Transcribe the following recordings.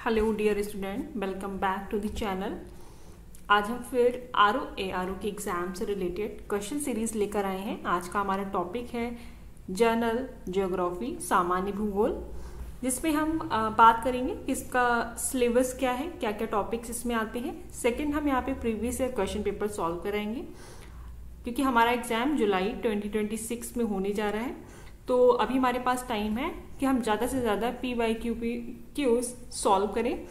Hello dear student, welcome back to the channel. आज हम फिर आरओ के एग्जाम से रिलेटेड क्वेश्चन सीरीज लेकर आए हैं। आज का हमारा टॉपिक है जनरल ज्योग्राफी, सामान्य भूगोल, जिसमें हम बात करेंगे कि इसका सिलेबस क्या है, क्या क्या टॉपिक्स इसमें आते हैं। सेकंड, हम यहाँ पे previous year question paper solve कराएंगे, क्योंकि हमारा एग्जाम जुलाई 2026 में होने जा रहा है। तो अभी हमारे पास टाइम है कि हम ज़्यादा से ज़्यादा PYQs सॉल्व करें,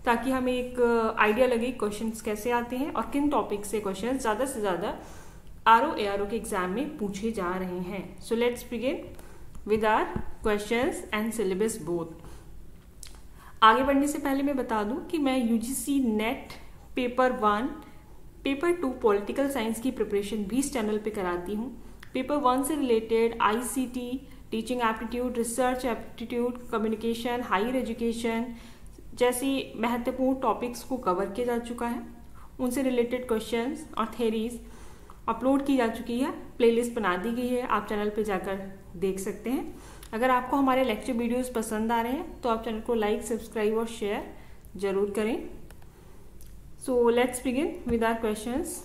ताकि हमें एक आइडिया लगे क्वेश्चंस कैसे आते हैं और किन टॉपिक से क्वेश्चन ज़्यादा से ज़्यादा आरओ के एग्जाम में पूछे जा रहे हैं। So let's begin with our questions and syllabus both. आगे बढ़ने से पहले मैं बता दूं कि मैं UGC NET paper 1, paper 2 political science की प्रिपरेशन भी इस चैनल पे कराती हूँ। पेपर 1 से related ICT, teaching aptitude, research aptitude, communication, higher education जैसी महत्वपूर्ण टॉपिक्स को कवर किया जा चुका है। उनसे रिलेटेड क्वेश्चंस और थ्योरीज अपलोड की जा चुकी है, प्लेलिस्ट बना दी गई है, आप चैनल पे जाकर देख सकते हैं। अगर आपको हमारे लेक्चर वीडियोस पसंद आ रहे हैं तो आप चैनल को लाइक, सब्सक्राइब और शेयर जरूर करें। So let's begin with our questions.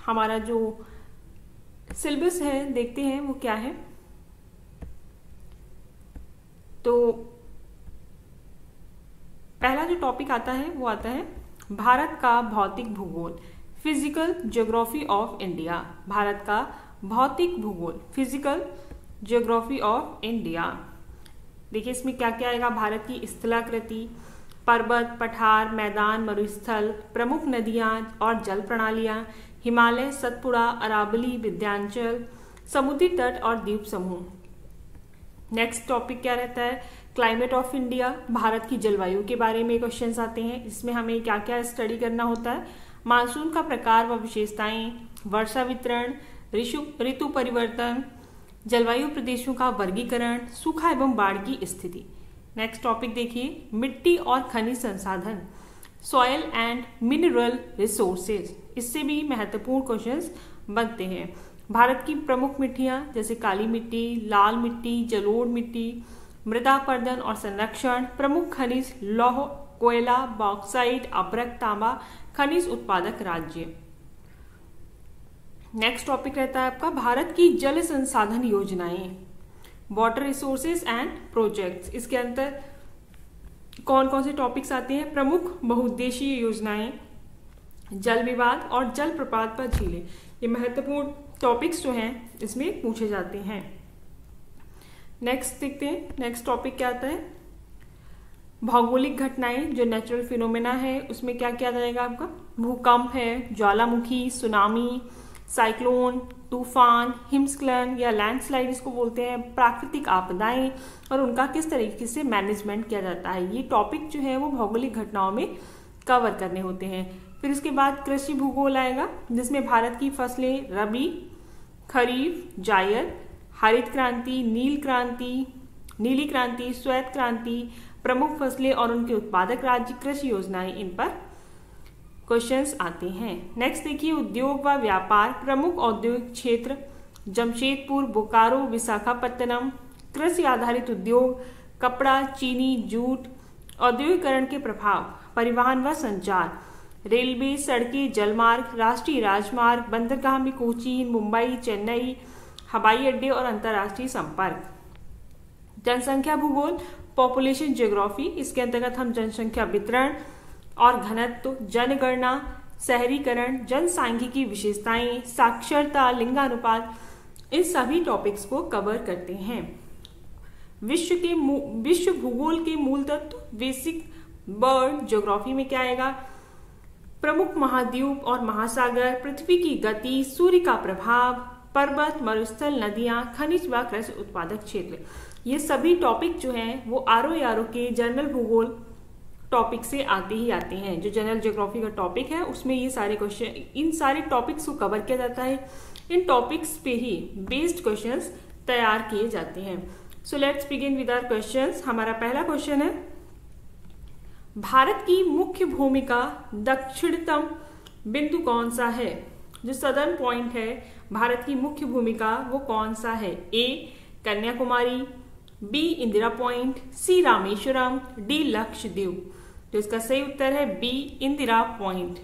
हमारा जो सिलेबस है देखते हैं वो क्या है। तो पहला जो टॉपिक आता है वो आता है भारत का भौतिक भूगोल, physical geography of India. Bharat का भौतिक भूगोल, फिजिकल ज्योग्राफी ऑफ इंडिया। देखिए इसमें क्या क्या आएगा। भारत की स्थलाकृति, पर्वत, पठार, मैदान, मरुस्थल, प्रमुख नदियां और जल प्रणालियां, हिमालय, सतपुड़ा, अरावली, विंध्याचल, समुद्री तट और द्वीप समूह। नेक्स्ट टॉपिक क्या रहता है, क्लाइमेट ऑफ इंडिया। भारत की जलवायु के बारे में क्वेश्चंस आते हैं। इसमें हमें क्या क्या स्टडी करना होता है। मानसून का प्रकार व विशेषताएं, वर्षा वितरण, ऋतु परिवर्तन, जलवायु प्रदेशों का वर्गीकरण, सूखा एवं बाढ़ की स्थिति। नेक्स्ट टॉपिक देखिए, मिट्टी और खनिज संसाधन, सॉयल एंड मिनरल रिसोर्सेज। इससे भी महत्वपूर्ण क्वेश्चंस बनते हैं। भारत की प्रमुख मिट्टियां जैसे काली मिट्टी, लाल मिट्टी, जलोढ़ मिट्टी, मृदा अपरदन और संरक्षण, प्रमुख खनिज लौह, कोयला, बॉक्साइट, अभ्रक, तांबा, खनिज उत्पादक राज्य। नेक्स्ट टॉपिक रहता है आपका भारत की जल संसाधन योजनाएं, वाटर रिसोर्सेज एंड प्रोजेक्ट्स। इसके अंदर कौन कौन से टॉपिक्स आते हैं, प्रमुख बहुउद्देशीय योजनाएं, जल विवाद और जल प्रपात पर झीलें। ये महत्वपूर्ण टॉपिक्स जो हैं इसमें पूछे जाते हैं। नेक्स्ट देखते हैं, नेक्स्ट टॉपिक क्या आता है, भौगोलिक घटनाएं जो नेचुरल फिनोमेना है, उसमें क्या क्या जाएगा आपका, भूकंप है, ज्वालामुखी, सुनामी, साइक्लोन, तूफान, हिमस्खलन या लैंडस्लाइड इसको बोलते हैं, प्राकृतिक आपदाएं और उनका किस तरीके से मैनेजमेंट किया जाता है। ये टॉपिक जो है वो भौगोलिक घटनाओं में कवर करने होते हैं। फिर उसके बाद कृषि भूगोल आएगा, जिसमें भारत की फसलें रबी, खरीफ, जायद, हरित क्रांति, नीली क्रांति, श्वेत क्रांति, प्रमुख फसलें और उनके उत्पादक राज्य, कृषि योजनाएं, इन पर क्वेश्चंस आते हैं। नेक्स्ट देखिए, उद्योग व व्यापार, प्रमुख औद्योगिक क्षेत्र जमशेदपुर, बोकारो, विशाखापत्तनम, कृषि आधारित उद्योग, कपड़ा, चीनी, जूट, औद्योगिकरण के प्रभाव, परिवहन व संचार, रेलवे, सड़कें, जलमार्ग, राष्ट्रीय राजमार्ग, बंदरगाह में कोचीन, मुंबई, चेन्नई, हवाई अड्डे और अंतर्राष्ट्रीय संपर्क। जनसंख्या भूगोल, पॉपुलेशन ज्योग्राफी, इसके अंतर्गत हम जनसंख्या वितरण और घनत्व, जनगणना, शहरीकरण, जनसांख्यिकी विशेषताएं, साक्षरता, लिंगानुपात, इन सभी टॉपिक्स को कवर करते हैं। विश्व भूगोल के मूल तत्व, बेसिक बर्ड ज्योग्राफी में क्या आएगा, प्रमुख महाद्वीप और महासागर, पृथ्वी की गति, सूर्य का प्रभाव, पर्वत, मरुस्थल, नदियां, खनिज व कृषि उत्पादक क्षेत्र। ये सभी टॉपिक जो हैं वो आरओ के जनरल भूगोल टॉपिक से आते ही आते हैं। जो जनरल ज्योग्राफी का टॉपिक है उसमें ये सारे क्वेश्चन, इन सारे टॉपिक्स को कवर किया जाता है। इन टॉपिक्स पे ही बेस्ड क्वेश्चंस तैयार किए जाते हैं। So let's begin with our questions. हमारा पहला क्वेश्चन है, भारत की मुख्य भूमिका दक्षिणतम बिंदु कौन सा है। जो सदर्न पॉइंट है भारत की मुख्य भूमिका वो कौन सा है। A Kanyakumari, B Indira Point, C Rameswaram, D Lakshadweep. तो इसका सही उत्तर है B, Indira Point.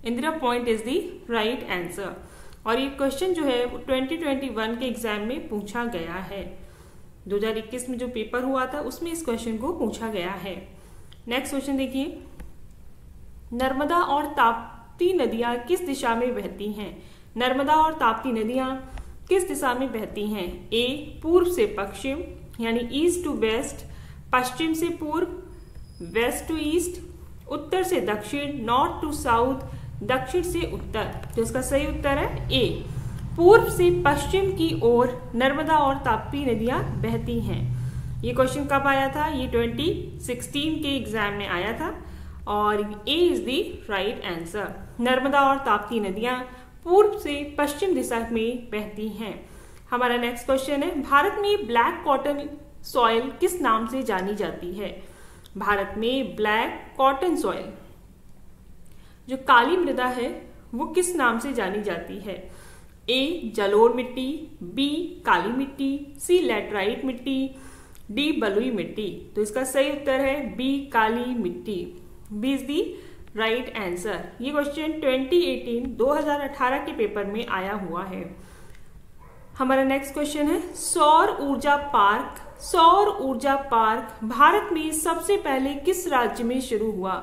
Indira Point is the right answer. और ये क्वेश्चन जो है 2021 के एग्जाम में पूछा गया है। 2021 में जो पेपर हुआ था उसमें इस क्वेश्चन को पूछा गया है। नेक्स्ट क्वेश्चन देखिए, नर्मदा और ताप्ती नदियां किस दिशा में बहती हैं? नर्मदा और ताप्ती नदियां किस दिशा में बहती हैं? ए, पूर्व से पश्चिम यानी ईस्ट टू वेस्ट, पश्चिम से पूर्व, वेस्ट टू ईस्ट, उत्तर से दक्षिण, नॉर्थ टू साउथ, दक्षिण से उत्तर। तो इसका सही उत्तर है ए, पूर्व से पश्चिम की ओर नर्मदा और ताप्ती नदियां बहती हैं। ये क्वेश्चन कब आया था? ये 2016 के एग्जाम में आया था और A is the right answer. Narmada और ताप्ती नदियां पूर्व से पश्चिम दिशा में बहती हैं। हमारा नेक्स्ट क्वेश्चन है, भारत में ब्लैक कॉटन सॉइल किस नाम से जानी जाती है? भारत में ब्लैक कॉटन सॉइल, जो काली मृदा है, वो किस नाम से जानी जाती है? ए, जलोढ़ मिट्टी, बी, काली मिट्टी, सी, लैटराइट मिट्टी, डी, बलुई मिट्टी। तो इसका सही उत्तर है बी, काली मिट्टी। B is the right answer. ये क्वेश्चन 2018 के पेपर में आया हुआ है। हमारा नेक्स्ट क्वेश्चन है, सौर ऊर्जा पार्क। सौर ऊर्जा पार्क भारत में सबसे पहले किस राज्य में शुरू हुआ?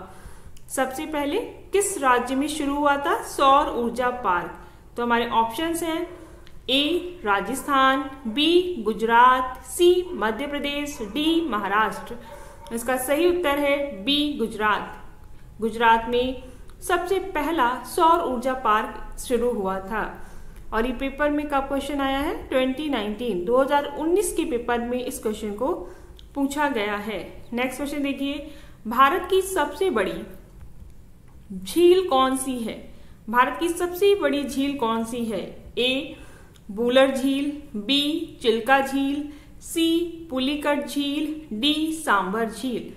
सबसे पहले किस राज्य में शुरू हुआ था सौर ऊर्जा पार्क? तो हमारे ऑप्शंस हैं A, Rajasthan, B, Gujarat, C, Madhya Pradesh, D, Maharashtra. इसका सही उत्तर है बी, गुजरात। गुजरात में सबसे पहला सौर ऊर्जा पार्क शुरू हुआ था। और ये पेपर में कब क्वेश्चन आया है? 2019 के पेपर में इस क्वेश्चन को पूछा गया है। नेक्स्ट क्वेश्चन देखिए, भारत की सबसे बड़ी झील कौन सी है? भारत की सबसे बड़ी झील कौन सी है? ए, बूलर झील, बी, चिल्का झील, सी, पुलिकट झील, डी, सांबर झील।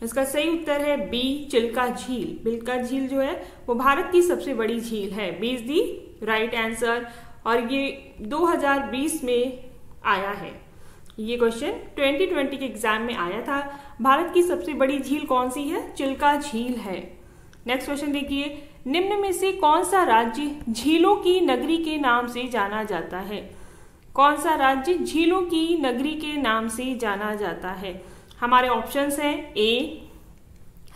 इसका सही उत्तर है बी, चिल्का झील। पुलिकट झील जो है वो भारत की सबसे बड़ी झील है। B is the right answer. और ये 2020 में आया है। ये क्वेश्चन 2020 के एग्जाम में आया था। भारत की सबसे बड़ी झील कौन सी है? चिल्का झील है। नेक्स्ट क्वेश्चन देखिए, निम्न में से कौन सा राज्य झीलों की नगरी के नाम से जाना जाता है? कौन सा राज्य झीलों की नगरी के नाम से जाना जाता है? हमारे ऑप्शंस हैं A,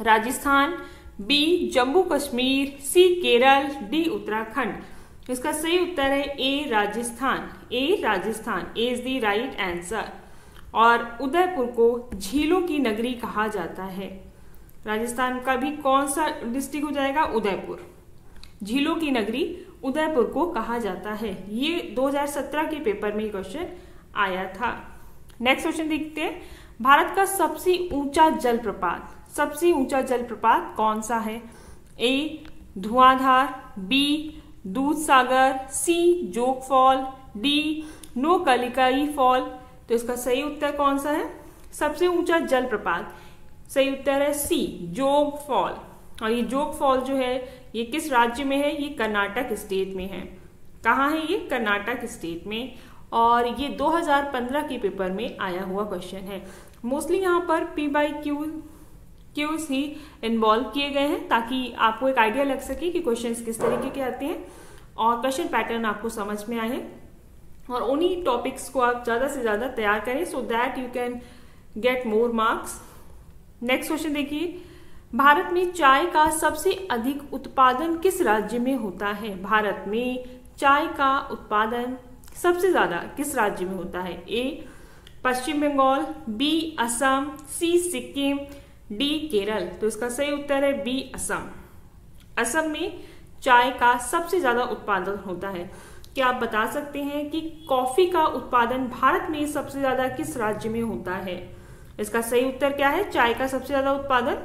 Rajasthan, B, Jammu Kashmir, C, Kerala, D, Uttarakhand. इसका सही उत्तर है A, Rajasthan. A, Rajasthan is the right answer. और उदयपुर को झीलों की नगरी कहा जाता है। राजस्थान का भी कौन सा डिस्ट्रिक्ट हो जाएगा? उदयपुर। झीलों की नगरी उदयपुर को कहा जाता है। ये 2017 के पेपर में क्वेश्चन आया था। नेक्स्ट क्वेश्चन देखते हैं, भारत का सबसे ऊंचा जलप्रपात। सबसे ऊंचा जलप्रपात कौन सा है? ए, धुआंधार, बी, दूधसागर, सी, जोग फॉल, डी, नोकलिकाई फॉल। तो इसका सही उत्तर कौन सा है? सबसे ऊंचा जलप्रपात सही उत्तर है सी, जोग फॉल। और ये जोग फॉल जो है ये किस राज्य में है? ये कर्नाटक स्टेट में है। कहाँ है ये? कर्नाटक स्टेट में। और ये 2015 के पेपर में आया हुआ क्वेश्चन है। मोस्टली यहाँ पर क्यूज ही इन्वॉल्व किए गए हैं ताकि आपको एक आइडिया लग सके कि क्वेश्चंस किस तरीके के आते हैं और क्वेश्चन पैटर्न आपको समझ में आए। और उन्हीं टॉपिक्स को आप ज्यादा से ज्यादा तैयार करें so that you can get more marks. Next question देखिए, भारत में चाय का सबसे अधिक उत्पादन किस राज्य में होता है? भारत में चाय का उत्पादन सबसे ज्यादा किस राज्य में होता है? ए, पश्चिम बंगाल, बी, असम, सी, सिक्किम, डी, केरल। तो इसका सही उत्तर है बी, असम। असम में चाय का सबसे ज्यादा उत्पादन होता है। क्या आप बता सकते हैं कि कॉफी का उत्पादन भारत में सबसे ज्यादा किस राज्य में होता है? इसका सही उत्तर क्या है? चाय का सबसे ज्यादा उत्पादन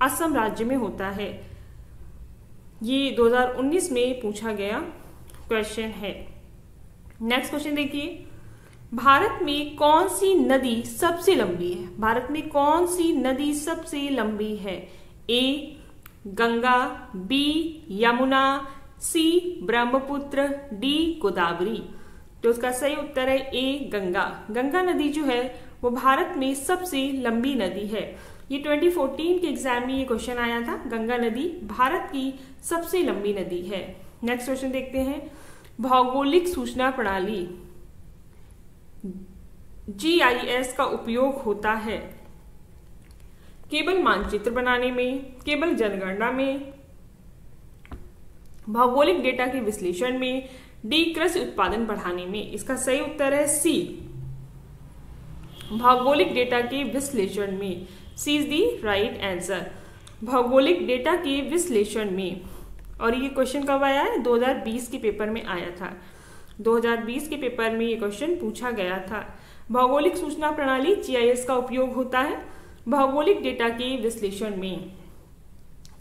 असम राज्य में होता है। ये 2019 में पूछा गया क्वेश्चन है। नेक्स्ट क्वेश्चन देखिए, भारत में कौन सी नदी सबसे लंबी है? भारत में कौन सी नदी सबसे लंबी है? A, Ganga, B, Yamuna, C, Brahmaputra, D, Godavari. तो उसका सही उत्तर है ए, गंगा। गंगा नदी जो है वो भारत में सबसे लंबी नदी है। ये 2014 के एग्जाम में ये क्वेश्चन आया था। गंगा नदी भारत की सबसे लंबी नदी है। नेक्स्ट क्वेश्चन देखते हैं, भौगोलिक सूचना प्रणाली GIS का उपयोग होता है केवल मानचित्र बनाने में, केवल जनगणना में, भौगोलिक डेटा के विश्लेषण में, डी कृषि उत्पादन बढ़ाने में। इसका सही उत्तर है सी, भौगोलिक डेटा के विश्लेषण में। C is the right answer, भौगोलिक डेटा के विश्लेषण में। और ये क्वेश्चन कब आया है? 2020 के पेपर में आया था। 2020 के पेपर में ये क्वेश्चन पूछा गया था। भौगोलिक सूचना प्रणाली GIS का उपयोग होता है भौगोलिक डेटा के विश्लेषण में।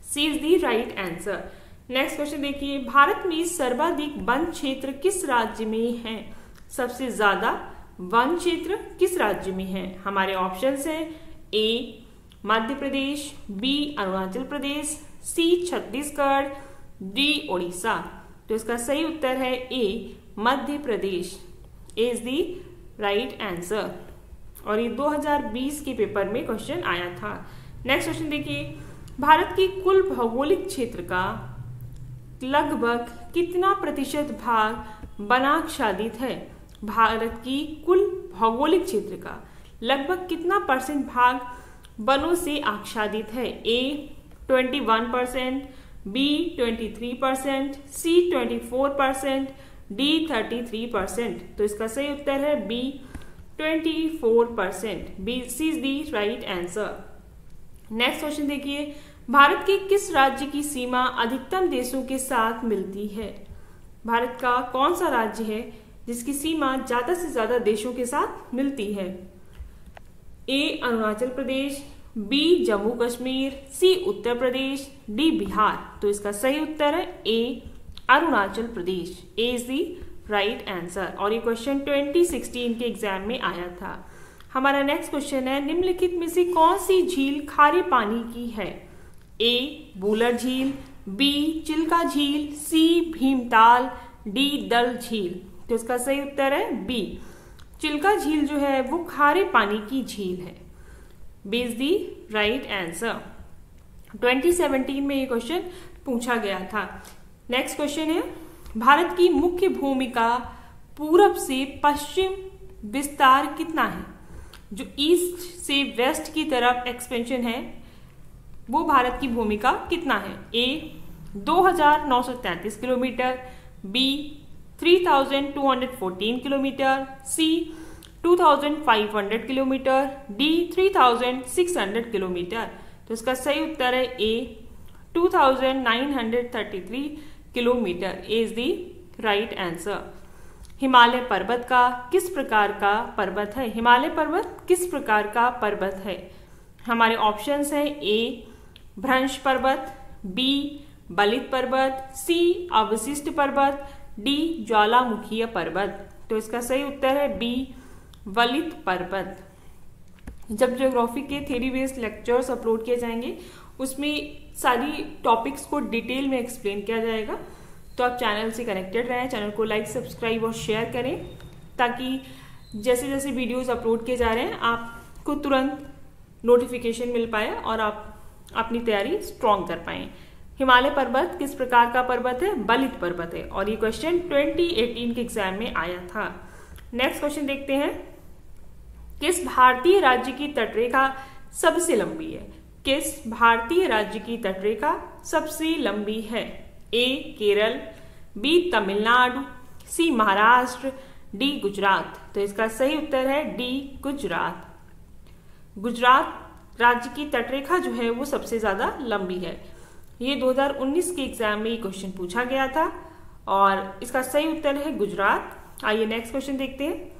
C is the right answer. Next question देखिए, भारत में सर्वाधिक वन क्षेत्र किस राज्य में है? सबसे ज्यादा वन क्षेत्र किस राज्य में है? हमारे ऑप्शंस हैं ए Madhya Pradesh, B Arunachal Pradesh, C Chhattisgarh, D Odisha. तो इसका सही उत्तर है A Madhya Pradesh. A is the right answer. और ये 2020 के पेपर में क्वेश्चन आया था। नेक्स्ट क्वेश्चन देखिए, भारत की कुल भौगोलिक क्षेत्र का लगभग कितना प्रतिशत भाग वनाच्छादित है? भारत की कुल भौगोलिक क्षेत्र का लगभग कितना परसेंट भाग वनों से आच्छादित है? A 21%, B 23%, C 24%, D 33%। तो इसका सही उत्तर है B 24%। B C is the right answer. Next question देखिए, भारत के किस राज्य की सीमा अधिकतम देशों के साथ मिलती है? भारत का कौन सा राज्य है जिसकी सीमा ज्यादा से ज्यादा देशों के साथ मिलती है? ए अरुणाचल प्रदेश, बी जम्मू कश्मीर, सी उत्तर प्रदेश, डी बिहार। तो इसका सही उत्तर है ए Arunachal Pradesh. A is the right answer. और ये क्वेश्चन 2016 के एग्जाम में आया था। हमारा नेक्स्ट क्वेश्चन है, निम्नलिखित में से कौन सी झील खारे पानी की है? ए बूलर झील, बी चिल्का झील, सी भीमताल, डी डल झील। तो इसका सही उत्तर है बी चिल्का झील जो है वो खारे पानी की झील है। B is the right answer. 2017 में ये क्वेश्चन पूछा गया था। नेक्स्ट क्वेश्चन है, भारत की मुख्य भूमि का पूरब से पश्चिम विस्तार कितना है? जो ईस्ट से वेस्ट की तरफ एक्सपेंशन है वो भारत की भूमि का कितना है? ए 2933 किलोमीटर, बी 3214 किलोमीटर, सी 2500 किलोमीटर, डी 3600 किलोमीटर। तो इसका सही उत्तर है ए 2933 kilometre. A is the right answer. Himalaya पर्वत का किस प्रकार का पर्वत है? हिमालय पर्वत किस प्रकार का पर्वत है? हमारे ऑप्शंस हैं ए भ्रंश पर्वत, बी बलित पर्वत, सी अवशिष्ट पर्वत, डी ज्वालामुखीय पर्वत। तो इसका सही उत्तर है बी वलित पर्वत। जब ज्योग्राफी के थ्योरी बेस्ड लेक्चर्स अपलोड किए जाएंगे उसमें सारी टॉपिक्स को डिटेल में एक्सप्लेन किया जाएगा। तो आप चैनल से कनेक्टेड रहें, चैनल को लाइक, सब्सक्राइब और शेयर करें ताकि जैसे जैसे वीडियोस अपलोड किए जा रहे हैं आपको तुरंत नोटिफिकेशन मिल पाए और आप अपनी तैयारी स्ट्रॉन्ग कर पाएं। हिमालय पर्वत किस प्रकार का पर्वत है? बलित पर्वत है। और ये क्वेश्चन 2018 के एग्जाम में आया था। नेक्स्ट क्वेश्चन देखते हैं, किस भारतीय राज्य की तटरेखा सबसे लंबी है? किस भारतीय राज्य की तटरेखा सबसे लंबी है? ए केरल, बी तमिलनाडु, सी महाराष्ट्र, डी गुजरात। तो इसका सही उत्तर है डी गुजरात। गुजरात राज्य की तटरेखा जो है वो सबसे ज्यादा लंबी है। ये 2019 के एग्जाम में ये क्वेश्चन पूछा गया था और इसका सही उत्तर है गुजरात। आइए नेक्स्ट क्वेश्चन देखते हैं,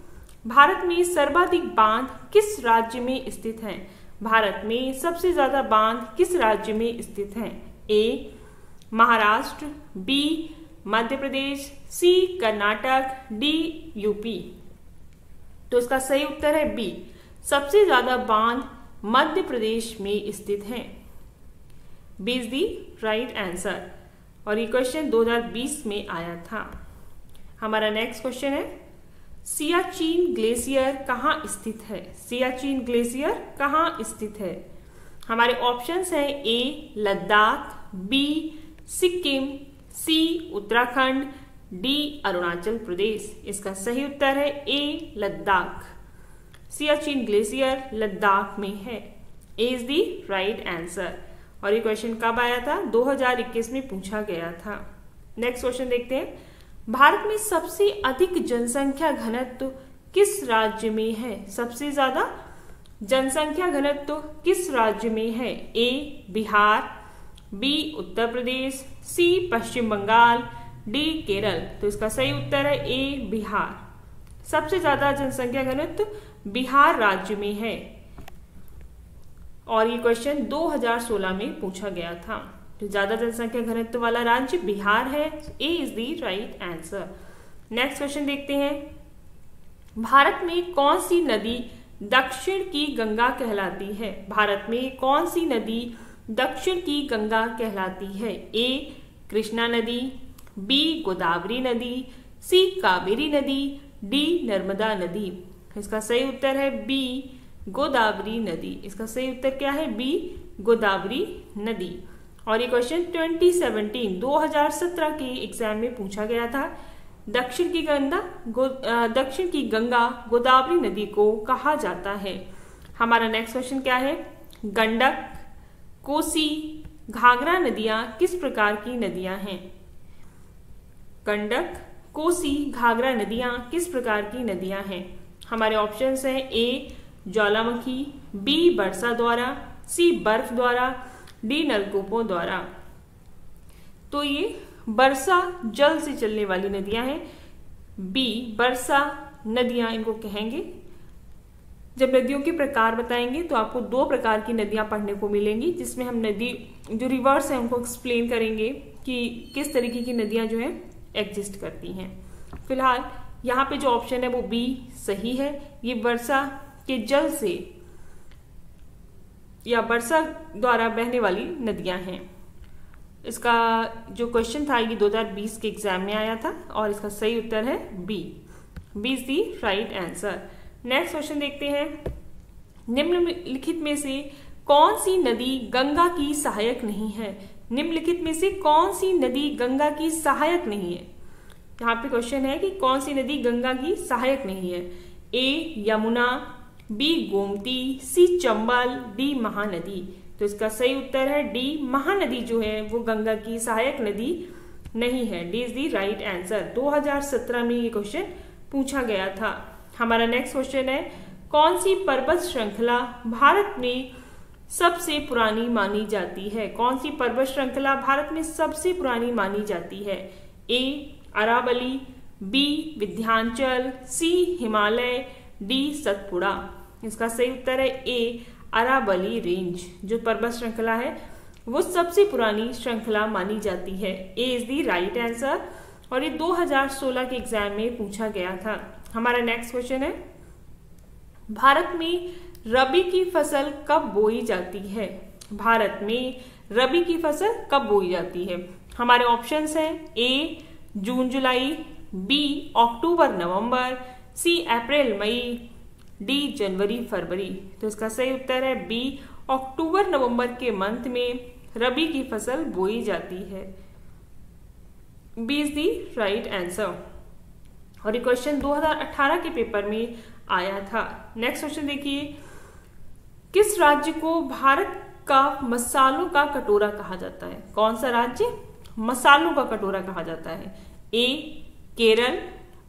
भारत में सर्वाधिक बांध किस राज्य में स्थित हैं? भारत में सबसे ज्यादा बांध किस राज्य में स्थित हैं? ए महाराष्ट्र, बी मध्य प्रदेश, सी कर्नाटक, डी यूपी। तो इसका सही उत्तर है बी सबसे ज्यादा बांध मध्य प्रदेश में स्थित हैं। B is the right answer. और ये क्वेश्चन 2020 में आया था। हमारा नेक्स्ट क्वेश्चन है, सियाचिन ग्लेशियर कहाँ स्थित है? सियाचिन ग्लेशियर कहाँ स्थित है? हमारे ऑप्शंस हैं ए लद्दाख, बी सिक्किम, सी उत्तराखंड, डी अरुणाचल प्रदेश। इसका सही उत्तर है ए लद्दाख। सियाचिन ग्लेशियर लद्दाख में है। A is the right answer. और ये क्वेश्चन कब आया था? 2021 में पूछा गया था। नेक्स्ट क्वेश्चन देखते हैं। भारत में सबसे अधिक जनसंख्या घनत्व किस राज्य में है? सबसे ज्यादा जनसंख्या घनत्व किस राज्य में है? ए बिहार, बी उत्तर प्रदेश, सी पश्चिम बंगाल, डी केरल। तो इसका सही उत्तर है ए बिहार। सबसे ज्यादा जनसंख्या घनत्व बिहार राज्य में है और ये क्वेश्चन 2016 में पूछा गया था। तो ज्यादा जनसंख्या घनत्व वाला राज्य बिहार है। A is the right answer. Next question देखते हैं। भारत में कौन सी नदी दक्षिण की गंगा कहलाती है? भारत में कौन सी नदी दक्षिण की गंगा कहलाती है? ए कृष्णा नदी, बी गोदावरी नदी, सी कावेरी नदी, डी नर्मदा नदी। इसका सही उत्तर है बी गोदावरी नदी। इसका सही उत्तर क्या है? बी गोदावरी नदी। और ये क्वेश्चन 2017 के एग्जाम में पूछा गया था। दक्षिण की गंगा गोदावरी नदी को कहा जाता है। हमारा नेक्स्ट क्वेश्चन क्या है? गंडक, कोसी, घाघरा नदियां किस प्रकार की नदियां हैं? गंडक, कोसी, घाघरा नदियां किस प्रकार की नदियां हैं? हमारे ऑप्शंस हैं ए ज्वालामुखी, बी वर्षा द्वारा, सी बर्फ द्वारा, डी नलकूपों द्वारा। तो ये वर्षा जल से चलने वाली नदियां हैं। बी वर्षा नदियां इनको कहेंगे। जब नदियों के प्रकार बताएंगे तो आपको 2 प्रकार की नदियां पढ़ने को मिलेंगी, जिसमें हम नदी जो रिवर्स है उनको एक्सप्लेन करेंगे कि किस तरीके की नदियां जो है एग्जिस्ट करती हैं। फिलहाल यहाँ पे जो ऑप्शन है वो बी सही है। ये वर्षा के जल से या वर्षा द्वारा बहने वाली नदियां हैं। इसका जो क्वेश्चन था ये 2020 के एग्जाम में आया था और इसका सही उत्तर है B. B is the right answer. Next question देखते हैं। निम्नलिखित में से कौन सी नदी गंगा की सहायक नहीं है? निम्नलिखित में से कौन सी नदी गंगा की सहायक नहीं है? यहाँ पे क्वेश्चन है कि कौन सी नदी गंगा की सहायक नहीं है? A Yamuna, B Gomti, C Chambal, D Mahanadi. तो इसका सही उत्तर है डी महानदी जो है वो गंगा की सहायक नदी नहीं है। D is the right answer. 2017 में ये क्वेश्चन पूछा गया था। हमारा नेक्स्ट क्वेश्चन है। कौन सी पर्वत श्रृंखला भारत में सबसे पुरानी मानी जाती है? कौन सी पर्वत श्रृंखला भारत में सबसे पुरानी मानी जाती है? A Aravalli, B Vindhyachal, C Himalaya, D Satpura. इसका सही उत्तर है ए अरावली रेंज। जो पर्वत श्रृंखला है वो सबसे पुरानी श्रृंखला मानी जाती है। A is the right answer और ये 2016 के एग्जाम में पूछा गया था। हमारा नेक्स्ट क्वेश्चन है। भारत में रबी की फसल कब बोई जाती है? भारत में रबी की फसल कब बोई जाती है? हमारे ऑप्शंस हैं ए जून जुलाई, बी अक्टूबर नवंबर, सी अप्रैल मई, डी जनवरी फरवरी। तो इसका सही उत्तर है बी अक्टूबर नवंबर के मंथ में रबी की फसल बोई जाती है। B is the right answer. और ये क्वेश्चन 2018 के पेपर में आया था। नेक्स्ट क्वेश्चन देखिए। किस राज्य को भारत का मसालों का कटोरा कहा जाता है? कौन सा राज्य मसालों का कटोरा कहा जाता है? ए केरल,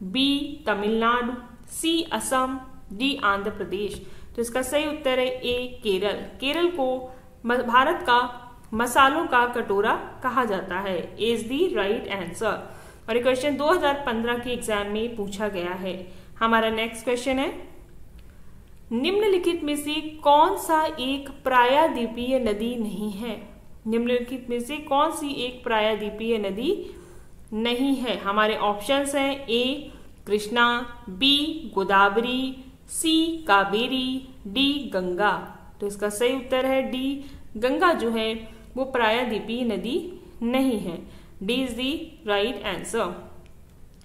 बी तमिलनाडु, सी असम, डी आंध्र प्रदेश। तो इसका सही उत्तर है ए केरल। केरल को भारत का मसालों का कटोरा कहा जाता है। A is the right answer. और ये क्वेश्चन 2015 के एग्जाम में पूछा गया है। हमारा नेक्स्ट क्वेश्चन है। निम्नलिखित में से कौन सा एक प्रायद्वीपीय नदी नहीं है? निम्नलिखित में से कौन सी एक प्रायद्वीपीय नदी नहीं है? हमारे ऑप्शंस हैं ए कृष्णा, बी गोदावरी, सी कावेरी, डी गंगा। तो इसका सही उत्तर है डी गंगा जो है वो प्रायद्वीपीय नदी नहीं है। D is the right answer.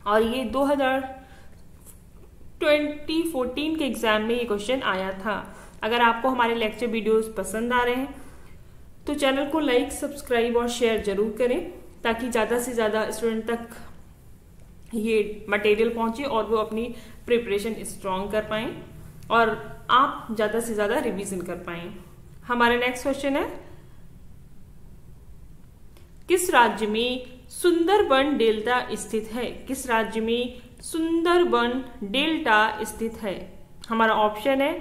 और ये 2014 के एग्जाम में ये क्वेश्चन आया था। अगर आपको हमारे लेक्चर वीडियोस पसंद आ रहे हैं तो चैनल को लाइक, सब्सक्राइब और शेयर जरूर करें ताकि ज़्यादा से ज़्यादा स्टूडेंट तक ये मटेरियल पहुंचे और वो अपनी प्रिपरेशन स्ट्रॉन्ग कर पाएं और आप ज़्यादा से ज़्यादा रिवीजन कर पाएं। हमारा नेक्स्ट क्वेश्चन है, किस राज्य में सुंदरबन डेल्टा स्थित है? किस राज्य में सुंदरबन डेल्टा स्थित है? हमारा ऑप्शन है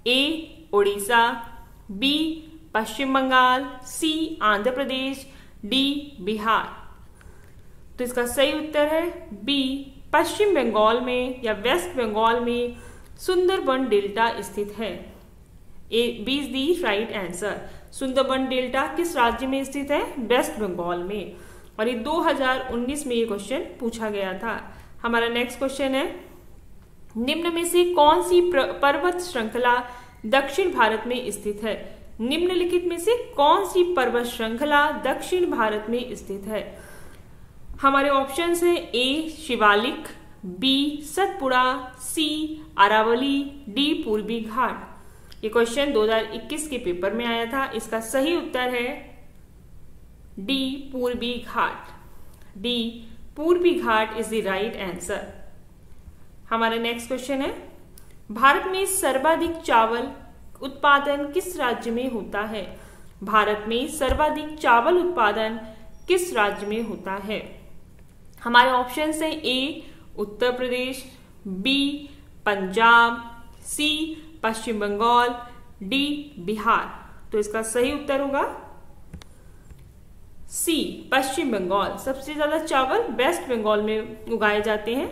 A Orissa, B Paschim Bengal, C Andhra Pradesh, D Bihar. तो इसका सही उत्तर है बी पश्चिम बंगाल में या वेस्ट बंगाल में सुंदरबन डेल्टा स्थित है। B is the right answer. Sundarban delta किस राज्य में स्थित है? वेस्ट बंगाल में। और ये 2019 में ये क्वेश्चन पूछा गया था। हमारा नेक्स्ट क्वेश्चन है, निम्न में से कौन सी पर्वत श्रृंखला दक्षिण भारत में स्थित है? निम्नलिखित में से कौन सी पर्वत श्रृंखला दक्षिण भारत में स्थित है? हमारे ऑप्शंस हैं ए शिवालिक, बी सतपुड़ा, सी अरावली, डी पूर्वी घाट। ये क्वेश्चन 2021 के पेपर में आया था। इसका सही उत्तर है डी पूर्वी घाट। डी पूर्वी घाट इज द राइट आंसर। हमारा नेक्स्ट क्वेश्चन है, भारत में सर्वाधिक चावल उत्पादन किस राज्य में होता है? भारत में सर्वाधिक चावल उत्पादन किस राज्य में होता है? हमारे ऑप्शंस हैं A Uttar Pradesh, B Punjab, C Paschim Bengal, D Bihar. तो इसका सही उत्तर होगा सी पश्चिम बंगाल। सबसे ज्यादा चावल वेस्ट बंगाल में उगाए जाते हैं।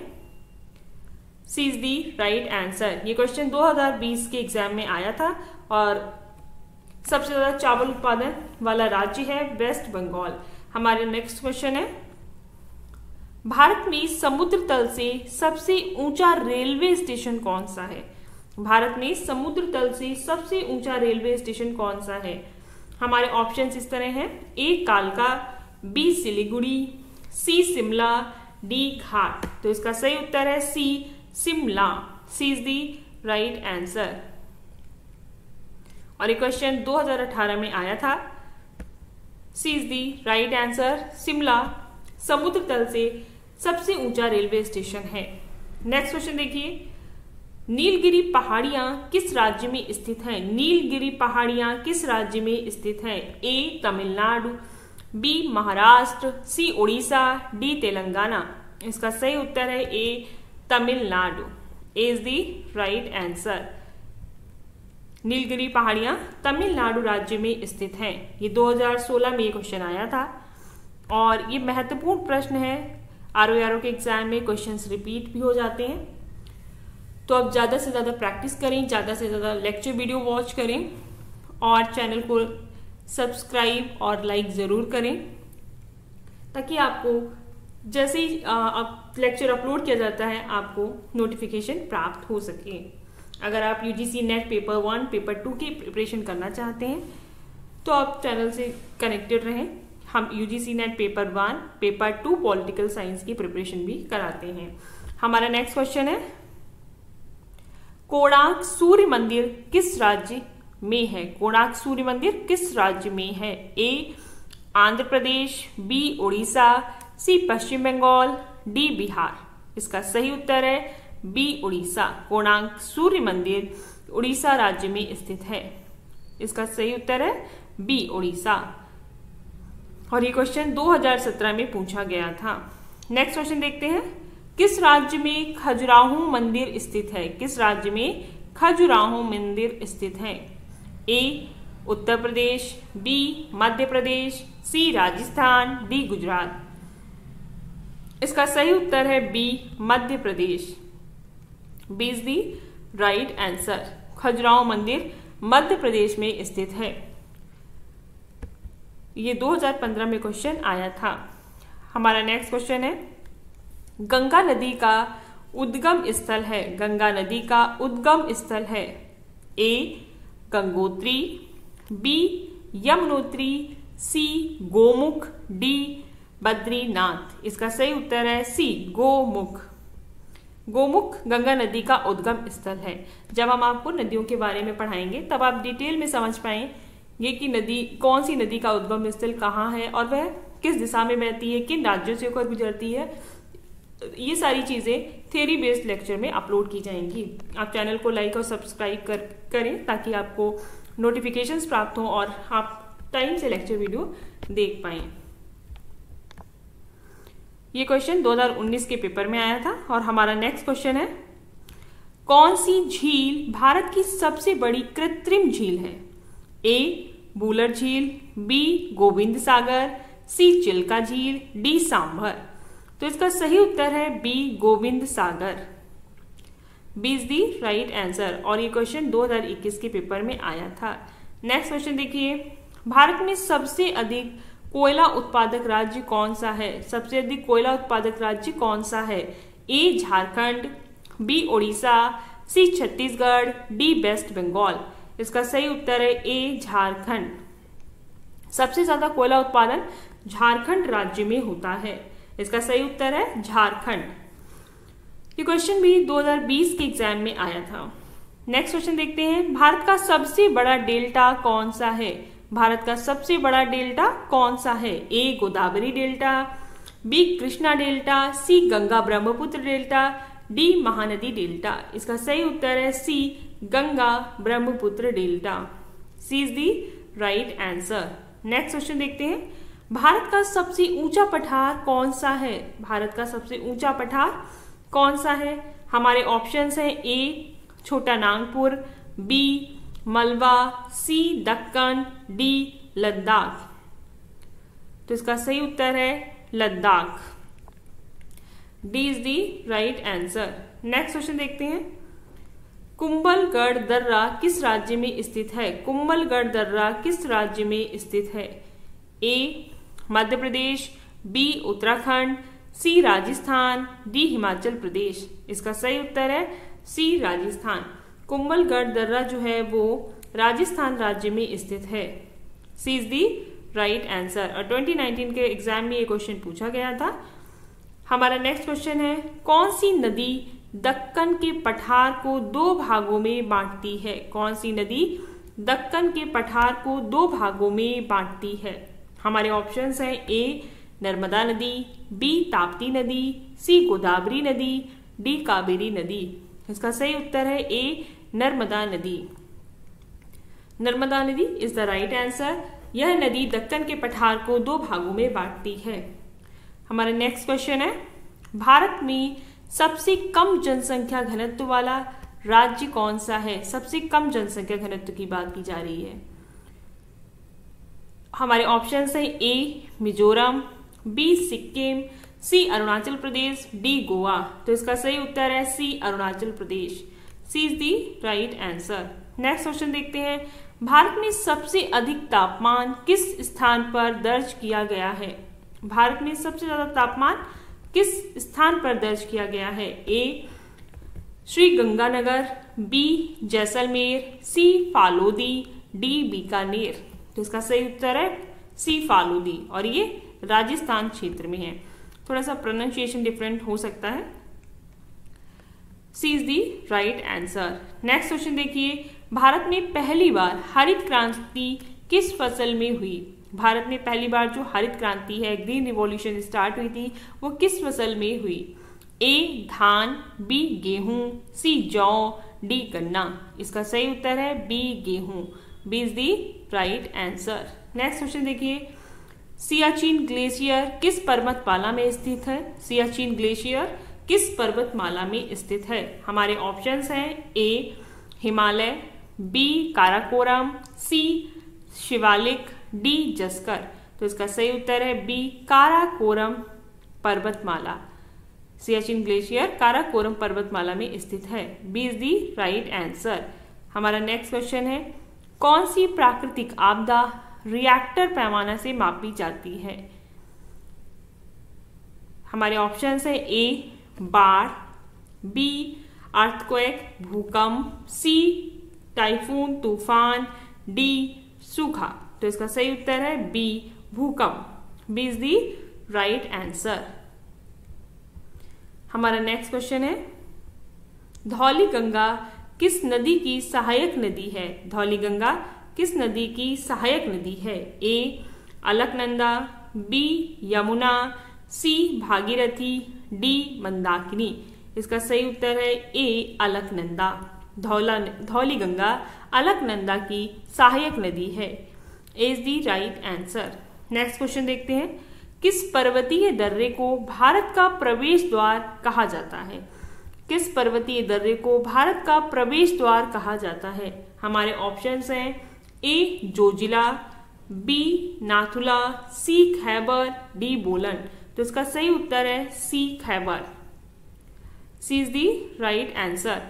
सी इज दी राइट आंसर। ये क्वेश्चन 2020 के एग्जाम में आया था और सबसे ज्यादा चावल उत्पादन वाला राज्य है वेस्ट बंगाल। हमारे नेक्स्ट क्वेश्चन है, भारत में समुद्र तल से सबसे ऊंचा रेलवे स्टेशन कौन सा है? भारत में समुद्र तल से सबसे ऊंचा रेलवे स्टेशन कौन सा है? हमारे ऑप्शंस इस तरह हैं, ए कालका, B Siliguri, C Shimla, D Ghat. तो इसका सही उत्तर है C Shimla. C is the right answer. और ये क्वेश्चन 2018 में आया था। C is the right answer. Shimla समुद्र तल से सबसे ऊंचा रेलवे स्टेशन है। नेक्स्ट क्वेश्चन देखिए, नीलगिरी पहाड़ियां किस राज्य में स्थित हैं? नीलगिरी पहाड़ियां किस राज्य में स्थित हैं? A Tamil Nadu, B Maharashtra, C Orissa, D Telangana. इसका सही उत्तर है A Tamil Nadu. A is the right answer. Nilgiri पहाड़ियां तमिलनाडु राज्य में स्थित हैं। ये 2016 में ये क्वेश्चन आया था और ये महत्वपूर्ण प्रश्न है। आरओ के एग्जाम में क्वेश्चंस रिपीट भी हो जाते हैं। तो आप ज़्यादा से ज़्यादा प्रैक्टिस करें, ज़्यादा से ज़्यादा लेक्चर वीडियो वॉच करें और चैनल को सब्सक्राइब और लाइक ज़रूर करें ताकि आपको जैसे ही लेक्चर अपलोड किया जाता है आपको नोटिफिकेशन प्राप्त हो सके। अगर आप यूजीसी नेट पेपर 1, पेपर 2 की प्रिपरेशन करना चाहते हैं तो आप चैनल से कनेक्टेड रहें। हम UGC net paper 1, paper 2 political science की प्रिपरेशन भी कराते हैं। हमारा नेक्स्ट क्वेश्चन है, कोणार्क सूर्य मंदिर किस राज्य में है? कोणार्क सूर्य मंदिर किस राज्य में है? ए आंध्र प्रदेश, बी उड़ीसा, सी पश्चिम बंगाल, डी बिहार। इसका सही उत्तर है बी उड़ीसा। कोणार्क सूर्य मंदिर उड़ीसा राज्य में स्थित है। इसका सही उत्तर है बी उड़ीसा। और ये क्वेश्चन 2017 में पूछा गया था। नेक्स्ट क्वेश्चन देखते हैं, किस राज्य में खजुराहो मंदिर स्थित है? किस राज्य में खजुराहो मंदिर स्थित है? A Uttar Pradesh, B Madhya Pradesh, C Rajasthan, D Gujarat. इसका सही उत्तर है B Madhya Pradesh. B is the right answer. Khajuraho मंदिर मध्य प्रदेश में स्थित है। ये 2015 में क्वेश्चन आया था। हमारा नेक्स्ट क्वेश्चन है, गंगा नदी का उद्गम स्थल है। गंगा नदी का उद्गम स्थल है। ए गंगोत्री, बी यमुनोत्री, सी गोमुख, डी बद्रीनाथ। इसका सही उत्तर है सी गोमुख। गोमुख गंगा नदी का उद्गम स्थल है। जब हम आपको नदियों के बारे में पढ़ाएंगे तब आप डिटेल में समझ पाएं ये कि नदी कौन सी नदी का उद्गम स्थल कहाँ है और वह किस दिशा में बहती है, किन राज्यों से होकर गुजरती है, ये सारी चीजें थ्योरी बेस्ड लेक्चर में अपलोड की जाएंगी। आप चैनल को लाइक और सब्सक्राइब करें ताकि आपको नोटिफिकेशंस प्राप्त हों और आप टाइम से लेक्चर वीडियो देख पाएं। ये क्वेश्चन 2019 के पेपर में आया था और हमारा नेक्स्ट क्वेश्चन है, कौन सी झील भारत की सबसे बड़ी कृत्रिम झील है? ए बूलर झील, बी गोविंद सागर, सी चिल्का झील, डी सांभर। तो इसका सही उत्तर है B Gobind Sagar. B is the right answer और ये क्वेश्चन 2021 के पेपर में आया था। नेक्स्ट क्वेश्चन देखिए, भारत में सबसे अधिक कोयला उत्पादक राज्य कौन सा है? सबसे अधिक कोयला उत्पादक राज्य कौन सा है? ए झारखंड, बी ओडिशा, सी छत्तीसगढ़, डी वेस्ट बंगाल। इसका सही उत्तर है ए झारखंड। सबसे ज्यादा कोयला उत्पादन झारखंड राज्य में होता है। इसका सही उत्तर है झारखंड। ये क्वेश्चन भी 2020 के एग्जाम में आया था। नेक्स्ट क्वेश्चन देखते हैं, भारत का सबसे बड़ा डेल्टा कौन सा है? भारत का सबसे बड़ा डेल्टा कौन सा है? A Godavari delta, B Krishna delta, C Ganga Brahmaputra delta, D Mahanadi delta. इसका सही उत्तर है C Ganga Brahmaputra delta. C is the right answer. Next question देखते हैं, भारत का सबसे ऊंचा पठार कौन सा है? भारत का सबसे ऊंचा पठार कौन सा है? हमारे ऑप्शंस हैं ए छोटा नागपुर, बी मलबा, सी दक्कन, डी लद्दाख। तो इसका सही उत्तर है Ladakh. D is the right answer. Next question देखते हैं, कुंभलगढ़ दर्रा किस राज्य में स्थित है? कुंभलगढ़ दर्रा किस राज्य में स्थित है? A Madhya Pradesh, B Uttarakhand, C Rajasthan, D Himachal Pradesh. इसका सही उत्तर है सी राजस्थान। कुंभलगढ़ दर्रा जो है वो राजस्थान राज्य में स्थित है। C is the right answer और 2019 के एग्जाम में ये क्वेश्चन पूछा गया था। हमारा नेक्स्ट क्वेश्चन है, कौन सी नदी दक्कन के पठार को दो भागों में बांटती है? कौन सी नदी दक्कन के पठार को दो भागों में बांटती है? हमारे ऑप्शंस हैं ए नर्मदा नदी, बी ताप्ती नदी, सी गोदावरी नदी, डी कावेरी नदी। इसका सही उत्तर है ए नर्मदा नदी। नर्मदा नदी इज द राइट आंसर। यह नदी दक्कन के पठार को दो भागों में बांटती है। हमारा नेक्स्ट क्वेश्चन है, भारत में सबसे कम जनसंख्या घनत्व वाला राज्य कौन सा है? सबसे कम जनसंख्या घनत्व की बात की जा रही है। हमारे ऑप्शंस हैं A Mizoram, B Sikkim, C Arunachal Pradesh, D Goa. तो इसका सही उत्तर है C Arunachal Pradesh. C is the right answer. Next question देखते हैं, भारत में सबसे अधिक तापमान किस स्थान पर दर्ज किया गया है? भारत में सबसे ज्यादा तापमान किस स्थान पर दर्ज किया गया है? ए श्री गंगानगर, बी जैसलमेर, सी फालोदी, डी बीकानेर। तो इसका सही उत्तर है सी फालोदी और ये राजस्थान क्षेत्र में है। थोड़ा सा प्रोनाउंसिएशन डिफरेंट हो सकता है। C is the right answer. Next question देखिए, भारत में पहली बार हरित क्रांति किस फसल में हुई? भारत में पहली बार जो हरित क्रांति है, ग्रीन रिवॉल्यूशन स्टार्ट हुई थी, वो किस फसल में हुई? ए धान, बी गेहूं, सी जौ, डी गन्ना। इसका सही उत्तर है बी गेहूं। B is the right answer. Next question देखिए, सियाचिन ग्लेशियर किस पर्वतमाला में स्थित है? सियाचिन ग्लेशियर किस पर्वतमाला में स्थित है? हमारे ऑप्शंस हैं ए हिमालय, बी काराकोरम, सी शिवालिक, डी जस्कर। तो इसका सही उत्तर है बी काराकोरम पर्वतमाला। सियाचिन ग्लेशियर काराकोरम पर्वतमाला में स्थित है। B is the right answer. हमारा नेक्स्ट क्वेश्चन है, कौन सी प्राकृतिक आपदा रिएक्टर पैमाना से मापी जाती है? हमारे ऑप्शंस है ए बाढ़, बी अर्थक्वेक भूकंप, सी टाइफून तूफान, डी सूखा। तो इसका सही उत्तर है बी भूकंप। B is the right answer. हमारा नेक्स्ट क्वेश्चन है, धौली गंगा किस नदी की सहायक नदी है? धौली गंगा किस नदी की सहायक नदी है? ए अलकनंदा, बी यमुना, सी भागीरथी, डी मंदाकिनी। इसका सही उत्तर है ए अलकनंदा। धौलीगंगा अलकनंदा की सहायक नदी है। Is the right answer. Next question देखते हैं। किस पर्वतीय दर्रे को भारत का प्रवेश द्वार कहा जाता है? किस पर्वतीय दर्रे को भारत का प्रवेश द्वार कहा जाता है? हमारे ऑप्शंस हैं ए जोजिला, बी नाथुला, सी खैबर, डी बोलन। तो इसका सही उत्तर है सी खैबर। सी इज दी राइट आंसर।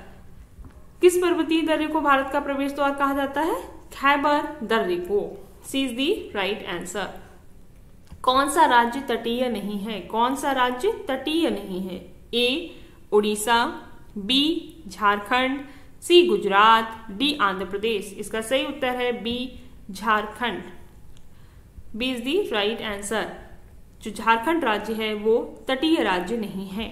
किस पर्वतीय दर्रे को भारत का प्रवेश द्वार कहा जाता है? खैबर दर्रे को। सी इज दी राइट आंसर। कौन सा राज्य तटीय नहीं है? कौन सा राज्य तटीय नहीं है? A Orissa, B Jharkhand, C Gujarat, D Andhra Pradesh. इसका सही उत्तर है B Jharkhand. B is the right answer. जो झारखंड राज्य है वो तटीय राज्य नहीं है।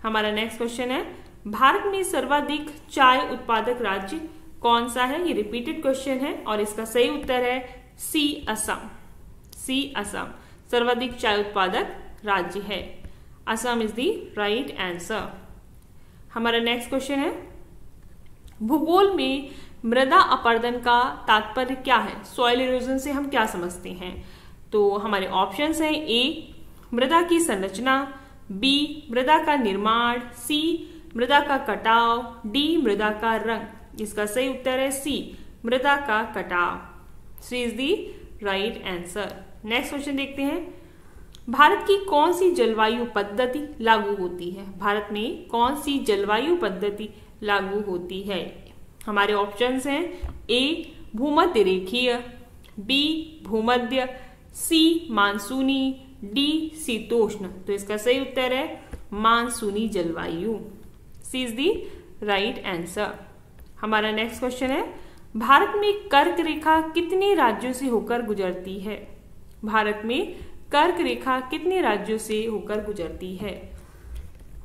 हमारा नेक्स्ट क्वेश्चन है, भारत में सर्वाधिक चाय उत्पादक राज्य कौन सा है? ये रिपीटेड क्वेश्चन है और इसका सही उत्तर है सी असम। सी असम सर्वाधिक चाय उत्पादक राज्य है। Assam is the right answer. हमारा नेक्स्ट क्वेश्चन है, भूगोल में मृदा अपरदन का तात्पर्य क्या है? सॉइल इरोजन से हम क्या समझते हैं? तो हमारे ऑप्शंस हैं ए मृदा की संरचना, बी मृदा का निर्माण, सी मृदा का कटाव, डी मृदा का रंग। इसका सही उत्तर है सी मृदा का कटाव। C is the right answer. Next question देखते हैं, भारत की कौन सी जलवायु पद्धति लागू होती है? भारत में कौन सी जलवायु पद्धति लागू होती है? हमारे ऑप्शंस हैं ए भूमध्य रेखीय, बी भूमध्य, सी मानसूनी, डी शीतोष्ण। तो इसका सही उत्तर है मानसूनी जलवायु। सी इज दी राइट आंसर। हमारा नेक्स्ट क्वेश्चन है, भारत में कर्क रेखा कितने राज्यों से होकर गुजरती है? भारत में कर्क रेखा कितने राज्यों से होकर गुजरती है?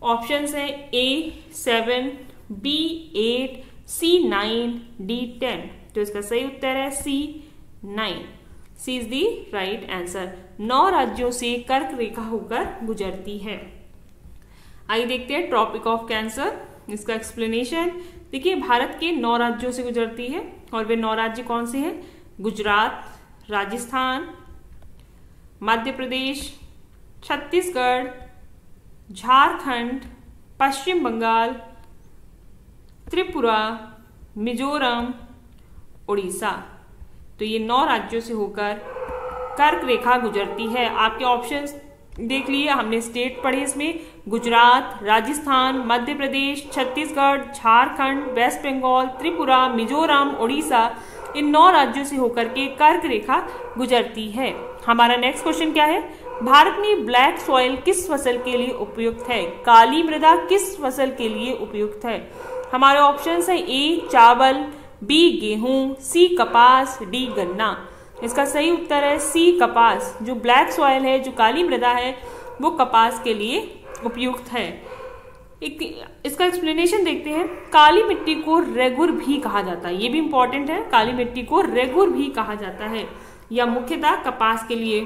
ऑप्शंस हैं ए 7, बी 8, सी 9, डी 10। तो इसका सही उत्तर है सी 9। सी इज दी राइट आंसर। 9 राज्यों से कर्क रेखा होकर गुजरती है। आइए देखते हैं ट्रॉपिक ऑफ कैंसर, इसका एक्सप्लेनेशन। देखिए भारत के 9 राज्यों से गुजरती है और वे 9 राज्य कौन से हैं? गुजरात, राजस्थान, मध्य प्रदेश, छत्तीसगढ़, झारखंड, पश्चिम बंगाल, त्रिपुरा, मिजोरम, उड़ीसा। तो ये 9 राज्यों से होकर कर्क रेखा गुजरती है। आपके ऑप्शंस देख लिए, हमने स्टेट पढ़े इसमें, गुजरात, राजस्थान, मध्य प्रदेश, छत्तीसगढ़, झारखंड, वेस्ट बंगाल, त्रिपुरा, मिजोरम, उड़ीसा। इन 9 राज्यों से होकर के कर्क रेखा गुजरती है। हमारा नेक्स्ट क्वेश्चन क्या है, भारत में ब्लैक सॉइल किस फसल के लिए उपयुक्त है? काली मृदा किस फसल के लिए उपयुक्त है? हमारे ऑप्शंस है ए चावल, बी गेहूं, सी कपास, डी गन्ना। इसका सही उत्तर है सी कपास। जो ब्लैक सॉइल है, जो काली मृदा है, वो कपास के लिए उपयुक्त है। इसका एक्सप्लेनेशन देखते हैं। काली मिट्टी को रेगुर भी कहा जाता है, ये भी इंपॉर्टेंट है। काली मिट्टी को रेगुर भी कहा जाता है। यह मुख्यतः कपास के लिए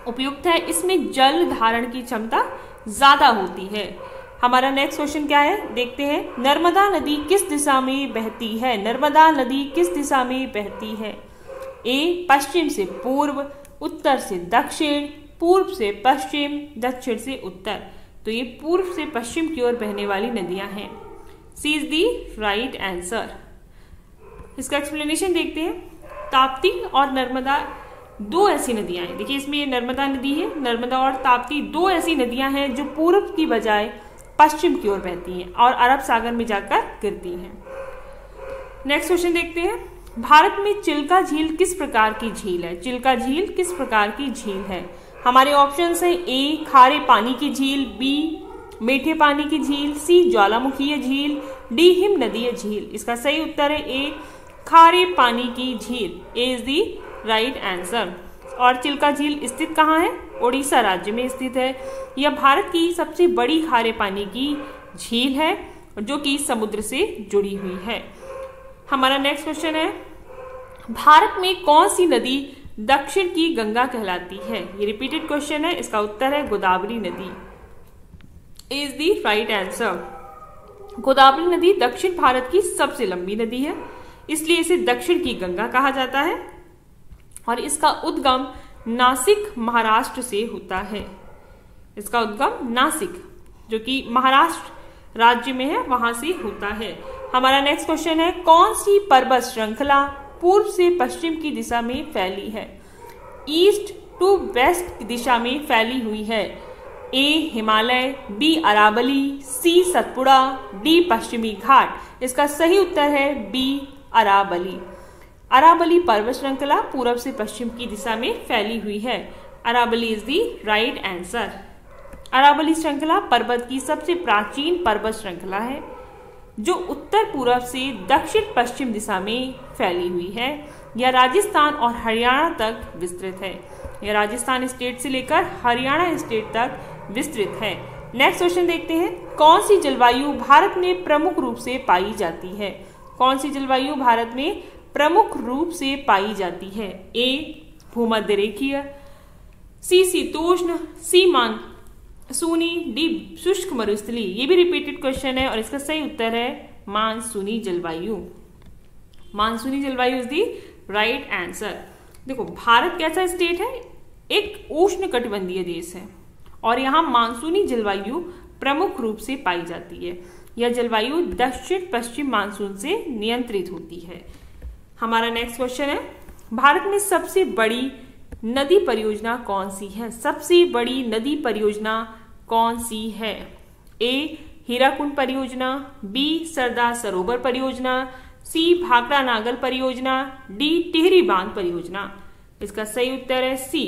उपयुक्त है। इसमें जल धारण की क्षमता ज्यादा होती है। हमारा नेक्स्ट क्वेश्चन क्या है देखते हैं। नर्मदा नदी किस दिशा में बहती है? नर्मदा नदी किस दिशा में बहती है? ए पश्चिम से पूर्व, उत्तर से दक्षिण, पूर्व से पश्चिम, दक्षिण से उत्तर। तो ये पूर्व से पश्चिम की ओर बहने वाली नदियां हैं। सी इज दी राइट आंसर। इसका एक्सप्लेनेशन देखते हैं। ताप्ती और नर्मदा 2 ऐसी नदियां हैं। देखिए इसमें ये नर्मदा नदी है, नर्मदा और ताप्ती 2 ऐसी नदियां हैं जो पूर्व की बजाय पश्चिम की ओर बहती हैं और अरब सागर में जाकर गिरती हैं। नेक्स्ट क्वेश्चन देखते हैं। भारत में चिल्का झील किस प्रकार की झील है? चिल्का झील किस प्रकार की झील है? हमारे ऑप्शंस हैं ए खारे पानी की झील, बी मीठे पानी की झील, सी ज्वालामुखीय झील, डी हिम नदीय झील। इसका सही उत्तर है ए खारे पानी की झील। ए इज दी राइट आंसर। और चिल्का झील स्थित कहाँ है? उड़ीसा राज्य में स्थित है। यह भारत की सबसे बड़ी खारे पानी की झील है जो कि समुद्र से जुड़ी हुई है। हमारा नेक्स्ट क्वेश्चन है। भारत में कौन सी नदी दक्षिण की गंगा कहलाती है? ये रिपीटेड क्वेश्चन है, इसका उत्तर है गोदावरी नदी is the right answer. Godavari नदी दक्षिण भारत की सबसे लंबी नदी है, इसलिए इसे दक्षिण की गंगा कहा जाता है और इसका उद्गम नासिक महाराष्ट्र से होता है। इसका उद्गम नासिक जो कि महाराष्ट्र राज्य में है वहां से होता है। हमारा नेक्स्ट क्वेश्चन है, कौन सी पर्वत श्रृंखला पूर्व से पश्चिम की दिशा में फैली है? ईस्ट टू वेस्ट दिशा में फैली हुई है। ए हिमालय, बी अरावली, सी सतपुड़ा, डी पश्चिमी घाट। इसका सही उत्तर है बी अरावली। अरावली पर्वत श्रृंखला पूर्व से पश्चिम की दिशा में फैली हुई है। Aravalli is the right answer. Aravalli श्रृंखला पर्वत की सबसे प्राचीन पर्वत श्रृंखला है जो उत्तर पूर्व से दक्षिण पश्चिम दिशा में फैली हुई है। यह राजस्थान और हरियाणा तक विस्तृत है। यह राजस्थान स्टेट से लेकर हरियाणा स्टेट तक विस्तृत है। नेक्स्ट क्वेश्चन देखते हैं, कौन सी जलवायु भारत में प्रमुख रूप से पाई जाती है? कौन सी जलवायु भारत में प्रमुख रूप से पाई जाती है? ए भूमध्य रेखीय, सी शीतोष्ण, सी मानसूनी, डी शुष्क मरुस्थली। ये भी रिपीटेड क्वेश्चन है और इसका सही उत्तर है मानसूनी जलवायु। मानसूनी जलवायु इज दी राइट आंसर। देखो भारत कैसा स्टेट है? एक उष्ण कटिबंधीय देश है और यहाँ मानसूनी जलवायु प्रमुख रूप से पाई जाती है। यह जलवायु दक्षिण पश्चिम मानसून से नियंत्रित होती है। हमारा नेक्स्ट क्वेश्चन है, भारत में सबसे बड़ी नदी परियोजना कौन सी है? सबसे बड़ी नदी परियोजना कौन सी है? ए हीराकुंड परियोजना, बी सरदार सरोवर परियोजना, सी भाखड़ा नागल परियोजना, डी टिहरी बांध परियोजना। इसका सही उत्तर है सी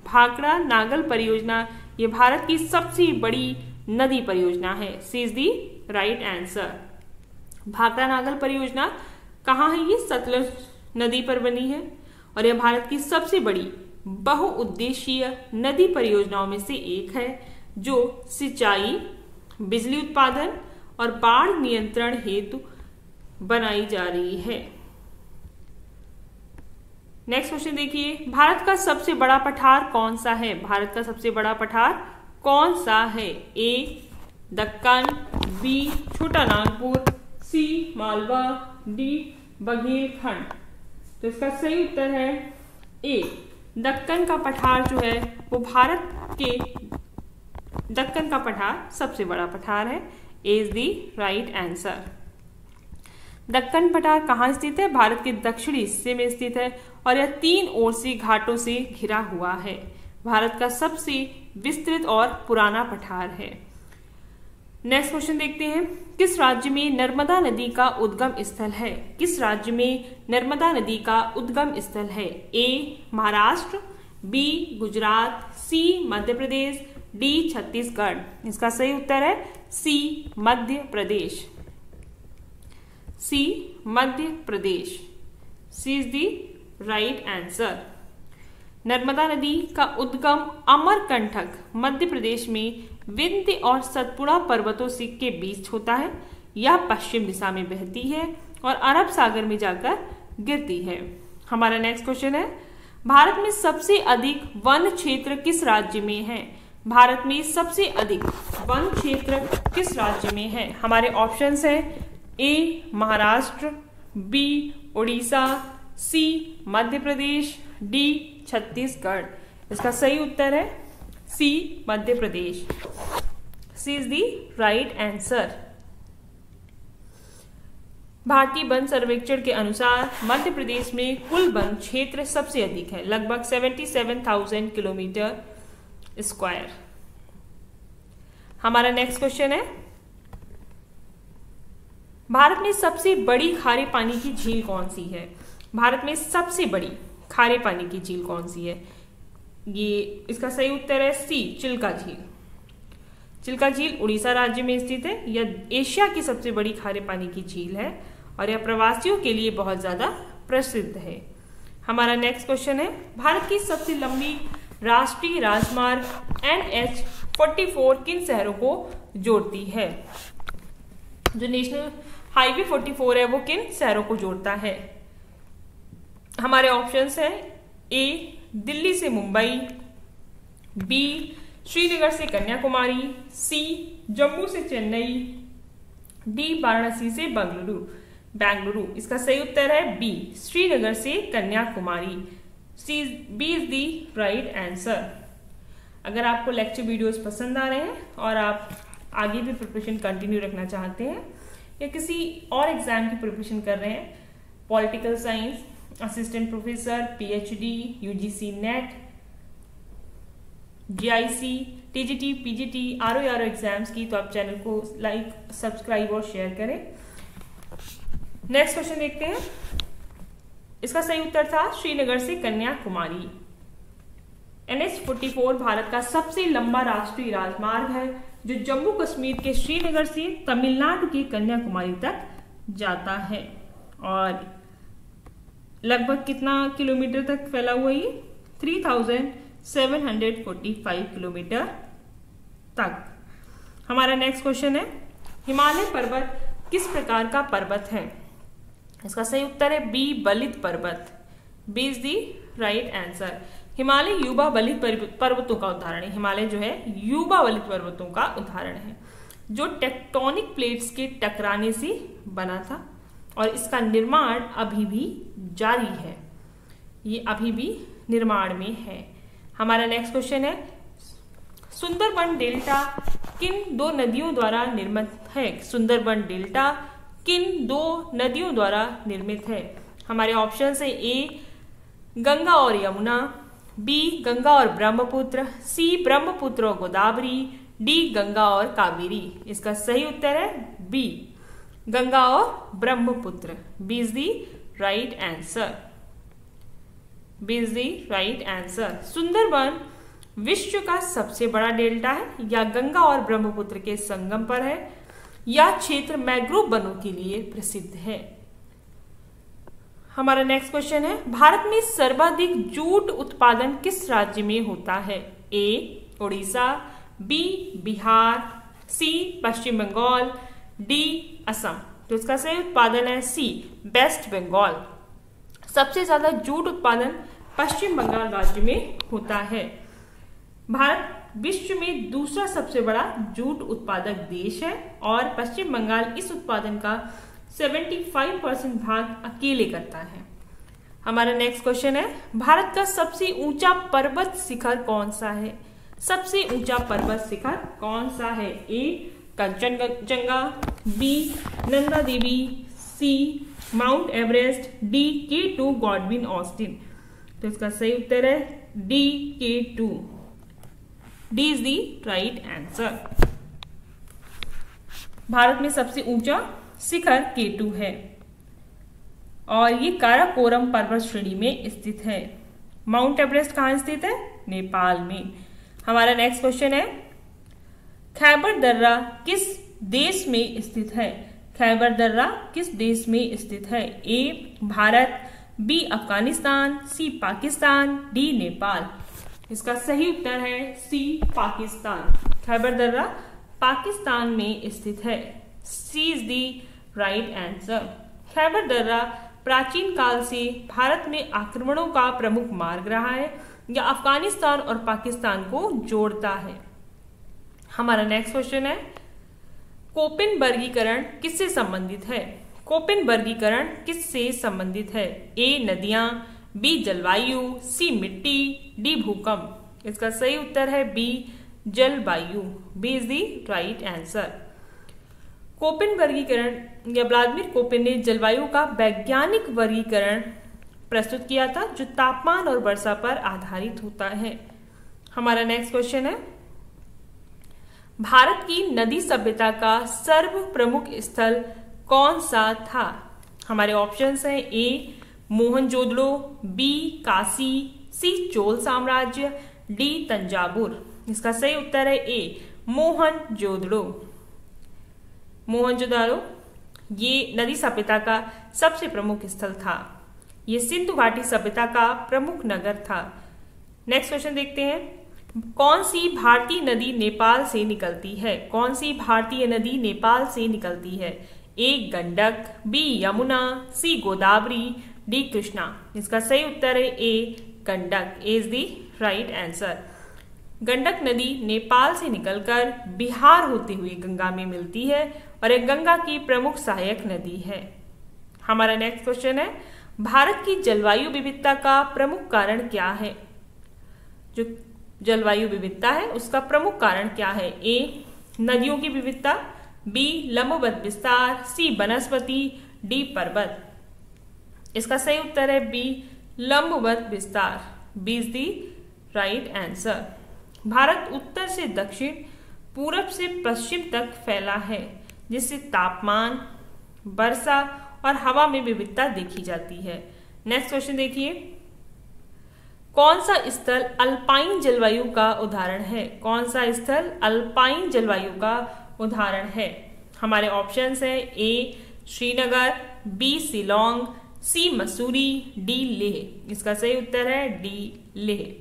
भाखड़ा नागल परियोजना। ये भारत की सबसे बड़ी नदी परियोजना है। C is the right answer. Bhakra Nangal परियोजना कहाँ है? ये सतलज नदी पर बनी है और यह भारत की सबसे बड़ी बहुउद्देशीय नदी परियोजनाओं में से एक है जो सिंचाई, बिजली उत्पादन और बाढ़ नियंत्रण हेतु बनाई जा रही है। नेक्स्ट क्वेश्चन देखिए, भारत का सबसे बड़ा पठार कौन सा है? भारत का सबसे बड़ा पठार कौन सा है? ए दक्कन, बी छोटा नागपुर, सी मालवा, डी बघेलखंड। तो इसका सही उत्तर है ए दक्कन का पठार जो है वो भारत के दक्कन का पठार सबसे बड़ा पठार है। A is the right answer. Deccan पठार कहाँ स्थित है? भारत के दक्षिणी हिस्से में स्थित है और यह 3 ओर से घाटों से घिरा हुआ है। भारत का सबसे विस्तृत और पुराना पठार है। नेक्स्ट क्वेश्चन देखते हैं, किस राज्य में नर्मदा नदी का उद्गम स्थल है? किस राज्य में नर्मदा नदी का उद्गम स्थल है? A Maharashtra, B Gujarat, C Madhya Pradesh, D Chhattisgarh. इसका सही उत्तर है C Madhya Pradesh. C Madhya Pradesh. C is the right answer. Narmada नदी का उद्गम अमरकंटक मध्य प्रदेश में विंध्य और सतपुड़ा पर्वतों के बीच होता है। यह पश्चिम दिशा में बहती है और अरब सागर में जाकर गिरती है। हमारा नेक्स्ट क्वेश्चन है, भारत में सबसे अधिक वन क्षेत्र किस राज्य में है? भारत में सबसे अधिक वन क्षेत्र किस राज्य में है? हमारे ऑप्शंस हैं ए महाराष्ट्र, बी उड़ीसा, सी मध्य प्रदेश, डी छत्तीसगढ़। इसका सही उत्तर है C Madhya Pradesh. C is the right answer. भारतीय वन सर्वेक्षण के अनुसार मध्य प्रदेश में कुल वन क्षेत्र सबसे अधिक है, लगभग 77,000 किलोमीटर स्क्वायर। हमारा नेक्स्ट क्वेश्चन है, भारत में सबसे बड़ी खारे पानी की झील कौन सी है? भारत में सबसे बड़ी खारे पानी की झील कौन सी है? ये इसका सही उत्तर है सी चिल्का झील। चिल्का झील उड़ीसा राज्य में स्थित है। यह एशिया की सबसे बड़ी खारे पानी की झील है और यह प्रवासियों के लिए बहुत ज्यादा प्रसिद्ध है। हमारा नेक्स्ट क्वेश्चन है, भारत की सबसे लंबी राष्ट्रीय राजमार्ग NH-44 किन शहरों को जोड़ती है? जो नेशनल हाईवे 44 है वो किन शहरों को जोड़ता है? हमारे ऑप्शंस हैं ए दिल्ली से मुंबई, बी श्रीनगर से कन्याकुमारी, सी जम्मू से चेन्नई, डी वाराणसी से बेंगलुरु। इसका सही उत्तर है बी श्रीनगर से Kanyakumari. B is the right answer. अगर आपको लेक्चर वीडियोस पसंद आ रहे हैं और आप आगे भी प्रिपरेशन कंटिन्यू रखना चाहते हैं या किसी और एग्जाम की प्रिपरेशन कर रहे हैं, political science, assistant professor, PhD, UGC net, GIC, TGT, PGT, RO exams की, तो आप चैनल को लाइक, सब्सक्राइब और शेयर करें। नेक्स्ट क्वेश्चन देखते हैं। इसका सही उत्तर था श्रीनगर से कन्याकुमारी। NH-44 भारत का सबसे लंबा राष्ट्रीय राजमार्ग है जो जम्मू कश्मीर के श्रीनगर से तमिलनाडु के कन्याकुमारी तक जाता है। और लगभग कितना किलोमीटर तक फैला हुआ ये? 3745 किलोमीटर तक। हमारा नेक्स्ट क्वेश्चन है, हिमालय पर्वत किस प्रकार का पर्वत है? इसका सही उत्तर है बी बलित पर्वत। B is the right answer. Himalaya युवा बलित पर्वतों का उदाहरण है। हिमालय जो है युवा बलित पर्वतों का उदाहरण है जो टेक्टोनिक प्लेट्स के टकराने से बना था और इसका निर्माण अभी भी जारी है। ये अभी भी निर्माण में है। हमारा नेक्स्ट क्वेश्चन है, सुंदरबन डेल्टा किन दो नदियों द्वारा निर्मित है? सुंदरबन डेल्टा किन दो नदियों द्वारा निर्मित है? हमारे ऑप्शन है ए गंगा और यमुना, बी गंगा और ब्रह्मपुत्र, सी ब्रह्मपुत्र और गोदावरी, डी गंगा और कावेरी। इसका सही उत्तर है बी गंगा और Brahmaputra. B is the right answer. B is the right answer. Sundarban विश्व का सबसे बड़ा डेल्टा है या गंगा और ब्रह्मपुत्र के संगम पर है या क्षेत्र मैंग्रोव वनों के लिए प्रसिद्ध है। हमारा नेक्स्ट क्वेश्चन है, भारत में सर्वाधिक जूट उत्पादन किस राज्य में होता है? A Orissa, B Bihar, C Paschim Bengal, D Assam. तो इसका सही उत्पादन है सी वेस्ट बंगाल। सबसे ज्यादा जूट उत्पादन पश्चिम बंगाल राज्य में होता है। भारत विश्व में दूसरा सबसे बड़ा जूट उत्पादक देश है और पश्चिम बंगाल इस उत्पादन का 75% भाग अकेले करता है। हमारा नेक्स्ट क्वेश्चन है, भारत का सबसे ऊंचा पर्वत शिखर कौन सा है? सबसे ऊंचा पर्वत शिखर कौन सा है? A Kanchenjunga, B Nanda Devi, C Mount Everest, D K2 Godwin Austen. तो इसका सही उत्तर है D K2। D is the right answer. Bharat में सबसे ऊंचा शिखर K2 है और ये काराकोरम पर्वत श्रेणी में स्थित है। माउंट एवरेस्ट कहाँ स्थित है? नेपाल में। हमारा नेक्स्ट क्वेश्चन है, खैबर दर्रा किस देश में स्थित है? खैबर दर्रा किस देश में स्थित है? ए भारत, बी अफगानिस्तान, सी पाकिस्तान, डी नेपाल। इसका सही उत्तर है सी पाकिस्तान। खैबर दर्रा पाकिस्तान में स्थित है। C is the right answer. Khyber दर्रा प्राचीन काल से भारत में आक्रमणों का प्रमुख मार्ग रहा है या अफगानिस्तान और पाकिस्तान को जोड़ता है। हमारा नेक्स्ट क्वेश्चन है, कोपेन वर्गीकरण किससे संबंधित है? कोपेन वर्गीकरण किससे संबंधित है? ए नदियां, बी जलवायु, सी मिट्टी, डी भूकंप। इसका सही उत्तर है बी जलवायु। B is the right answer. Koppen वर्गीकरण या व्लादिमीर कोपेन ने जलवायु का वैज्ञानिक वर्गीकरण प्रस्तुत किया था जो तापमान और वर्षा पर आधारित होता है। हमारा नेक्स्ट क्वेश्चन है, भारत की नदी सभ्यता का सर्व प्रमुख स्थल कौन सा था? हमारे ऑप्शंस हैं ए मोहनजोदड़ो, बी काशी, सी चोल साम्राज्य, डी तंजावुर। इसका सही उत्तर है ए मोहनजोदड़ो। मोहनजोदड़ो ये नदी सभ्यता का सबसे प्रमुख स्थल था। ये सिंधु घाटी सभ्यता का प्रमुख नगर था। नेक्स्ट क्वेश्चन देखते हैं, कौन सी भारतीय नदी नेपाल से निकलती है? कौन सी भारतीय नदी नेपाल से निकलती है? A Gandak, B Yamuna, C Godavari, D Krishna. इसका सही उत्तर है A Gandak is the right answer. Gandak नदी नेपाल से निकलकर बिहार होते हुए गंगा में मिलती है और यह गंगा की प्रमुख सहायक नदी है। हमारा नेक्स्ट क्वेश्चन है, भारत की जलवायु विविधता का प्रमुख कारण क्या है? जो जलवायु विविधता है उसका प्रमुख कारण क्या है? ए नदियों की विविधता, बी लंबवत विस्तार, सी वनस्पति, डी पर्वत। इसका सही उत्तर है बी लंबवत विस्तार, B is the right answer. Bharat उत्तर से दक्षिण, पूरब से पश्चिम तक फैला है, जिससे तापमान, वर्षा और हवा में विविधता देखी जाती है। नेक्स्ट क्वेश्चन देखिए, कौन सा स्थल अल्पाइन जलवायु का उदाहरण है? कौन सा स्थल अल्पाइन जलवायु का उदाहरण है? हमारे ऑप्शंस है ए श्रीनगर, बी शिलोंग, सी मसूरी, डी लेह। इसका सही उत्तर है डी लेह।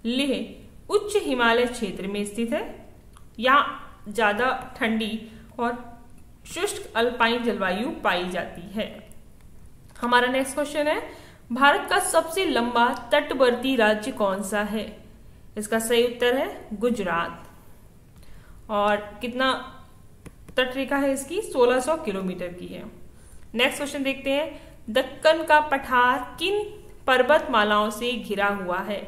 लेह उच्च हिमालय क्षेत्र में स्थित है। यहाँ ज्यादा ठंडी और शुष्क अल्पाइन जलवायु पाई जाती है। हमारा नेक्स्ट क्वेश्चन है, भारत का सबसे लंबा तटवर्ती राज्य कौन सा है? इसका सही उत्तर है गुजरात। और कितना तटरेखा है इसकी? 1600 किलोमीटर की है। नेक्स्ट क्वेश्चन देखते हैं, दक्कन का पठार किन पर्वतमालाओं से घिरा हुआ है?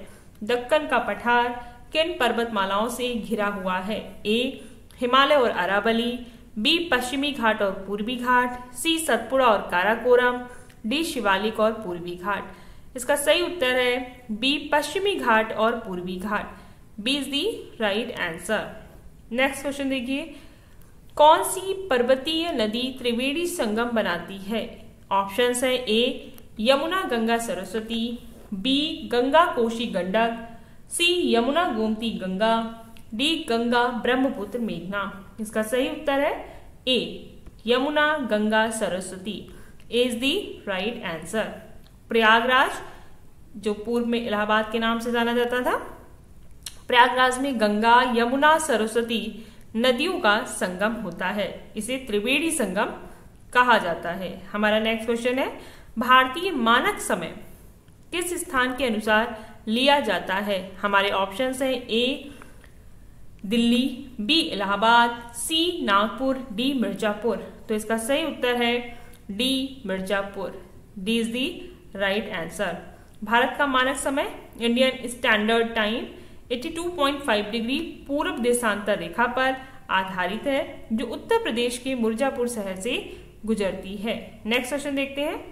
दक्कन का पठार किन पर्वतमालाओं से घिरा हुआ है? ए हिमालय और अरावली, बी पश्चिमी घाट और पूर्वी घाट, सी सतपुड़ा और काराकोरम, डी शिवालिक और पूर्वी घाट। इसका सही उत्तर है बी पश्चिमी घाट और पूर्वी घाट, B is the right answer. Next question देखिए, कौन सी पर्वतीय नदी त्रिवेणी संगम बनाती है? ऑप्शंस है A Yamuna Ganga Saraswati, B Ganga Kosi Gandak, C Yamuna Gomti Ganga, D Ganga Brahmaputra मेघना। इसका सही उत्तर है A Yamuna Ganga Saraswati is the right answer. Prayagraj, जो पूर्व में इलाहाबाद के नाम से जाना जाता था, प्रयागराज में गंगा यमुना सरस्वती नदियों का संगम होता है। इसे त्रिवेणी संगम कहा जाता है। हमारा नेक्स्ट क्वेश्चन है, भारतीय मानक समय किस स्थान के अनुसार लिया जाता है? हमारे ऑप्शंस हैं ए दिल्ली, बी इलाहाबाद, सी नागपुर, डी मिर्जापुर। तो इसका सही उत्तर है D Mirzapur, D is the right answer. Bharat का मानक समय इंडियन स्टैंडर्ड टाइम 82.5 डिग्री पूर्व देशांतर रेखा पर आधारित है, जो उत्तर प्रदेश के मिर्जापुर शहर से गुजरती है। नेक्स्ट क्वेश्चन देखते हैं,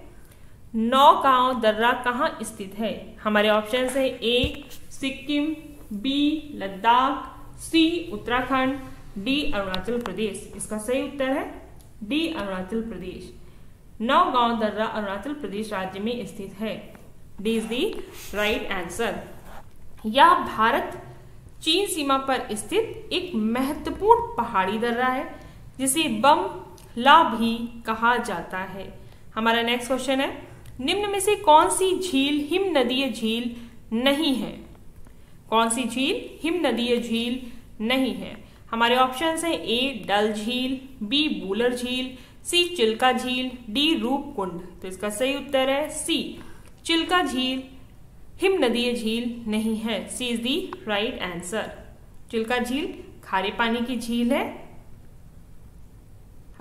नौगांव दर्रा कहाँ स्थित है? हमारे ऑप्शन है ए सिक्किम, बी लद्दाख, सी उत्तराखंड, डी अरुणाचल प्रदेश। इसका सही उत्तर है डी अरुणाचल प्रदेश। नौगांव दर्रा अरुणाचल प्रदेश राज्य में स्थित है, D is the right answer. यह भारत चीन सीमा पर स्थित एक महत्वपूर्ण पहाड़ी दर्रा है, जिसे बम ला भी कहा जाता है। हमारा नेक्स्ट क्वेश्चन है, निम्न में से कौन सी झील हिम नदीय झील नहीं है? कौन सी झील हिम नदीय झील नहीं है? हमारे ऑप्शंस हैं ए डल झील, बी बूलर झील, सी चिल्का झील, डी रूपकुंड। तो इसका सही उत्तर है सी चिल्का झील हिम नदीय झील नहीं है, C is the right answer. Chilka झील खारे पानी की झील है।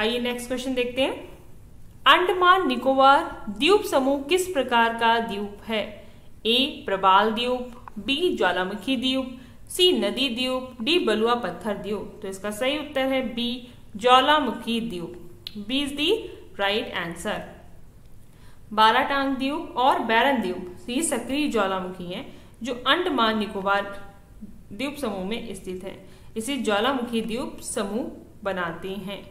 आइए नेक्स्ट क्वेश्चन देखते हैं, अंडमान निकोबार द्वीप समूह किस प्रकार का द्वीप है? ए प्रबाल द्वीप, बी ज्वालामुखी द्वीप, सी नदी द्वीप, डी बलुआ पत्थर द्वीप। तो इसका सही उत्तर है बी ज्वालामुखी द्वीप, B is the right answer. Baratang द्वीप और बैरन द्वीप ये सक्रिय ज्वालामुखी हैं, जो अंडमान निकोबार द्वीप समूह में स्थित है। इसे ज्वालामुखी द्वीप समूह बनाते हैं।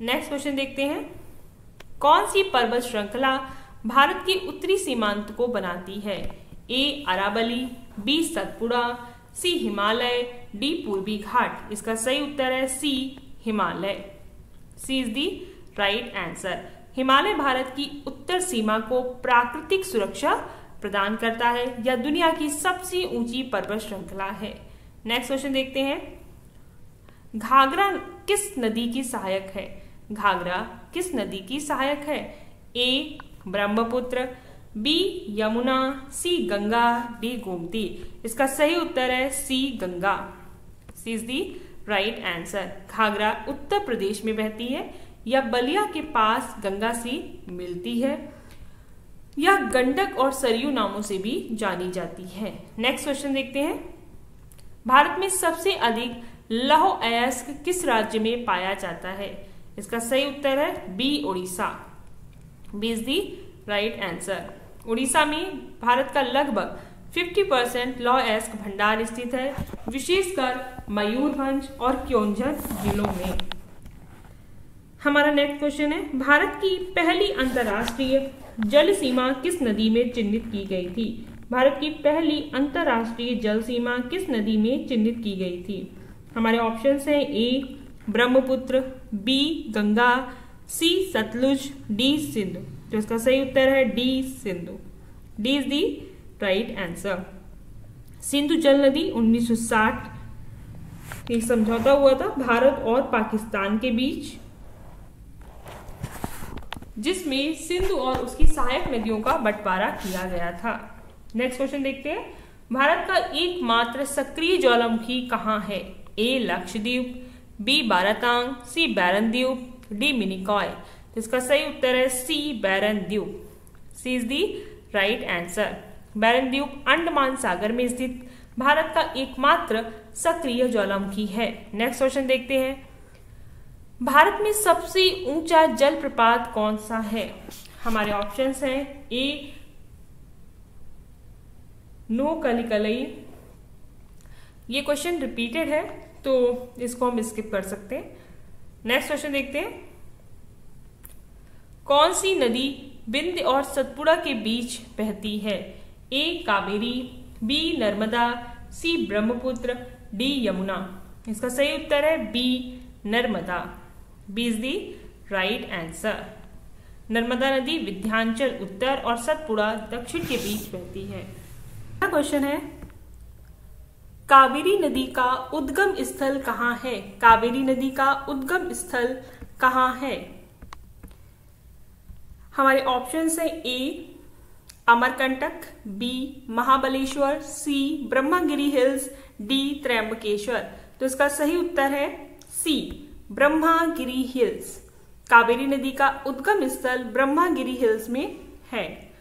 नेक्स्ट क्वेश्चन देखते हैं, कौन सी पर्वत श्रृंखला भारत के उत्तरी सीमांत को बनाती है? A Aravalli, B Satpura, C Himalaya, D पूर्वी घाट। इसका सही उत्तर है C Himalaya, C is the right answer. Himalaya Bharat की उत्तर सीमा को प्राकृतिक सुरक्षा प्रदान करता है। यह दुनिया की सबसे ऊंची पर्वत श्रृंखला है। नेक्स्ट क्वेश्चन देखते हैं, घाघरा किस नदी की सहायक है? घाघरा किस नदी की सहायक है? A Brahmaputra, B Yamuna, C Ganga, D Gomti. इसका सही उत्तर है C Ganga. C is the right answer. Ghaghara Uttar Pradesh में बहती है या बलिया के पास गंगा से मिलती है। यह गंडक और सरयू नामों से भी जानी जाती है। नेक्स्ट क्वेश्चन देखते हैं। भारत में सबसे अधिक लौह अयस्क किस राज्य में पाया जाता है? इसका सही उत्तर है B Orissa. B is the right answer. Orissa में भारत का लगभग 50% लौह अयस्क भंडार स्थित है, विशेषकर मयूरभंज और क्योंझर जिलों में। हमारा नेक्स्ट क्वेश्चन है, भारत की पहली अंतर्राष्ट्रीय जल सीमा किस नदी में चिन्हित की गई थी? भारत की पहली अंतर्राष्ट्रीय जल सीमा किस नदी में चिन्हित की गई थी? हमारे ऑप्शंस हैं ए ब्रह्मपुत्र, बी गंगा, सी सतलुज, डी सिंधु। तो इसका सही उत्तर है D Sindhu. D is the right answer. Sindhu जल नदी 1960 एक समझौता हुआ था भारत और पाकिस्तान के बीच, जिसमें सिंधु और उसकी सहायक नदियों का बंटवारा किया गया था। नेक्स्ट क्वेश्चन देखते हैं। भारत का एकमात्र सक्रिय ज्वालामुखी कहाँ है? ए लक्षद्वीप, बी बारातांग, सी बैरन द्वीप, डी मिनिकॉय। तो इसका सही उत्तर है सी बैरन द्वीप। सी इज दी राइट आंसर। बैरन द्वीप अंडमान सागर में स्थित भारत का एकमात्र सक्रिय ज्वालामुखी है। नेक्स्ट क्वेश्चन देखते हैं। भारत में सबसे ऊंचा जलप्रपात कौन सा है? हमारे ऑप्शंस हैं ए नोकलिकलई। ये क्वेश्चन रिपीटेड है तो इसको हम स्किप कर सकते हैं। नेक्स्ट क्वेश्चन देखते हैं। कौन सी नदी विंध्य और सतपुड़ा के बीच बहती है? A Kaveri, B Narmada, C Brahmaputra, D Yamuna. इसका सही उत्तर है B Narmada. B is the right answer. Narmada नदी विंध्याचल उत्तर और सतपुड़ा दक्षिण के बीच बहती है। अगला क्वेश्चन है, कावेरी नदी का उद्गम स्थल कहाँ है? कावेरी नदी का उद्गम स्थल कहाँ है? हमारे ऑप्शंस है ए अमरकंटक, बी महाबलेश्वर, सी ब्रह्मगिरी हिल्स, डी त्रयंबकेश्वर। तो इसका सही उत्तर है सी ब्रह्मगिरी हिल्स। कावेरी नदी का उद्गम स्थल ब्रह्मगिरी हिल्स में है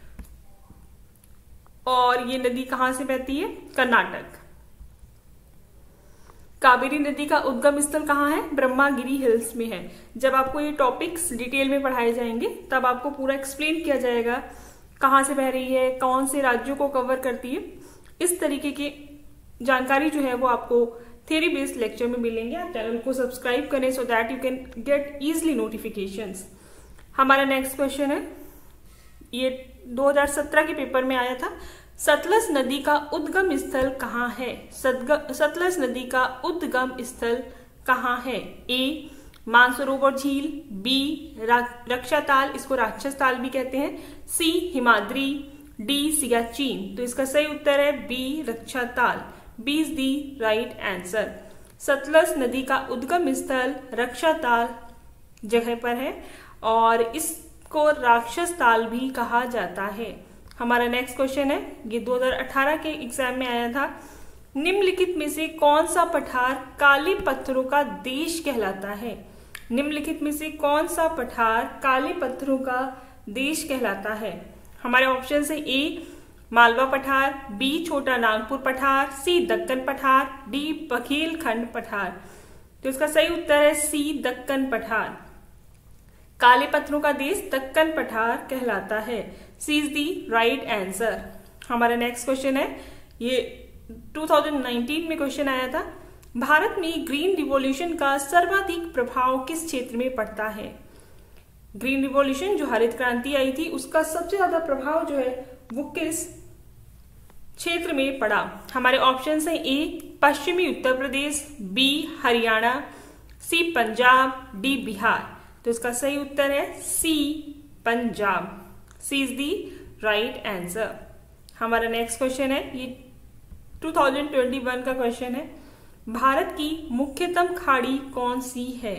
और ये नदी कहां से बहती है? कर्नाटक। कावेरी नदी का उद्गम स्थल कहाँ है? ब्रह्मगिरी हिल्स में है। जब आपको ये टॉपिक्स डिटेल में पढ़ाए जाएंगे तब आपको पूरा एक्सप्लेन किया जाएगा कहाँ से बह रही है, कौन से राज्यों को कवर करती है। इस तरीके की जानकारी जो है वो आपको थ्योरी बेस्ड लेक्चर में मिलेंगे। आप चैनल को सब्सक्राइब करें so that you can get easily notifications. हमारा नेक्स्ट क्वेश्चन है, ये 2017 के पेपर में आया था। सतलज नदी का उद्गम स्थल कहाँ है? सतलज नदी का उद्गम स्थल कहाँ है? ए मानसरोवर झील, बी रक्षाताल, इसको राक्षस ताल भी कहते हैं, सी हिमाद्री, डी सियाचिन। तो इसका सही उत्तर है B Rakshastal. B is the right answer. Sutlej नदी का उद्गम स्थल रक्षाताल जगह पर है और इसको राक्षस ताल भी कहा जाता है। हमारा नेक्स्ट क्वेश्चन है, ये 2018 के एग्जाम में आया था। निम्नलिखित में से कौन सा पठार काले पत्थरों का देश कहलाता है? निम्नलिखित में से कौन सा पठार काले पत्थरों का देश कहलाता है? हमारे ऑप्शन है ए मालवा पठार, बी छोटा नागपुर पठार, सी दक्कन पठार, डी बघेलखंड पठार। तो इसका सही उत्तर है सी दक्कन पठार। काले पत्थरों का देश दक्कन पठार कहलाता है। C is the right answer. हमारा नेक्स्ट क्वेश्चन है, ये 2019 में क्वेश्चन आया था। भारत में ग्रीन रिवॉल्यूशन का सर्वाधिक प्रभाव किस क्षेत्र में पड़ता है? ग्रीन रिवॉल्यूशन जो हरित क्रांति आई थी उसका सबसे ज्यादा प्रभाव जो है वो किस क्षेत्र में पड़ा? हमारे ऑप्शन है ए पश्चिमी उत्तर प्रदेश, बी हरियाणा, सी पंजाब, डी बिहार। तो इसका सही उत्तर है सी पंजाब। सी इज दी राइट आंसर। हमारा नेक्स्ट क्वेश्चन है, ये 2021 का क्वेश्चन है। भारत की मुख्यतम खाड़ी कौन सी है?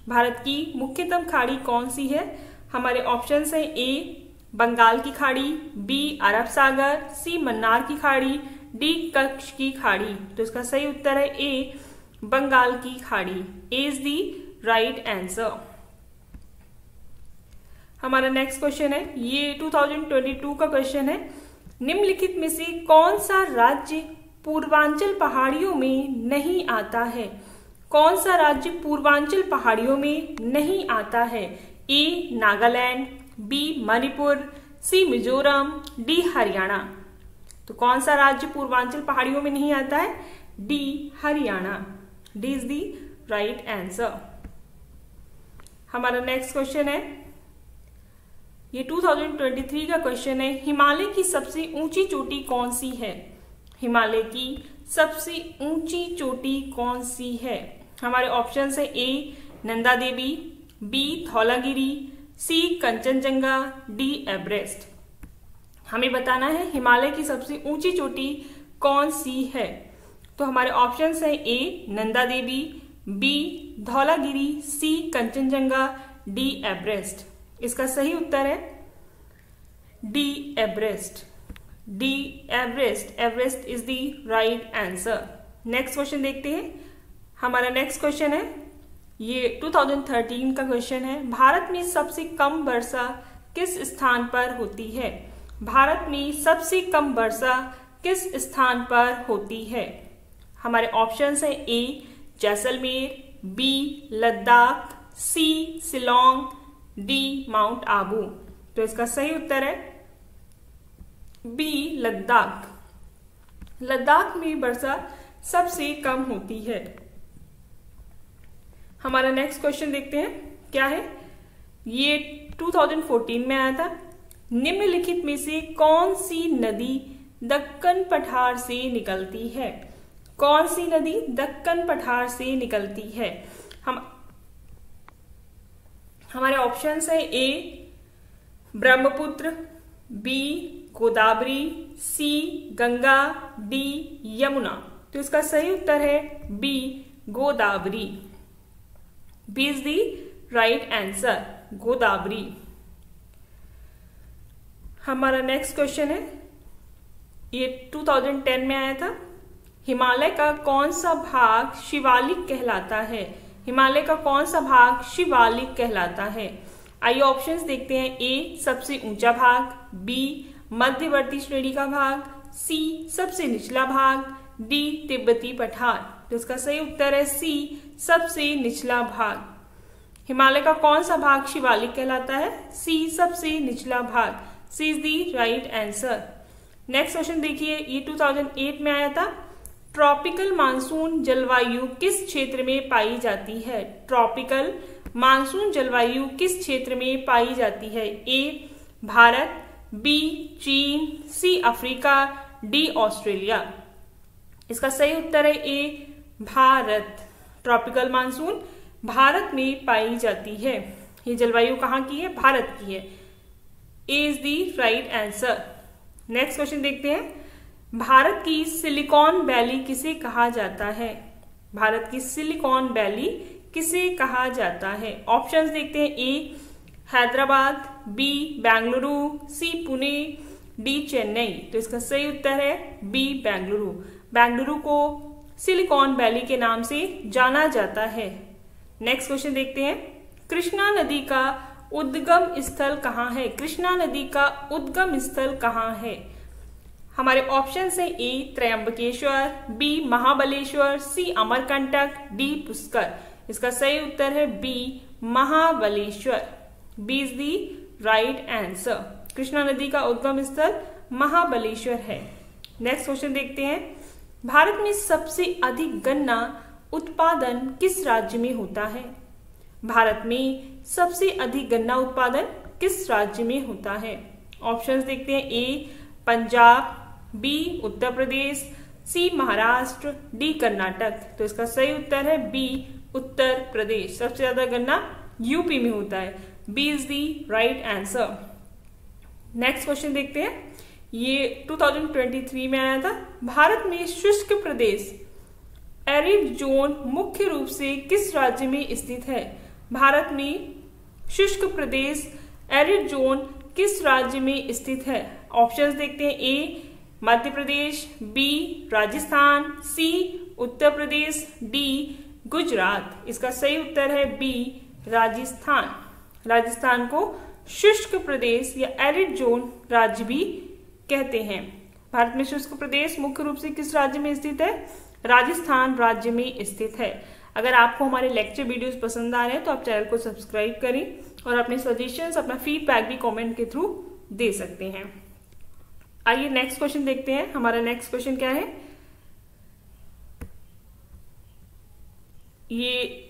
भारत की मुख्यतम खाड़ी कौन सी है? हमारे ऑप्शंस हैं ए बंगाल की खाड़ी, बी अरब सागर, सी मन्नार की खाड़ी, डी कच्छ की खाड़ी। तो इसका सही उत्तर है ए, बंगाल की खाड़ी। ए इज दी राइट आंसर। हमारा नेक्स्ट क्वेश्चन है, ये 2022 का क्वेश्चन है। निम्नलिखित में से कौन सा राज्य पूर्वांचल पहाड़ियों में नहीं आता है? कौन सा राज्य पूर्वांचल पहाड़ियों में नहीं आता है? ए नागालैंड, बी मणिपुर, सी मिजोरम, डी हरियाणा। तो कौन सा राज्य पूर्वांचल पहाड़ियों में नहीं आता है? D Haryana. D is the right answer. हमारा नेक्स्ट क्वेश्चन है, ये 2023 का क्वेश्चन है। हिमालय की सबसे ऊंची चोटी कौन सी है? हिमालय की सबसे ऊंची चोटी कौन सी है? हमारे ऑप्शन है A Nanda Devi, B Dhaulagiri, C Kanchenjunga, D Everest. हमें बताना है हिमालय की सबसे ऊंची चोटी कौन सी है। तो हमारे ऑप्शन है A Nanda Devi, B Dhaulagiri, C Kanchenjunga, D Everest. इसका सही उत्तर है D Everest. D Everest, Everest is the right answer. Next question देखते हैं। हमारा नेक्स्ट क्वेश्चन है, ये 2013 का क्वेश्चन है। भारत में सबसे कम वर्षा किस स्थान पर होती है? भारत में सबसे कम वर्षा किस स्थान पर होती है? हमारे ऑप्शंस है ए जैसलमेर, बी लद्दाख, सी शिलोंग, डी माउंट आबू। तो इसका सही उत्तर है बी लद्दाख। लद्दाख में वर्षा सबसे कम होती है। हमारा नेक्स्ट क्वेश्चन देखते हैं क्या है, ये 2014 में आया था। निम्नलिखित में से कौन सी नदी दक्कन पठार से निकलती है? कौन सी नदी दक्कन पठार से निकलती है? हमारे ऑप्शंस है A Brahmaputra, B Godavari, C Ganga, D Yamuna. तो इसका सही उत्तर है B Godavari. B is the right answer, Godavari. हमारा नेक्स्ट क्वेश्चन है, ये 2010 में आया था। हिमालय का कौन सा भाग शिवालिक कहलाता है? हिमालय का कौन सा भाग शिवालिक कहलाता है? आइए ऑप्शंस देखते हैं। ए सबसे ऊंचा भाग, बी मध्यवर्ती श्रेणी का भाग, सी सबसे निचला भाग, डी तिब्बती पठार। तो इसका सही उत्तर है सी सबसे निचला भाग। हिमालय का कौन सा भाग शिवालिक कहलाता है? सी सबसे निचला भाग। C is the right answer. Next question देखिए, ये 2008 में आया था। ट्रॉपिकल मानसून जलवायु किस क्षेत्र में पाई जाती है? ट्रॉपिकल मानसून जलवायु किस क्षेत्र में पाई जाती है? ए भारत, बी चीन, सी अफ्रीका, डी ऑस्ट्रेलिया। इसका सही उत्तर है ए भारत। ट्रॉपिकल मानसून भारत में पाई जाती है। ये जलवायु कहाँ की है? भारत की है। A is the right answer. Next question देखते हैं। भारत की सिलिकॉन वैली किसे कहा जाता है? भारत की सिलिकॉन वैली किसे कहा जाता है? ऑप्शंस देखते हैं। ए हैदराबाद, बी बेंगलुरु, सी पुणे, डी चेन्नई। तो इसका सही उत्तर है बी बेंगलुरु। बेंगलुरु को सिलिकॉन वैली के नाम से जाना जाता है। नेक्स्ट क्वेश्चन देखते हैं। कृष्णा नदी का उद्गम स्थल कहाँ है? कृष्णा नदी का उद्गम स्थल कहाँ है? हमारे ऑप्शन है। A Trimbakeshwar, B Mahabaleshwar, C Amarkantak, D Pushkar. इसका सही उत्तर है B Mahabaleshwar. B is the right answer. Krishna नदी का उद्गम स्थल महाबलेश्वर है। नेक्स्ट क्वेश्चन देखते हैं। भारत में सबसे अधिक गन्ना उत्पादन किस राज्य में होता है? भारत में सबसे अधिक गन्ना उत्पादन किस राज्य में होता है? ऑप्शंस देखते हैं। ए पंजाब, बी उत्तर प्रदेश, सी महाराष्ट्र, डी कर्नाटक। तो इसका सही उत्तर है बी उत्तर प्रदेश। सबसे ज्यादा गन्ना यूपी में होता है। B is the right answer. Next question देखते हैं। ये 2023 में आया था। भारत में शुष्क प्रदेश एरिड जोन मुख्य रूप से किस राज्य में स्थित है? भारत में शुष्क प्रदेश एरिड जोन किस राज्य में स्थित है? ऑप्शंस देखते हैं। ए मध्य प्रदेश, बी राजस्थान, सी उत्तर प्रदेश, डी गुजरात। इसका सही उत्तर है बी राजस्थान। राजस्थान को शुष्क प्रदेश या एरिड जोन राज्य भी कहते हैं। भारत में शुष्क प्रदेश मुख्य रूप से किस राज्य में स्थित है? राजस्थान राज्य में स्थित है। अगर आपको हमारे लेक्चर वीडियोस पसंद आ रहे हैं तो आप चैनल को सब्सक्राइब करें और अपने सजेशंस, अपना फीडबैक भी कमेंट के थ्रू दे सकते हैं। आइए नेक्स्ट क्वेश्चन देखते हैं। हमारा नेक्स्ट क्वेश्चन क्या है? ये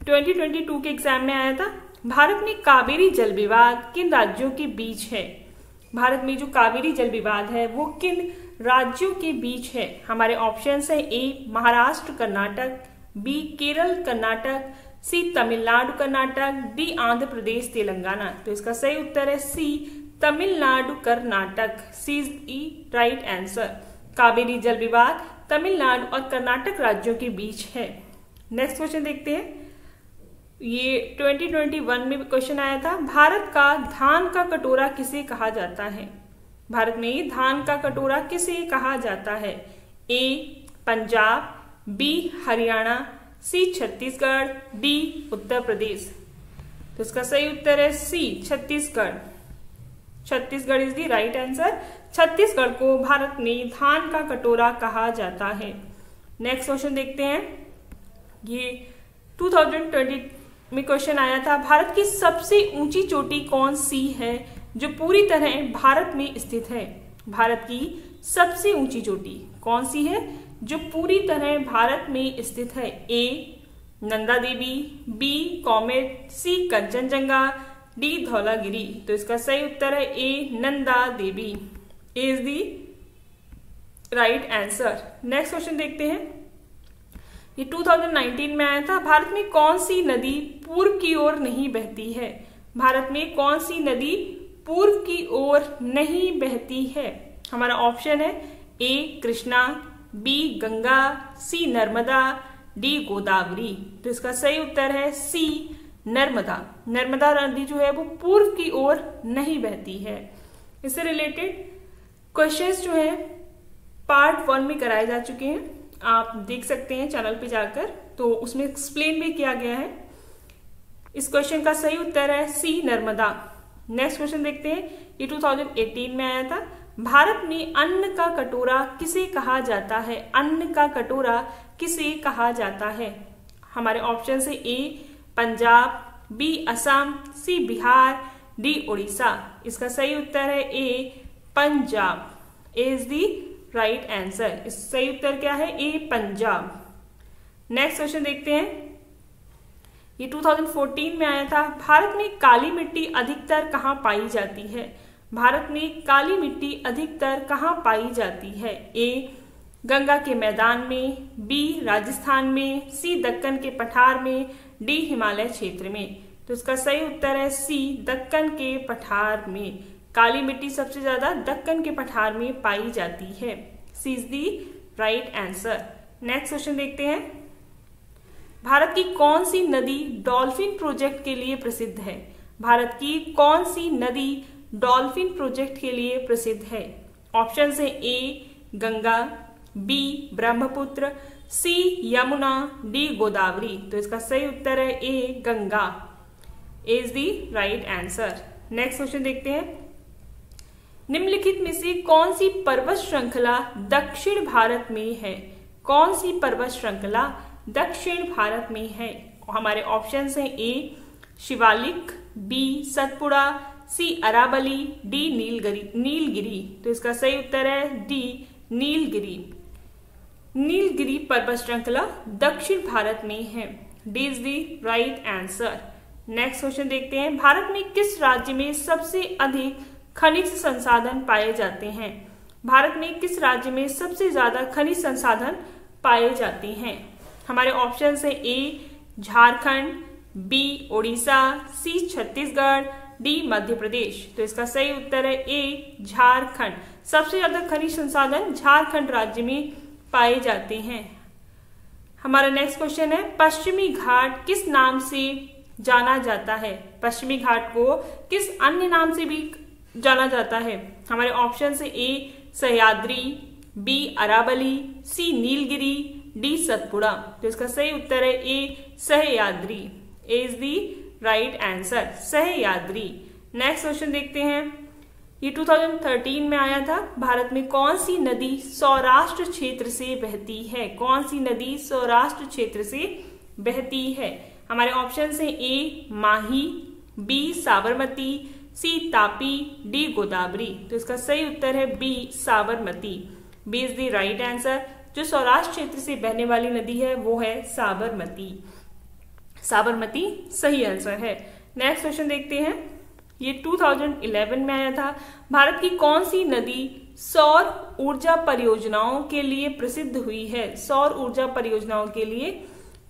2022 के एग्जाम में आया था। भारत में कावेरी जल विवाद किन राज्यों के बीच है? भारत में जो कावेरी जल विवाद है वो किन राज्यों के बीच है? हमारे ऑप्शंस है। A Maharashtra Karnataka, B Kerala Karnataka, C Tamil Nadu Karnataka, D Andhra Pradesh Telangana. तो इसका सही उत्तर है C Tamil Nadu Karnataka. C is the right answer. Kaveri जल विवाद तमिलनाडु और कर्नाटक राज्यों के बीच है। नेक्स्ट क्वेश्चन देखते हैं। ये 2021 में क्वेश्चन आया था। भारत का धान का कटोरा किसे कहा जाता है? भारत में धान का कटोरा किसे कहा जाता है? A Punjab, B Haryana, C Chhattisgarh, D Uttar Pradesh. तो इसका सही उत्तर है C Chhattisgarh. Chhattisgarh is the right answer. Chhattisgarh को भारत में धान का कटोरा कहा जाता है। नेक्स्ट क्वेश्चन देखते हैं। ये 2020 में क्वेश्चन आया था। भारत की सबसे ऊंची चोटी कौन सी है जो पूरी तरह भारत में स्थित है? भारत की सबसे ऊंची चोटी कौन सी है जो पूरी तरह भारत में स्थित है? A Nanda Devi, B Kamet, C Kanchenjunga, D Dhaulagiri. तो इसका सही उत्तर है A Nanda Devi. A is the right answer. Next question देखते हैं। ये 2019 में आया था। भारत में कौन सी नदी पूर्व की ओर नहीं बहती है? भारत में कौन सी नदी पूर्व की ओर नहीं बहती है? हमारा ऑप्शन है। ए कृष्णा, बी गंगा, सी नर्मदा, डी गोदावरी। तो इसका सही उत्तर है सी नर्मदा। नर्मदा नदी जो है वो पूर्व की ओर नहीं बहती है। इससे रिलेटेड क्वेश्चंस जो है पार्ट 1 में कराए जा चुके हैं, आप देख सकते हैं चैनल पे जाकर। तो उसमें एक्सप्लेन भी किया गया है। इस क्वेश्चन का सही उत्तर है सी नर्मदा। नेक्स्ट क्वेश्चन देखते हैं। ये 2018 में आया था। भारत में अन्न का कटोरा किसे कहा जाता है? अन्न का कटोरा किसे कहा जाता है? हमारे ऑप्शन है। A Punjab, B Assam, C Bihar, D Orissa. इसका सही उत्तर है A Punjab. A is the right answer. इस सही उत्तर क्या है? ए पंजाब। नेक्स्ट क्वेश्चन देखते हैं। ये 2014 में आया था। भारत में काली मिट्टी अधिकतर कहाँ पाई जाती है? भारत में काली मिट्टी अधिकतर कहाँ पाई जाती है? ए गंगा के मैदान में, बी राजस्थान में, सी दक्कन के पठार में, डी हिमालय क्षेत्र में। तो इसका सही उत्तर है सी दक्कन के पठार में। काली मिट्टी सबसे ज्यादा दक्कन के पठार में पाई जाती है। C is the right answer. Next question देखते हैं। भारत की कौन सी नदी डॉल्फिन प्रोजेक्ट के लिए प्रसिद्ध है? भारत की कौन सी नदी डॉल्फिन प्रोजेक्ट के लिए प्रसिद्ध है? ऑप्शन है। A Ganga, B Brahmaputra, C Yamuna, D Godavari. तो इसका सही उत्तर है A Ganga. A is the right answer. Next question देखते हैं। निम्नलिखित में से कौन सी पर्वत श्रृंखला दक्षिण भारत में है? कौन सी पर्वत श्रृंखला दक्षिण भारत में है? हमारे ऑप्शन हैं। ए शिवालिक, बी सतपुड़ा, सी अरावली, डी नीलगिरी। तो इसका सही उत्तर है डी नीलगिरी। नीलगिरी पर्वत श्रृंखला दक्षिण भारत में है। D is the right answer. Next question देखते हैं। भारत में किस राज्य में सबसे अधिक खनिज संसाधन पाए जाते हैं? भारत में किस राज्य में सबसे ज्यादा खनिज संसाधन पाए जाते हैं? हमारे ऑप्शन है। ए झारखंड, बी ओडिशा, सी छत्तीसगढ़, डी मध्य प्रदेश। तो इसका सही उत्तर है ए झारखंड। सबसे ज्यादा खनिज संसाधन झारखंड राज्य में पाए जाते हैं। हमारा नेक्स्ट क्वेश्चन है। पश्चिमी घाट किस नाम से जाना जाता है? पश्चिमी घाट को किस अन्य नाम से भी जाना जाता है? हमारे ऑप्शन से A Sahyadri, B Aravalli, C Nilgiri, D Satpura. तो इसका सही उत्तर है A Sahyadri. A is the right answer, Sahyadri. Next question देखते हैं। ये 2013 में आया था। भारत में कौन सी नदी सौराष्ट्र क्षेत्र से बहती है? कौन सी नदी सौराष्ट्र क्षेत्र से बहती है? हमारे ऑप्शन है A Mahi, B Sabarmati, C Tapi, D Godavari. तो इसका सही उत्तर है B Sabarmati. B is the right answer. जो सौराष्ट्र क्षेत्र से बहने वाली नदी है वो है साबरमती। साबरमती सही आंसर है। नेक्स्ट क्वेश्चन देखते हैं। ये 2011 में आया था। भारत की कौन सी नदी सौर ऊर्जा परियोजनाओं के लिए प्रसिद्ध हुई है? सौर ऊर्जा परियोजनाओं के लिए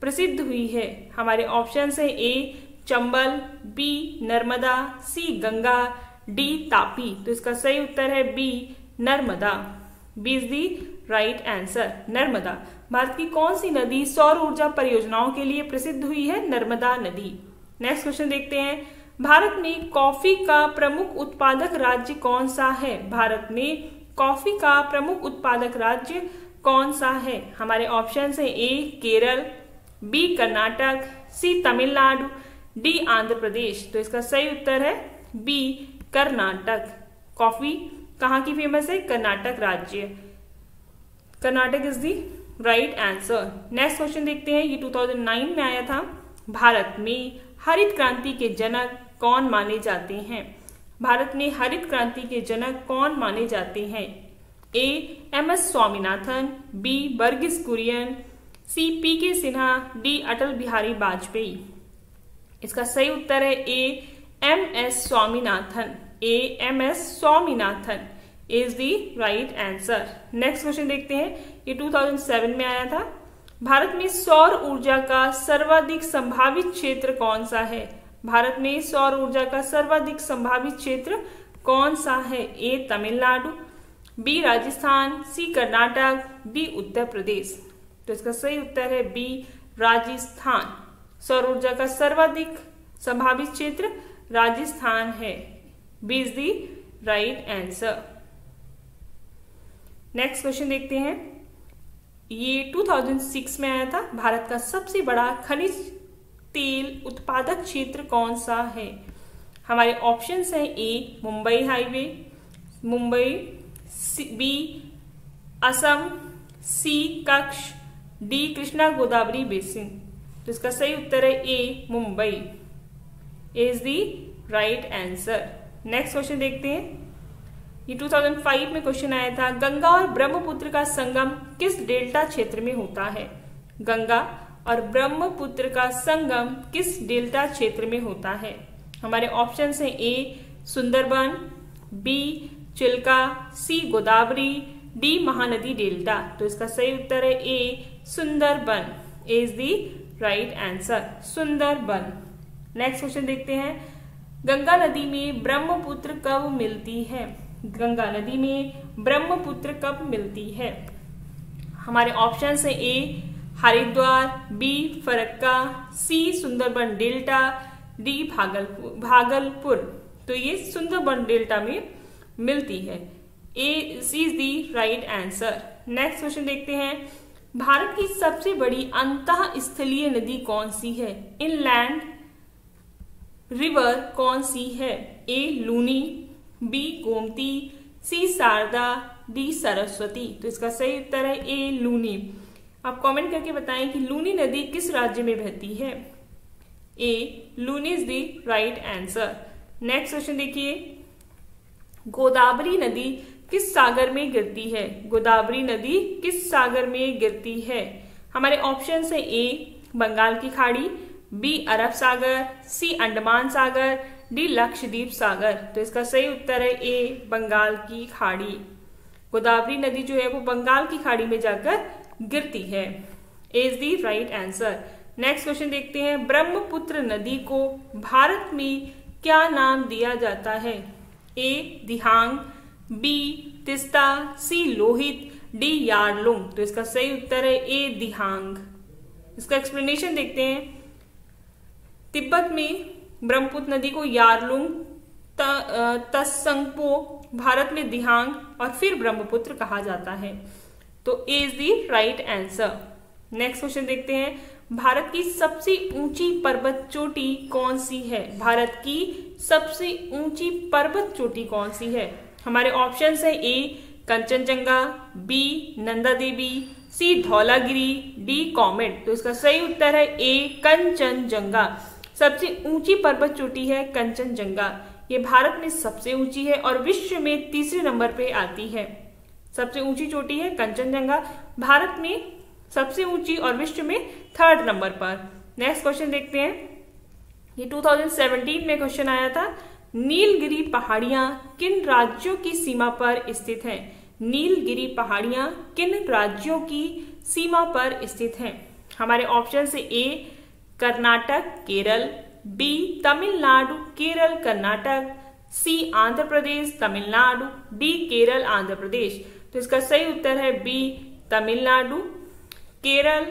प्रसिद्ध हुई है। हमारे ऑप्शन है A Chambal, B Narmada, C Ganga, D Tapi. तो इसका सही उत्तर है B Narmada. B is the right answer, Narmada. Bharat की कौन सी नदी सौर ऊर्जा परियोजनाओं के लिए प्रसिद्ध हुई है? नर्मदा नदी। नेक्स्ट क्वेश्चन देखते हैं। भारत में कॉफी का प्रमुख उत्पादक राज्य कौन सा है? भारत में कॉफी का प्रमुख उत्पादक राज्य कौन सा है? हमारे ऑप्शन है ए Kerala, B Karnataka, C Tamil Nadu, D Andhra Pradesh. तो इसका सही उत्तर है बी कर्नाटक। कॉफी कहाँ की फेमस है? कर्नाटक राज्य। Karnataka is the right answer. Next question देखते हैं। ये 2009 में आया था। भारत में हरित क्रांति के जनक कौन माने जाते हैं? भारत में हरित क्रांति के जनक कौन माने जाते हैं? A M S Swaminathan, B Verghese Kurien, C P K Sinha, D Atal Bihari Vajpayee. इसका सही उत्तर है A M S Swaminathan. A M S Swaminathan is the right answer. Next question देखते हैं। ये 2007 में आया था। भारत में सौर ऊर्जा का सर्वाधिक संभावित क्षेत्र कौन सा है? भारत में सौर ऊर्जा का सर्वाधिक संभावित क्षेत्र कौन सा है? A Tamil Nadu, B Rajasthan, C Karnataka, D Uttar Pradesh. तो इसका सही उत्तर है बी राजस्थान। सौर ऊर्जा का सर्वाधिक संभावित क्षेत्र राजस्थान है। B is the right answer. Next question देखते हैं। ये 2006 में आया था। भारत का सबसे बड़ा खनिज तेल उत्पादक क्षेत्र कौन सा है? हमारे ऑप्शंस हैं A Mumbai highway, Mumbai, B Assam, C Kutch, D Krishna Godavari basin. तो इसका सही उत्तर है A Mumbai. Is the right answer. Next question देखते हैं। ये 2005 में क्वेश्चन आया था। गंगा और ब्रह्मपुत्र का संगम किस डेल्टा क्षेत्र में होता है? गंगा और ब्रह्मपुत्र का संगम किस डेल्टा क्षेत्र में होता है? हमारे ऑप्शन हैं A Sundarban, B Chilika, C Godavari, D Mahanadi delta. तो इसका सही उत्तर है A Sundarban. Is the right answer, Sundarban. Next question देखते हैं। गंगा नदी में ब्रह्मपुत्र कब मिलती है? गंगा नदी में ब्रह्मपुत्र कब मिलती है? हमारे ऑप्शन है A Haridwar, B Farakka, C Sundarban delta, D Bhagalpur. तो ये सुंदरबन डेल्टा में मिलती है। A C is the right answer. Next question देखते हैं। भारत की सबसे बड़ी अंतःस्थलीय नदी कौन सी है? इनलैंड रिवर कौन सी है? A Luni, B Gomti, C Sharda, D Saraswati. तो इसका सही उत्तर है ए लूनी। आप कमेंट करके बताएं कि लूनी नदी किस राज्य में बहती है? A Luni is the right answer. Next question देखिए। गोदावरी नदी किस सागर में गिरती है? गोदावरी नदी किस सागर में गिरती है? हमारे ऑप्शन है ए बंगाल की खाड़ी, बी अरब सागर, सी अंडमान सागर, डी लक्षद्वीप सागर। तो इसका सही उत्तर है ए बंगाल की खाड़ी। गोदावरी नदी जो है वो बंगाल की खाड़ी में जाकर गिरती है। Is the right answer. Next question देखते हैं। ब्रह्मपुत्र नदी को भारत में क्या नाम दिया जाता है? ए दिहांग, बी तिस्ता, सी लोहित, डी यारलुंग। तो इसका सही उत्तर है ए दिहांग। इसका एक्सप्लेनेशन देखते हैं। तिब्बत में ब्रह्मपुत्र नदी को यारलुंग त्संगपो भारत में दिहांग और फिर ब्रह्मपुत्र कहा जाता है। तो A is the right answer. Next question देखते हैं, भारत की सबसे ऊंची पर्वत चोटी कौन सी है? भारत की सबसे ऊंची पर्वत चोटी कौन सी है? हमारे ऑप्शंस है A Kanchenjunga, B Nanda Devi, C Dhaulagiri, D comet. तो इसका सही उत्तर है ए कंचनजंगा। सबसे ऊंची पर्वत चोटी है कंचनजंगा। ये भारत में सबसे ऊंची है और विश्व में तीसरे नंबर पे आती है। सबसे ऊंची चोटी है कंचनजंगा, भारत में सबसे ऊंची और विश्व में थर्ड नंबर पर। नेक्स्ट क्वेश्चन देखते हैं, ये 2017 में क्वेश्चन आया था, नीलगिरी पहाड़ियां किन राज्यों की सीमा पर स्थित हैं? नीलगिरी पहाड़ियां किन राज्यों की सीमा पर स्थित हैं? हमारे ऑप्शन से A Karnataka Kerala, B Tamil Nadu Kerala Karnataka, C Andhra Pradesh Tamil Nadu, D Kerala Andhra Pradesh. तो इसका सही उत्तर है B Tamil Nadu Kerala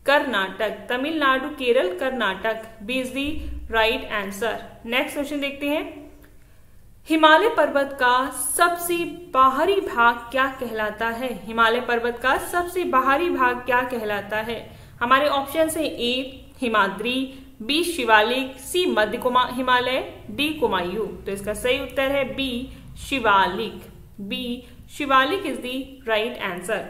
Karnataka. Tamil Nadu Kerala Karnataka, B is the right answer. Next question देखते हैं, हिमालय पर्वत का सबसे बाहरी भाग क्या कहलाता है? हिमालय पर्वत का सबसे बाहरी भाग क्या कहलाता है? हमारे ऑप्शन है A Himadri, B Shivalik, C मध्य हिमालय, डी कुमायूं। तो इसका सही उत्तर है B Shivalik. B Shivalik is the right answer.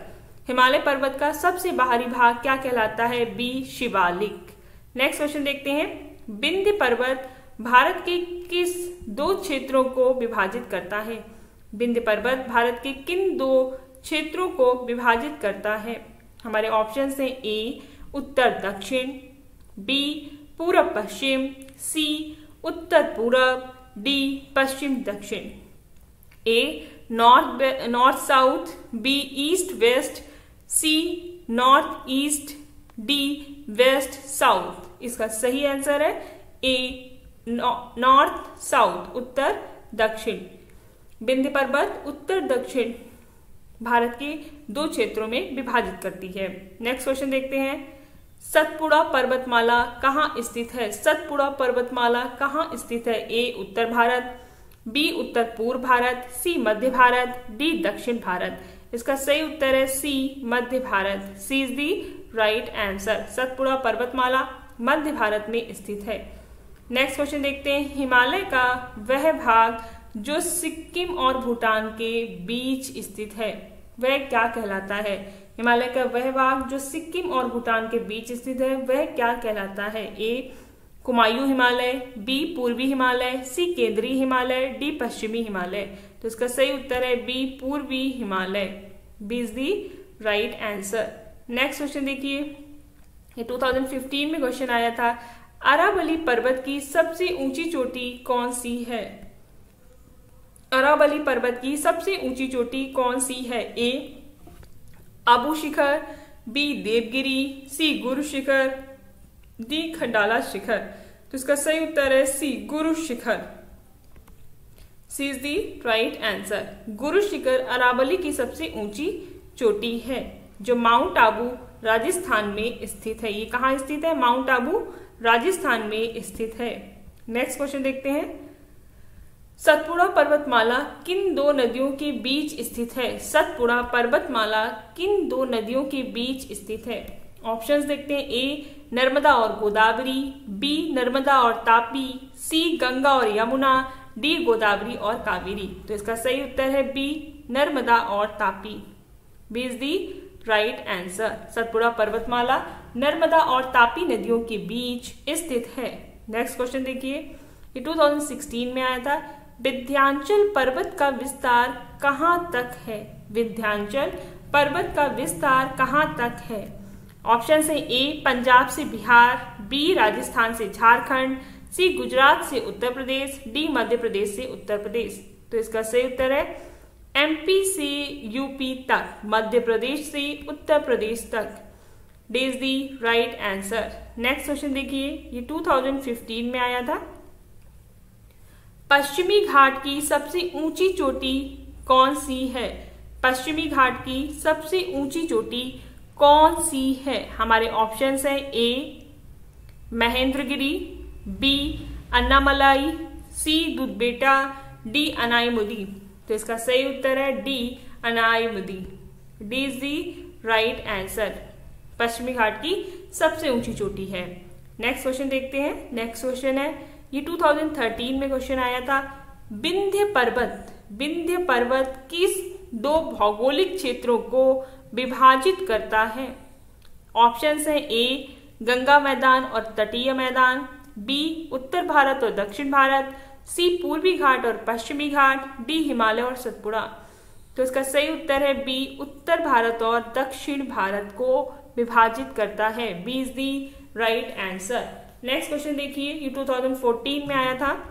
Himalaya पर्वत का सबसे बाहरी भाग क्या कहलाता है? बी शिवालिक। नेक्स्ट क्वेश्चन देखते हैं, विंध्य पर्वत भारत के किस दो क्षेत्रों को विभाजित करता है? विंध्य पर्वत भारत के किन दो क्षेत्रों को विभाजित करता है? हमारे ऑप्शन हैं ए उत्तर दक्षिण, बी पूरब पश्चिम, सी उत्तर पूरब, डी पश्चिम दक्षिण। A north south, B east west, C north east, D west south. इसका सही आंसर है ए नॉर्थ साउथ उत्तर दक्षिण। विंध्य पर्वत उत्तर दक्षिण भारत के दो क्षेत्रों में विभाजित करती है। नेक्स्ट क्वेश्चन देखते हैं, सतपुड़ा पर्वतमाला कहाँ स्थित है? सतपुड़ा पर्वतमाला कहाँ स्थित है? ए उत्तर भारत, बी उत्तर पूर्व भारत, सी मध्य भारत, डी दक्षिण भारत। इसका सही उत्तर है सी मध्य Bharat. C is the right answer. Satpura पर्वतमाला मध्य भारत में स्थित है। नेक्स्ट क्वेश्चन देखते हैं, हिमालय का वह भाग जो सिक्किम और भूटान के बीच स्थित है वह क्या कहलाता है? हिमालय का वह भाग जो सिक्किम और भूटान के बीच स्थित है वह क्या कहलाता है? ए कुमायूं हिमालय, बी पूर्वी हिमालय, सी केंद्रीय हिमालय, डी पश्चिमी हिमालय। तो इसका सही उत्तर है बी पूर्वी Himalaya. B is the right answer. Next question देखिए, ये 2015 में क्वेश्चन आया था, अरावली पर्वत की सबसे ऊंची चोटी कौन सी है? अरावली पर्वत की सबसे ऊंची चोटी कौन सी है? ए आबू शिखर, बी देवगिरी, सी गुरु शिखर, डी खंडाला शिखर। तो इसका सही उत्तर है सी गुरु शिखर। सी is the right answer. Guru Shikhar Aravalli की सबसे ऊंची चोटी है जो माउंट आबू राजस्थान में स्थित है। ये कहाँ स्थित है? माउंट आबू राजस्थान में स्थित है। नेक्स्ट क्वेश्चन देखते हैं, सतपुड़ा पर्वतमाला किन दो नदियों के बीच स्थित है? सतपुड़ा पर्वतमाला किन दो नदियों के बीच स्थित है? ऑप्शंस देखते हैं, ए नर्मदा और गोदावरी, बी नर्मदा और तापी, सी गंगा और यमुना, डी गोदावरी और कावेरी। तो इसका सही उत्तर है बी नर्मदा और Tapi. B is the right answer. Satpura पर्वतमाला नर्मदा और तापी नदियों के बीच स्थित है। नेक्स्ट क्वेश्चन देखिए, ये 2016 में आया था, विंध्याचल पर्वत का विस्तार कहाँ तक है? विंध्याचल पर्वत का विस्तार कहाँ तक है? ऑप्शन है, ए पंजाब से बिहार, बी राजस्थान से झारखंड, सी गुजरात से उत्तर प्रदेश, डी मध्य प्रदेश से उत्तर प्रदेश। तो इसका सही उत्तर है एमपी से यूपी तक, मध्य प्रदेश से उत्तर प्रदेश तक। D is the right answer. Next question देखिए, ये 2015 में आया था, पश्चिमी घाट की सबसे ऊंची चोटी कौन सी है? पश्चिमी घाट की सबसे ऊंची चोटी कौन सी है? हमारे ऑप्शंस है, A Mahendragiri, B Annamalai, C Doddabetta, D Anamudi. तो इसका सही उत्तर है D Anamudi. D is the right answer. पश्चिमी घाट की सबसे ऊंची चोटी है। नेक्स्ट क्वेश्चन देखते हैं। नेक्स्ट क्वेश्चन है, ये 2013 में क्वेश्चन आया था, विंध्य पर्वत किस दो भौगोलिक क्षेत्रों को विभाजित करता है? ऑप्शंस हैं ए गंगा मैदान और तटीय मैदान, बी उत्तर भारत और दक्षिण भारत, सी पूर्वी घाट और पश्चिमी घाट, डी हिमालय और सतपुड़ा। तो इसका सही उत्तर है बी उत्तर भारत और दक्षिण भारत को विभाजित करता है। B is the right answer. Next question देखिए, ये 2014 में आया था,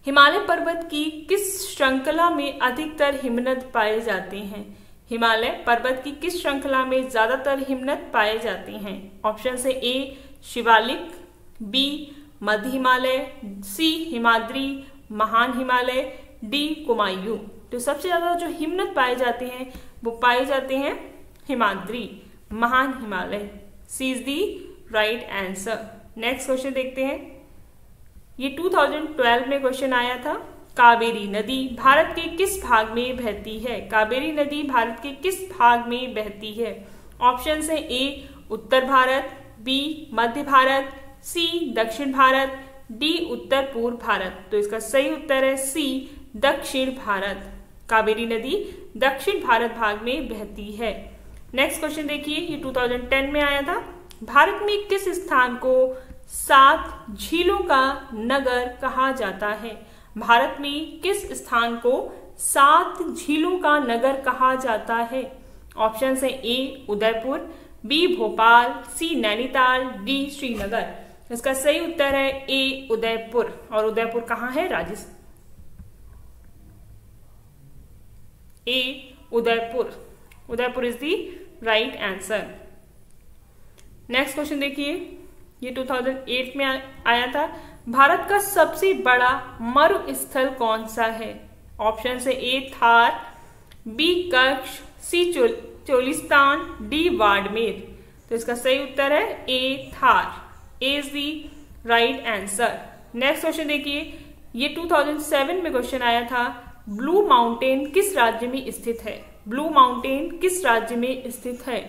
हिमालय पर्वत की किस श्रृंखला में अधिकतर हिमनद पाए जाते हैं? हिमालय पर्वत की किस श्रृंखला में ज्यादातर हिमनद पाए जाते हैं? ऑप्शन है ए शिवालिक, बी मध्य हिमालय, सी हिमाद्री, महान हिमालय, डी कुमायूं। तो सबसे ज्यादा जो हिमनद पाए जाते हैं वो पाए जाते हैं हिमाद्री, महान Himalaya. C is the right answer. Next question देखते हैं, ये 2012 में क्वेश्चन आया था, कावेरी नदी भारत के किस भाग में बहती है? कावेरी नदी भारत के किस भाग में बहती है? ऑप्शन है ए उत्तर भारत, बी मध्य भारत, सी दक्षिण भारत, डी उत्तर पूर्व भारत। तो इसका सही उत्तर है सी दक्षिण भारत। कावेरी नदी दक्षिण भारत भाग में बहती है। नेक्स्ट क्वेश्चन देखिए, ये 2010 में आया था, भारत में किस स्थान को 7 झीलों का नगर कहा जाता है? भारत में किस स्थान को 7 झीलों का नगर कहा जाता है? ऑप्शन है ए उदयपुर, बी भोपाल, सी नैनीताल, डी श्रीनगर। इसका सही उत्तर है ए उदयपुर। और उदयपुर कहाँ है? Rajasthan. A Udaipur. Udaipur is the right answer. Next question देखिए, ये 2008 में आया था, भारत का सबसे बड़ा मरुस्थल कौन सा है? ऑप्शन है A Thar, B Kutch, C Cholistan, D Barmer. तो इसका सही उत्तर है A Thar. A is the right answer. Next question देखिए, ये 2007 में क्वेश्चन आया था, ब्लू माउंटेन किस राज्य में स्थित है? ब्लू माउंटेन किस राज्य में स्थित है?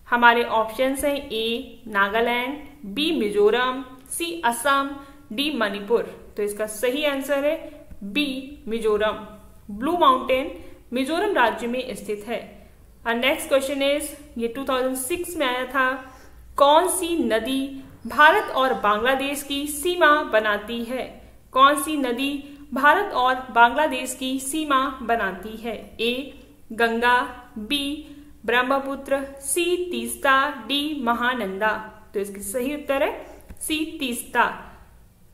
हमारे ऑप्शंस हैं A Nagaland, B Mizoram, C Assam, D Manipur. तो इसका सही आंसर है B Mizoram. Blue mountain Mizoram राज्य में स्थित है। और नेक्स्ट क्वेश्चन इज, ये 2006 में आया था, कौन सी नदी भारत और बांग्लादेश की सीमा बनाती है? कौन सी नदी भारत और बांग्लादेश की सीमा बनाती है? A Ganga, B Brahmaputra, C Teesta, D Mahananda. तो इसकी सही उत्तर है सी तीस्ता।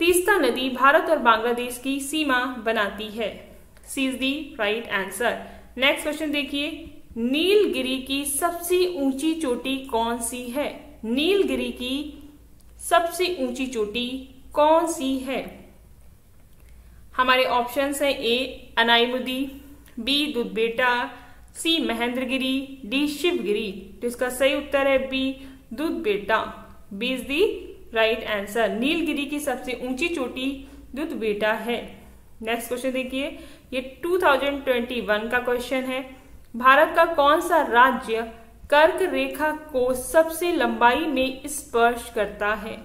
तीस्ता नदी भारत और बांग्लादेश की सीमा बनाती है। C is the right answer. Next question देखिए, नीलगिरी की सबसे ऊंची चोटी कौन सी है? नीलगिरी की सबसे ऊंची चोटी कौन सी है? हमारे ऑप्शंस हैं A Anamudi, B Doddabetta, C Mahendragiri, D Shivagiri. तो इसका सही उत्तर है B Doddabetta. B is the right answer. Nilgiri की सबसे ऊंची चोटी दुधबेटा है। नेक्स्ट क्वेश्चन देखिए, ये 2021 का क्वेश्चन है, भारत का कौन सा राज्य कर्क रेखा को सबसे लंबाई में स्पर्श करता है?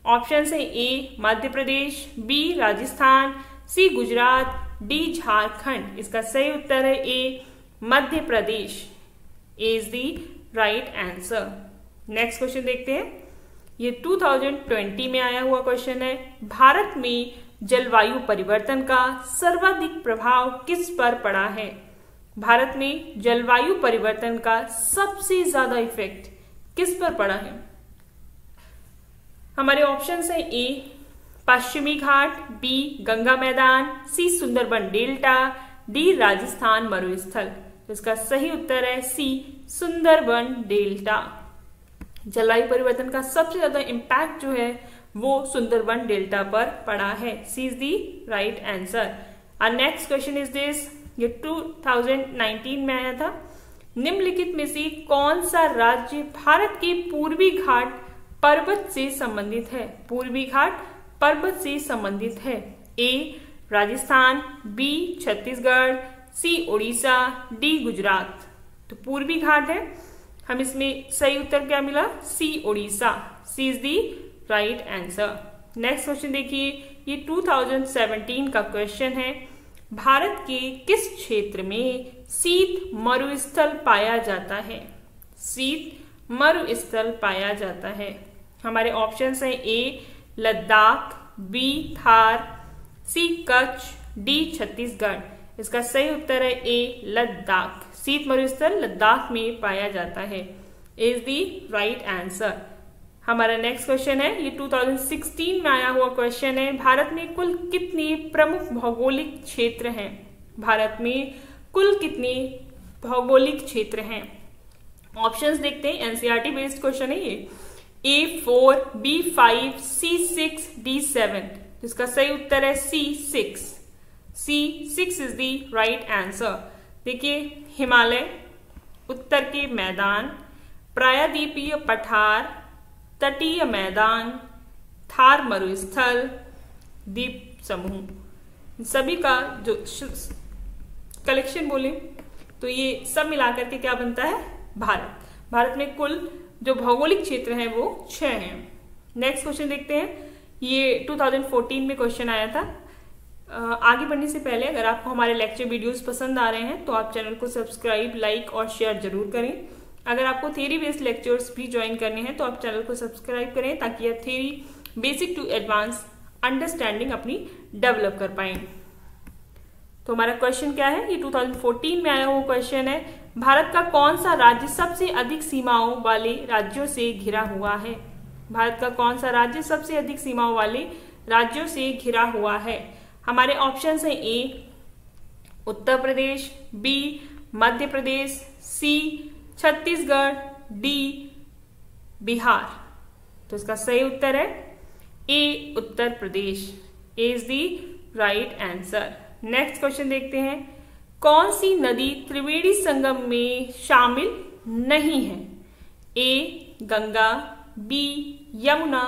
ऑप्शन है A Madhya Pradesh, B Rajasthan, C Gujarat, D Jharkhand. इसका सही उत्तर है A Madhya Pradesh. A is the right answer. Next question देखते हैं, ये 2020 में आया हुआ क्वेश्चन है, भारत में जलवायु परिवर्तन का सर्वाधिक प्रभाव किस पर पड़ा है? भारत में जलवायु परिवर्तन का सबसे ज्यादा इफेक्ट किस पर पड़ा है? हमारे ऑप्शंस हैं ए पश्चिमी घाट, बी गंगा मैदान, सी सुंदरबन डेल्टा, डी राजस्थान मरुस्थल। तो इसका सही उत्तर है सी सुंदरबन डेल्टा। जलवायु परिवर्तन का सबसे ज्यादा इम्पैक्ट जो है वो सुंदरबन डेल्टा पर पड़ा है। C is the right answer. और नेक्स्ट क्वेश्चन इज दिस, ये 2019 में आया था, निम्नलिखित में से कौन सा राज्य भारत के पूर्वी घाट पर्वत से संबंधित है? पूर्वी घाट पर्वत से संबंधित है? A Rajasthan, B Chhattisgarh, C Orissa, D Gujarat. तो पूर्वी घाट है। हम इसमें सही उत्तर क्या मिला? C Orissa. C is the right answer. Next question देखिए, ये 2017 का क्वेश्चन है। भारत के किस क्षेत्र में शीत मरुस्थल पाया जाता है? शीत मरुस्थल पाया जाता है। हमारे ऑप्शंस हैं ए लद्दाख, बी थार, सी कच्छ, डी छत्तीसगढ़। इसका सही उत्तर है ए लद्दाख। शीत मरुस्थल लद्दाख में पाया जाता है, इज दी राइट आंसर। हमारा नेक्स्ट क्वेश्चन है, ये 2016 में आया हुआ क्वेश्चन है। भारत में कुल कितने प्रमुख भौगोलिक क्षेत्र हैं? भारत में कुल कितने भौगोलिक क्षेत्र हैं? ऑप्शंस देखते हैं, एनसीईआरटी बेस्ड क्वेश्चन है ये। A4, B5, C6, D7। इसका सही उत्तर है C6। C6 is the right answer. देखिए, हिमालय, उत्तर के मैदान, प्रायद्वीपीय पठार, तटीय मैदान, थार मरुस्थल, द्वीप समूह, सभी का जो कलेक्शन बोले तो ये सब मिलाकर के क्या बनता है? भारत। भारत में कुल जो भौगोलिक क्षेत्र हैं वो 6 हैं। नेक्स्ट क्वेश्चन देखते हैं, ये 2014 में क्वेश्चन आया था। आगे बढ़ने से पहले अगर आपको हमारे लेक्चर वीडियोस पसंद आ रहे हैं तो आप चैनल को सब्सक्राइब, लाइक और शेयर जरूर करें। अगर आपको थ्योरी बेस्ड लेक्चर्स भी ज्वाइन करने हैं तो आप चैनल को सब्सक्राइब करें ताकि आप theory basic to advance understanding अपनी डेवलप कर पाए। तो हमारा क्वेश्चन क्या है? ये 2014 में आया हुआ क्वेश्चन है। भारत का कौन सा राज्य सबसे अधिक सीमाओं वाले राज्यों से घिरा हुआ है? भारत का कौन सा राज्य सबसे अधिक सीमाओं वाले राज्यों से घिरा हुआ है? हमारे ऑप्शंस हैं A Uttar Pradesh, B Madhya Pradesh, C Chhattisgarh, D Bihar. तो इसका सही उत्तर है A Uttar Pradesh, is the right answer. Next question देखते हैं, कौन सी नदी त्रिवेणी संगम में शामिल नहीं है? A Ganga, B Yamuna,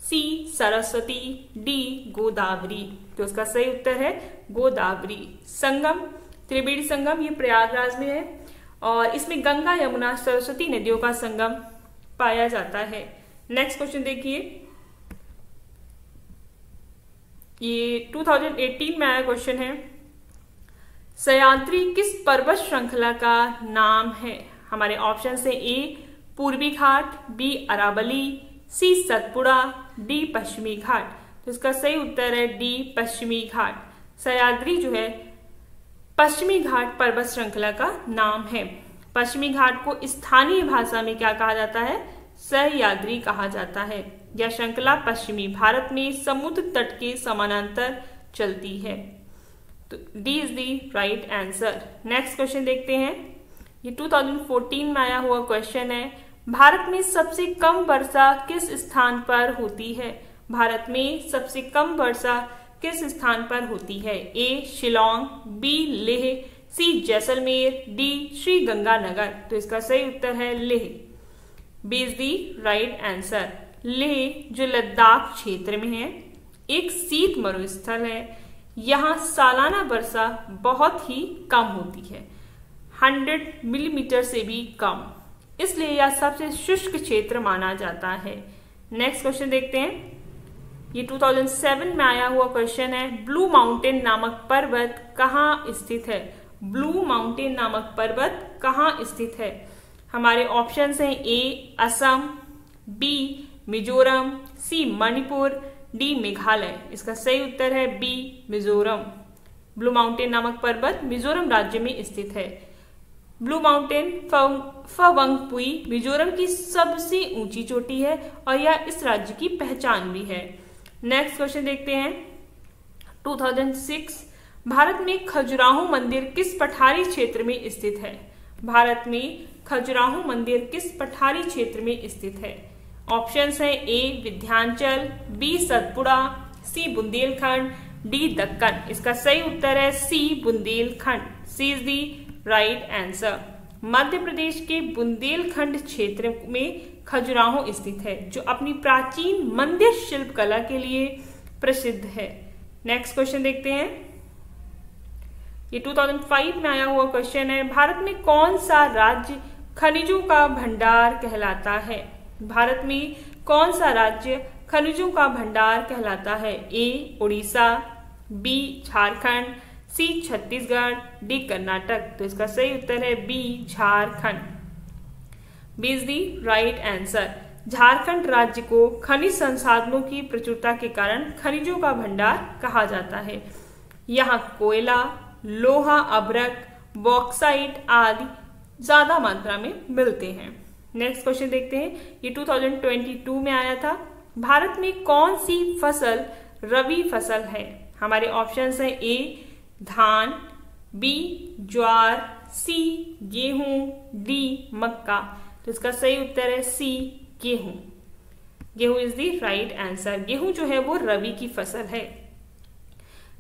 C Saraswati, D Godavari. तो इसका सही उत्तर है गोदावरी। संगम, त्रिवेणी संगम ये प्रयागराज में है और इसमें गंगा, यमुना, सरस्वती नदियों का संगम पाया जाता है। नेक्स्ट क्वेश्चन देखिए, ये 2018 में आया क्वेश्चन है। सह्याद्री किस पर्वत श्रृंखला का नाम है? हमारे ऑप्शन है ए पूर्वी घाट, बी अरावली, सी सतपुड़ा, डी पश्चिमी घाट। तो इसका सही उत्तर है डी पश्चिमी घाट। सह्याद्री जो है पश्चिमी घाट पर्वत श्रृंखला का नाम है। पश्चिमी घाट को स्थानीय भाषा में क्या कहा जाता है? सह्याद्री कहा जाता है। यह श्रृंखला पश्चिमी भारत में समुद्र तट के समानांतर चलती है। तो D is the right answer. Next question देखते हैं, ये 2014 में आया हुआ क्वेश्चन है। भारत में सबसे कम वर्षा किस स्थान पर होती है? भारत में सबसे कम वर्षा किस स्थान पर होती है? A Shillong, B Leh, C Jaisalmer, D Shri Ganganagar. तो इसका सही उत्तर है Leh, B is the right answer. Leh जो लद्दाख क्षेत्र में है, एक शीत मरुस्थल है। यहाँ सालाना वर्षा बहुत ही कम होती है, 100 मिलीमीटर से भी कम, इसलिए यह सबसे शुष्क क्षेत्र माना जाता है। नेक्स्ट क्वेश्चन देखते हैं, ये 2007 में आया हुआ क्वेश्चन है। ब्लू माउंटेन नामक पर्वत कहाँ स्थित है? ब्लू माउंटेन नामक पर्वत कहाँ स्थित है? हमारे ऑप्शंस हैं ए असम, बी मिजोरम, सी मणिपुर, डी मेघालय। इसका सही उत्तर है बी मिजोरम। ब्लू माउंटेन नामक पर्वत मिजोरम राज्य में स्थित है। ब्लू माउंटेन फवंगपुई मिजोरम की सबसे ऊंची चोटी है और यह इस राज्य की पहचान भी है। नेक्स्ट क्वेश्चन देखते हैं, 2006 भारत में खजुराहो मंदिर किस पठारी क्षेत्र में स्थित है? भारत में खजुराहो मंदिर किस पठारी क्षेत्र में स्थित है? ऑप्शंस हैं ए विंध्याचल, बी सतपुड़ा, सी बुंदेलखंड, डी दक्कन। इसका सही उत्तर है सी बुंदेलखंड, सी is the right answer. Madhya Pradesh के बुंदेलखंड क्षेत्र में खजुराहो स्थित है, जो अपनी प्राचीन मंदिर शिल्प कला के लिए प्रसिद्ध है। नेक्स्ट क्वेश्चन देखते हैं, ये 2005 में आया हुआ क्वेश्चन है। भारत में कौन सा राज्य खनिजों का भंडार कहलाता है? भारत में कौन सा राज्य खनिजों का भंडार कहलाता है? A Orissa, B Jharkhand, C Chhattisgarh, D Karnataka. तो इसका सही उत्तर है B Jharkhand. B is the right answer. Jharkhand राज्य को खनिज संसाधनों की प्रचुरता के कारण खनिजों का भंडार कहा जाता है। यहाँ कोयला, लोहा, अभ्रक, बॉक्साइट आदि ज्यादा मात्रा में मिलते हैं। नेक्स्ट क्वेश्चन देखते हैं, ये 2022 में आया था। भारत में कौन सी फसल रबी फसल है? हमारे ऑप्शंस हैं ए धान, बी ज्वार, सी गेहूं, डी मक्का। तो इसका सही उत्तर है सी गेहूं। गेहूं इज द राइट आंसर। गेहूं जो है वो रबी की फसल है।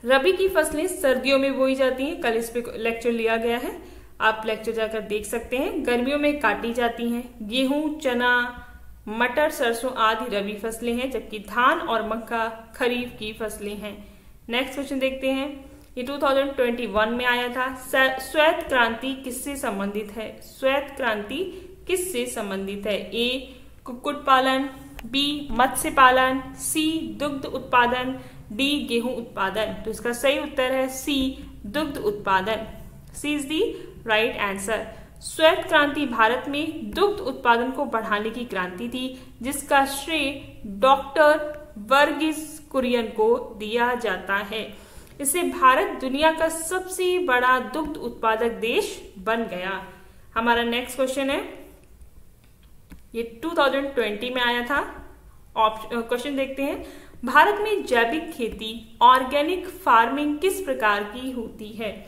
रबी की फसलें सर्दियों में बोई जाती हैं। कल इस पे लेक्चर लिया गया है, आप लेक्चर जाकर देख सकते हैं। गर्मियों में काटी जाती हैं। गेहूं, चना, मटर, सरसों आदि रबी फसलें हैं, जबकि धान और मक्का खरीफ की फसलें हैं। नेक्स्ट क्वेश्चन देखते हैं, ये 2021 में आया था। श्वेत क्रांति किससे संबंधित है? श्वेत क्रांति किससे संबंधित है? ए कुक्कुट पालन, बी मत्स्य पालन, सी दुग्ध उत्पादन, डी गेहूं उत्पादन। तो इसका सही उत्तर है सी दुग्ध उत्पादन। सी इज दी राइट आंसर। श्वेत क्रांति भारत में दुग्ध उत्पादन को बढ़ाने की क्रांति थी, जिसका श्रेय डॉक्टर वर्गीस कुरियन को दिया जाता है। इससे भारत दुनिया का सबसे बड़ा दुग्ध उत्पादक देश बन गया। हमारा नेक्स्ट क्वेश्चन है, ये 2020 में आया था। क्वेश्चन देखते हैं, भारत में जैविक खेती ऑर्गेनिक फार्मिंग किस प्रकार की होती है?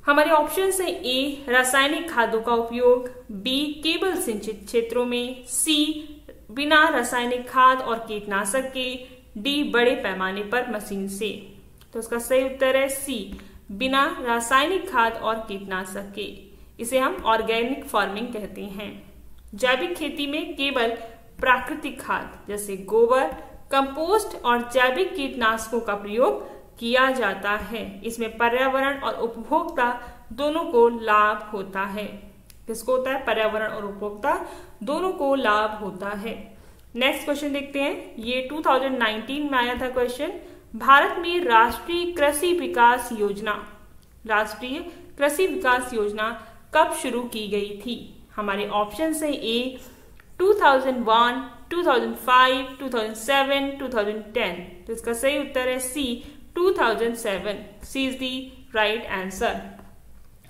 हमारे ऑप्शन है ए रासायनिक खादों का उपयोग, बी केवल सिंचित क्षेत्रों में, सी बिना रासायनिक खाद और कीटनाशक के, डी बड़े पैमाने पर मशीन से। तो इसका सही उत्तर है सी बिना रासायनिक खाद और कीटनाशक के। इसे हम ऑर्गेनिक फार्मिंग कहते हैं। जैविक खेती में केवल प्राकृतिक खाद जैसे गोबर, कंपोस्ट और जैविक कीटनाशकों का प्रयोग किया जाता है। इसमें पर्यावरण और उपभोक्ता दोनों को लाभ होता है। किसको होता है? पर्यावरण और उपभोक्ता दोनों को लाभ होता है। नेक्स्ट क्वेश्चन देखते हैं, ये 2019 में आया था क्वेश्चन। भारत में राष्ट्रीय कृषि विकास योजना कब शुरू की गई थी? हमारे ऑप्शन है ए 2001, 2005, 2007, 2010। तो इसका सही उत्तर है सी 2007। सी इज दी राइट आंसर।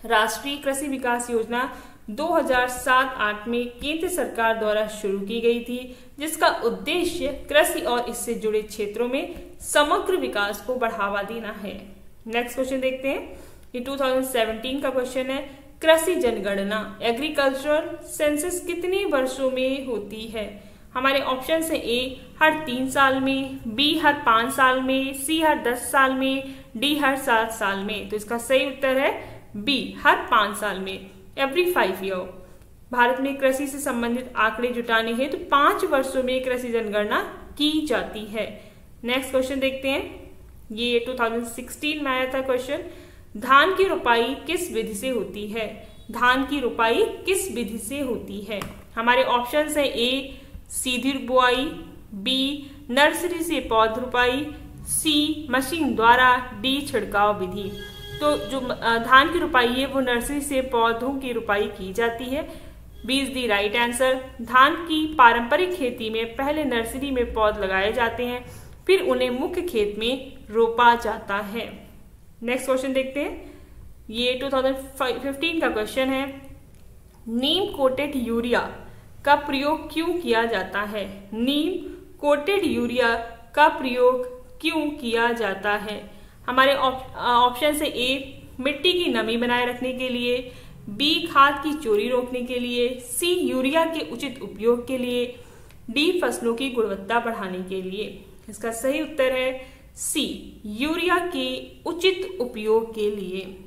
राष्ट्रीय कृषि विकास योजना 2007-08 में केंद्र सरकार द्वारा शुरू की गई थी, जिसका उद्देश्य कृषि और इससे जुड़े क्षेत्रों में समग्र विकास को बढ़ावा देना है। नेक्स्ट क्वेश्चन देखते हैं, ये 2017 का क्वेश्चन है। कृषि जनगणना एग्रीकल्चरल सेंसस कितने वर्षों में होती है? हमारे ऑप्शन है ए हर 3 साल में, बी हर 5 साल में, सी हर 10 साल में, डी हर 7 साल में। तो इसका सही उत्तर है बी हर 5 साल में, एवरी 5 ईयर। भारत में कृषि से संबंधित आंकड़े जुटाने हैं तो 5 वर्षों में कृषि जनगणना की जाती है। नेक्स्ट क्वेश्चन देखते हैं, ये 2016 में आया था क्वेश्चन। धान की रोपाई किस विधि से होती है? धान की रोपाई किस विधि से होती है? हमारे ऑप्शंस है ए सीधी बुआई, बी नर्सरी से पौध रोपाई, सी मशीन द्वारा, डी छिड़काव विधि। तो जो धान की रोपाई है वो नर्सरी से पौधों की रोपाई की जाती है। B is the right answer. धान की पारंपरिक खेती में पहले नर्सरी में पौध लगाए जाते हैं, फिर उन्हें मुख्य खेत में रोपा जाता है। नेक्स्ट क्वेश्चन देखते हैं, ये 2015 का क्वेश्चन है। नीम कोटेड यूरिया का प्रयोग क्यों किया जाता है? नीम कोटेड यूरिया का प्रयोग क्यों किया जाता है? हमारे ऑप्शन से ए मिट्टी की नमी बनाए रखने के लिए, बी खाद की चोरी रोकने के लिए, सी यूरिया के उचित उपयोग के लिए, डी फसलों की गुणवत्ता बढ़ाने के लिए। इसका सही उत्तर है सी यूरिया के उचित उपयोग के लिए।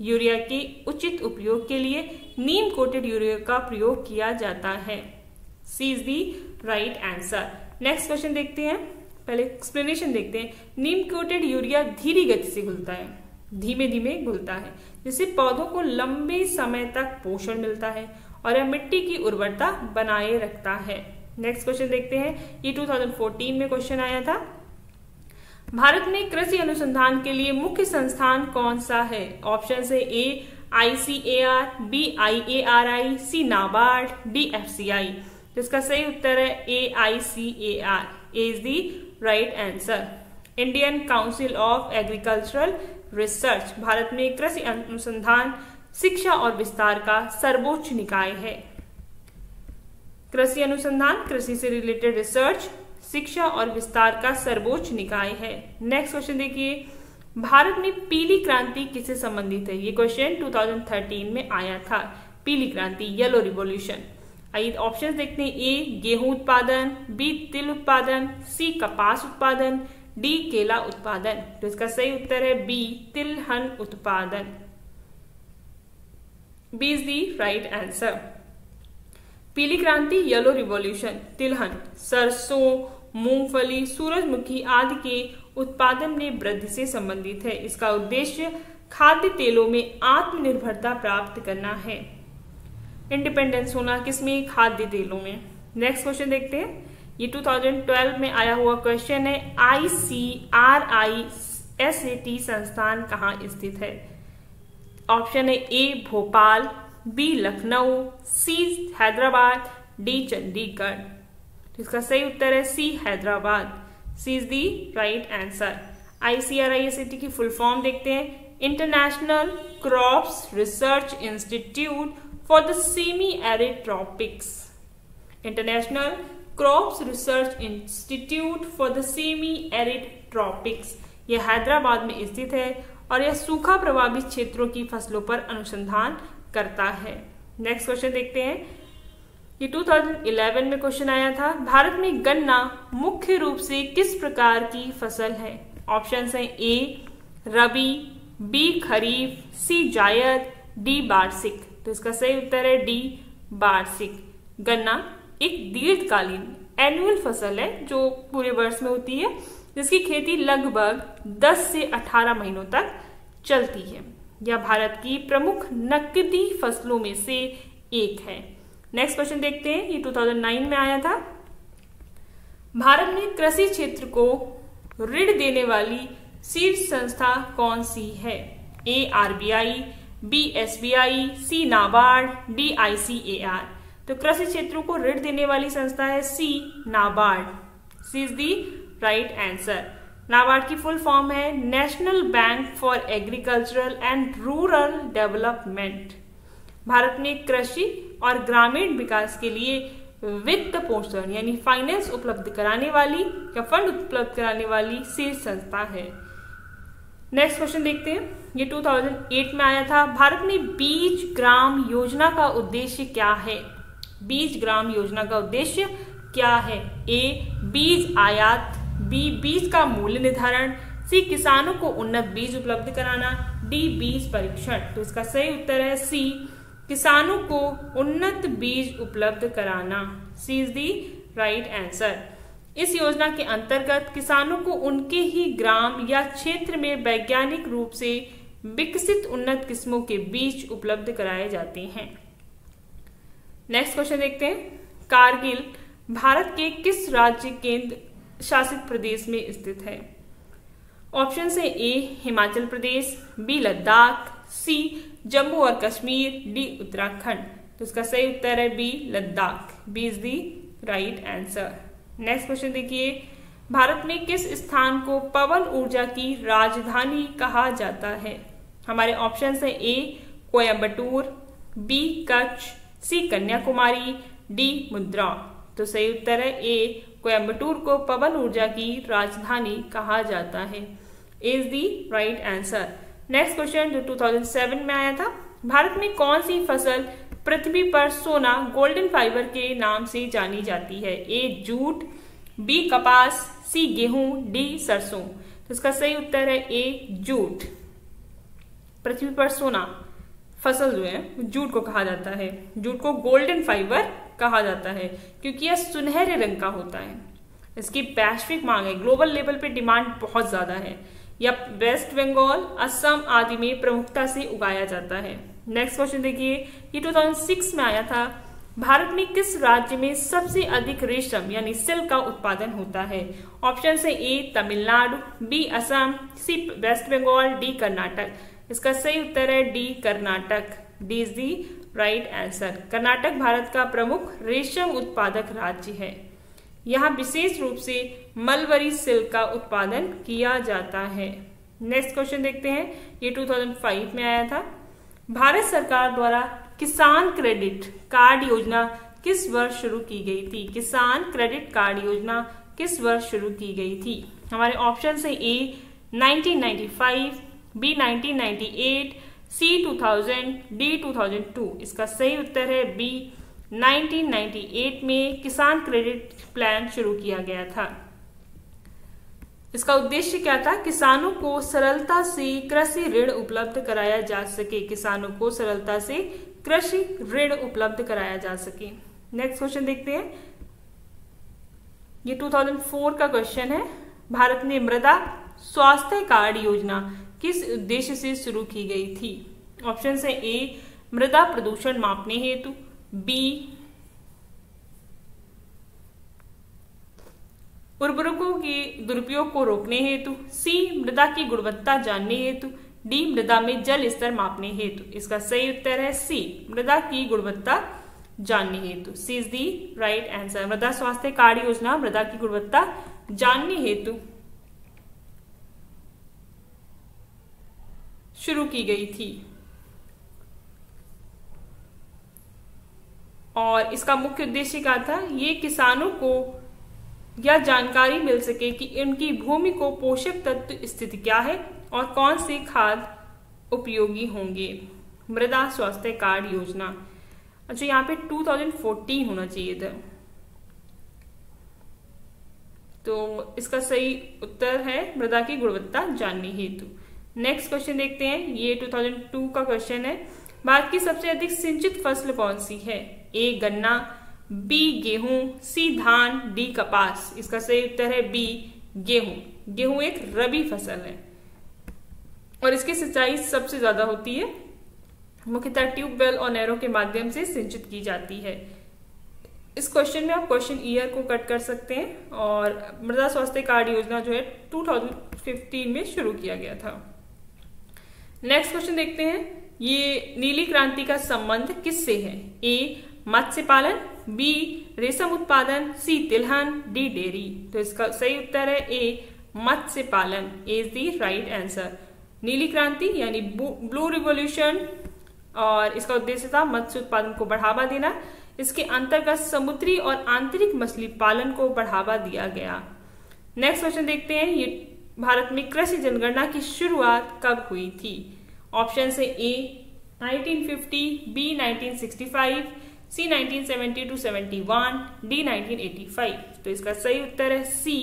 यूरिया के उचित उपयोग के लिए नीम कोटेड यूरिया का प्रयोग किया जाता है। C is the right answer. Next question देखते हैं, पहले एक्सप्लेनेशन देखते हैं। नीम कोटेड यूरिया धीमी गति से घुलता है, धीमे धीमे घुलता है, जिससे पौधों को लंबे समय तक पोषण मिलता है और यह मिट्टी की उर्वरता बनाए रखता है। नेक्स्ट क्वेश्चन देखते हैं, ये 2014 में क्वेश्चन आया था। भारत में कृषि अनुसंधान के लिए मुख्य संस्थान कौन सा है? ऑप्शन है ए ICAR, B IARI, C NABARD, D FCI। जिसका सही उत्तर है ए ICAR is the right answer. Indian council of agricultural research Bharat में कृषि अनुसंधान, शिक्षा और विस्तार का सर्वोच्च निकाय है। कृषि अनुसंधान, कृषि से रिलेटेड रिसर्च, शिक्षा और विस्तार का सर्वोच्च निकाय है। नेक्स्ट क्वेश्चन देखिए, भारत में पीली क्रांति किससे संबंधित है? ये क्वेश्चन 2013 में आया था। पीली क्रांति, येलो रिवॉल्यूशन। आइए ऑप्शंस देखते हैं। ए गेहूं उत्पादन, बी तिल उत्पादन, सी कपास उत्पादन, डी केला उत्पादन। तो इसका सही उत्तर है बी तिलहन उत्पादन। B is the right answer. पीली क्रांति, येलो रिवॉल्यूशन, तिलहन सरसों, मूंगफली, सूरजमुखी आदि के उत्पादन में वृद्धि से संबंधित है। इसका उद्देश्य खाद्य तेलों में आत्मनिर्भरता प्राप्त करना है, इंडिपेंडेंस होना किसमें? खाद्य तेलों में। नेक्स्ट क्वेश्चन देखते हैं, ये 2012 में आया हुआ क्वेश्चन है। ICRI SAT संस्थान कहाँ स्थित है? ऑप्शन है A Bhopal, B Lucknow, C Hyderabad, D Chandigarh. इसका सही उत्तर है C Hyderabad. C is the right answer. ICRI SAT की फुल फॉर्म देखते हैं। International crops research institute for the semi arid tropics. International crops research institute for the semi arid tropics. यह हैदराबाद में स्थित है और यह सूखा प्रभावित क्षेत्रों की फसलों पर अनुसंधान करता है। नेक्स्ट क्वेश्चन देखते हैं, ये 2011 में क्वेश्चन आया था। भारत में गन्ना मुख्य रूप से किस प्रकार की फसल है? ऑप्शन है ए रबी, बी खरीफ, सी जायद, डी वार्षिक। तो इसका सही उत्तर है डी वार्षिक। गन्ना एक दीर्घकालीन एनुअल फसल है जो पूरे वर्ष में होती है, जिसकी खेती लगभग 10 से 18 महीनों तक चलती है। यह भारत की प्रमुख नकदी फसलों में से एक है। नेक्स्ट क्वेश्चन देखते हैं, ये 2009 में आया था। भारत में कृषि क्षेत्र को ऋण देने वाली शीर्ष संस्था कौन सी है? ए RBI, बी SBI, सी नाबार्ड, डी ICAR। तो कृषि क्षेत्रों को ऋण देने वाली संस्था है C NABARD. C is the right answer. NABARD की फुल फॉर्म है national bank for agricultural and rural development. Bharat में कृषि और ग्रामीण विकास के लिए वित्त पोषण यानी फाइनेंस उपलब्ध कराने वाली या फंड उपलब्ध कराने वाली शीर्ष संस्था है। नेक्स्ट क्वेश्चन देखते हैं, ये 2008 में आया था। भारत में बीज ग्राम योजना का उद्देश्य क्या है? बीज ग्राम योजना का उद्देश्य क्या है? ए बीज आयात, बी बीज का मूल्य निर्धारण, सी किसानों को उन्नत बीज उपलब्ध कराना, डी बीज परीक्षण। तो इसका सही उत्तर है सी किसानों को उन्नत बीज उपलब्ध कराना। सी इज दी राइट आंसर। इस योजना के अंतर्गत किसानों को उनके ही ग्राम या क्षेत्र में वैज्ञानिक रूप से विकसित उन्नत किस्मों के बीज उपलब्ध कराए जाते हैं। नेक्स्ट क्वेश्चन देखते हैं, कारगिल भारत के किस राज्य केंद्र शासित प्रदेश में स्थित है? ऑप्शन है A Himachal Pradesh, B Ladakh, C Jammu और कश्मीर, डी उत्तराखंड। तो इसका सही उत्तर है B Ladakh. B is the right answer. Next question देखिए, भारत में किस स्थान को पवन ऊर्जा की राजधानी कहा जाता है? हमारे ऑप्शन है ए कोयम्बटूर, बी कच्छ, सी कन्याकुमारी, डी मुद्रा। तो सही उत्तर है ए कोयम्बटूर को पवन ऊर्जा की राजधानी कहा जाता है। Is the right answer. Next question जो 2007 में आया था, भारत में कौन सी फसल पृथ्वी पर सोना गोल्डन फाइबर के नाम से जानी जाती है? ए जूट, बी कपास, सी गेहूं, डी सरसों। तो इसका सही उत्तर है ए जूट। पृथ्वी पर सोना फसल जो है जूट को कहा जाता है। जूट को गोल्डन फाइबर कहा जाता है क्योंकि यह सुनहरे रंग का होता है। इसकी वैश्विक मांग है, ग्लोबल लेवल पे डिमांड बहुत ज्यादा है। या वेस्ट बंगाल, असम आदि में प्रमुखता से उगाया जाता है। नेक्स्ट क्वेश्चन देखिए, ये 2006 में आया था। भारत में किस राज्य में सबसे अधिक रेशम यानी सिल्क का उत्पादन होता है? ऑप्शन है A Tamil Nadu, B Assam, C waste Bengal, D Karnataka. इसका सही उत्तर है D Karnataka. D is the right answer. Karnataka Bharat का प्रमुख रेशम उत्पादक राज्य है। यहाँ विशेष रूप से मलबरी सिल्क का उत्पादन किया जाता है। नेक्स्ट क्वेश्चन देखते हैं, ये 2005 में आया था। भारत सरकार द्वारा किसान क्रेडिट कार्ड योजना किस वर्ष शुरू की गई थी? किसान क्रेडिट कार्ड योजना किस वर्ष शुरू की गई थी? हमारे ऑप्शन है ए 1995, बी 1998, सी 2000, डी 2002। इसका सही उत्तर है बी 1998 में किसान क्रेडिट प्लान शुरू किया गया था। इसका उद्देश्य क्या था? किसानों को सरलता से कृषि ऋण उपलब्ध कराया जा सके। किसानों को सरलता से कृषि ऋण उपलब्ध कराया जा सके। नेक्स्ट क्वेश्चन देखते हैं, ये 2004 का क्वेश्चन है। भारत में मृदा स्वास्थ्य कार्ड योजना किस उद्देश्य से शुरू की गई थी? ऑप्शन है ए मृदा प्रदूषण मापने हेतु, बी उर्वरकों के दुरुपयोग को रोकने हेतु, सी मृदा की गुणवत्ता जानने हेतु, डी मृदा में जल स्तर मापने हेतु। इसका सही उत्तर है सी मृदा की गुणवत्ता जानने हेतु। सी इज दी राइट आंसर। मृदा स्वास्थ्य कार्ड योजना मृदा की गुणवत्ता जानने हेतु शुरू की गई थी और इसका मुख्य उद्देश्य क्या था? ये किसानों को यह जानकारी मिल सके कि इनकी भूमि को पोषक तत्व स्थिति क्या है और कौन से खाद उपयोगी होंगे। मृदा स्वास्थ्य कार्ड योजना। अच्छा, यहाँ पे 2014 होना चाहिए था, तो इसका सही उत्तर है मृदा की गुणवत्ता जानने हेतु। नेक्स्ट क्वेश्चन देखते हैं, ये 2002 का क्वेश्चन है। भारत की सबसे अधिक सिंचित फसल कौन सी है? ए गन्ना, बी गेहूं, सी धान, डी कपास। इसका सही उत्तर है बी गेहूं। गेहूं एक रबी फसल है और इसकी सिंचाई सबसे ज्यादा होती है। मुख्यतः ट्यूबवेल और नहरों के माध्यम से सिंचित की जाती है। इस क्वेश्चन में आप क्वेश्चन ईयर को कट कर सकते हैं और मृदा स्वास्थ्य कार्ड योजना जो है 2015 में शुरू किया गया था। नेक्स्ट क्वेश्चन देखते हैं, ये नीली क्रांति का संबंध किससे है? ए मत्स्य पालन, बी रेशम उत्पादन, सी तिलहन, डी डेयरी। तो इसका सही उत्तर है ए मत्स्य पालन। Is the right answer. नीली क्रांति यानी ब्लू रिवॉल्यूशन और इसका उद्देश्य था मत्स्य उत्पादन को बढ़ावा देना। इसके अंतर्गत समुद्री और आंतरिक मछली पालन को बढ़ावा दिया गया। नेक्स्ट क्वेश्चन देखते हैं, ये भारत में कृषि जनगणना की शुरुआत कब हुई थी? ऑप्शन है ए 1950, बी 1965, सी 1970 to 71, डी 1985। तो इसका सही उत्तर है सी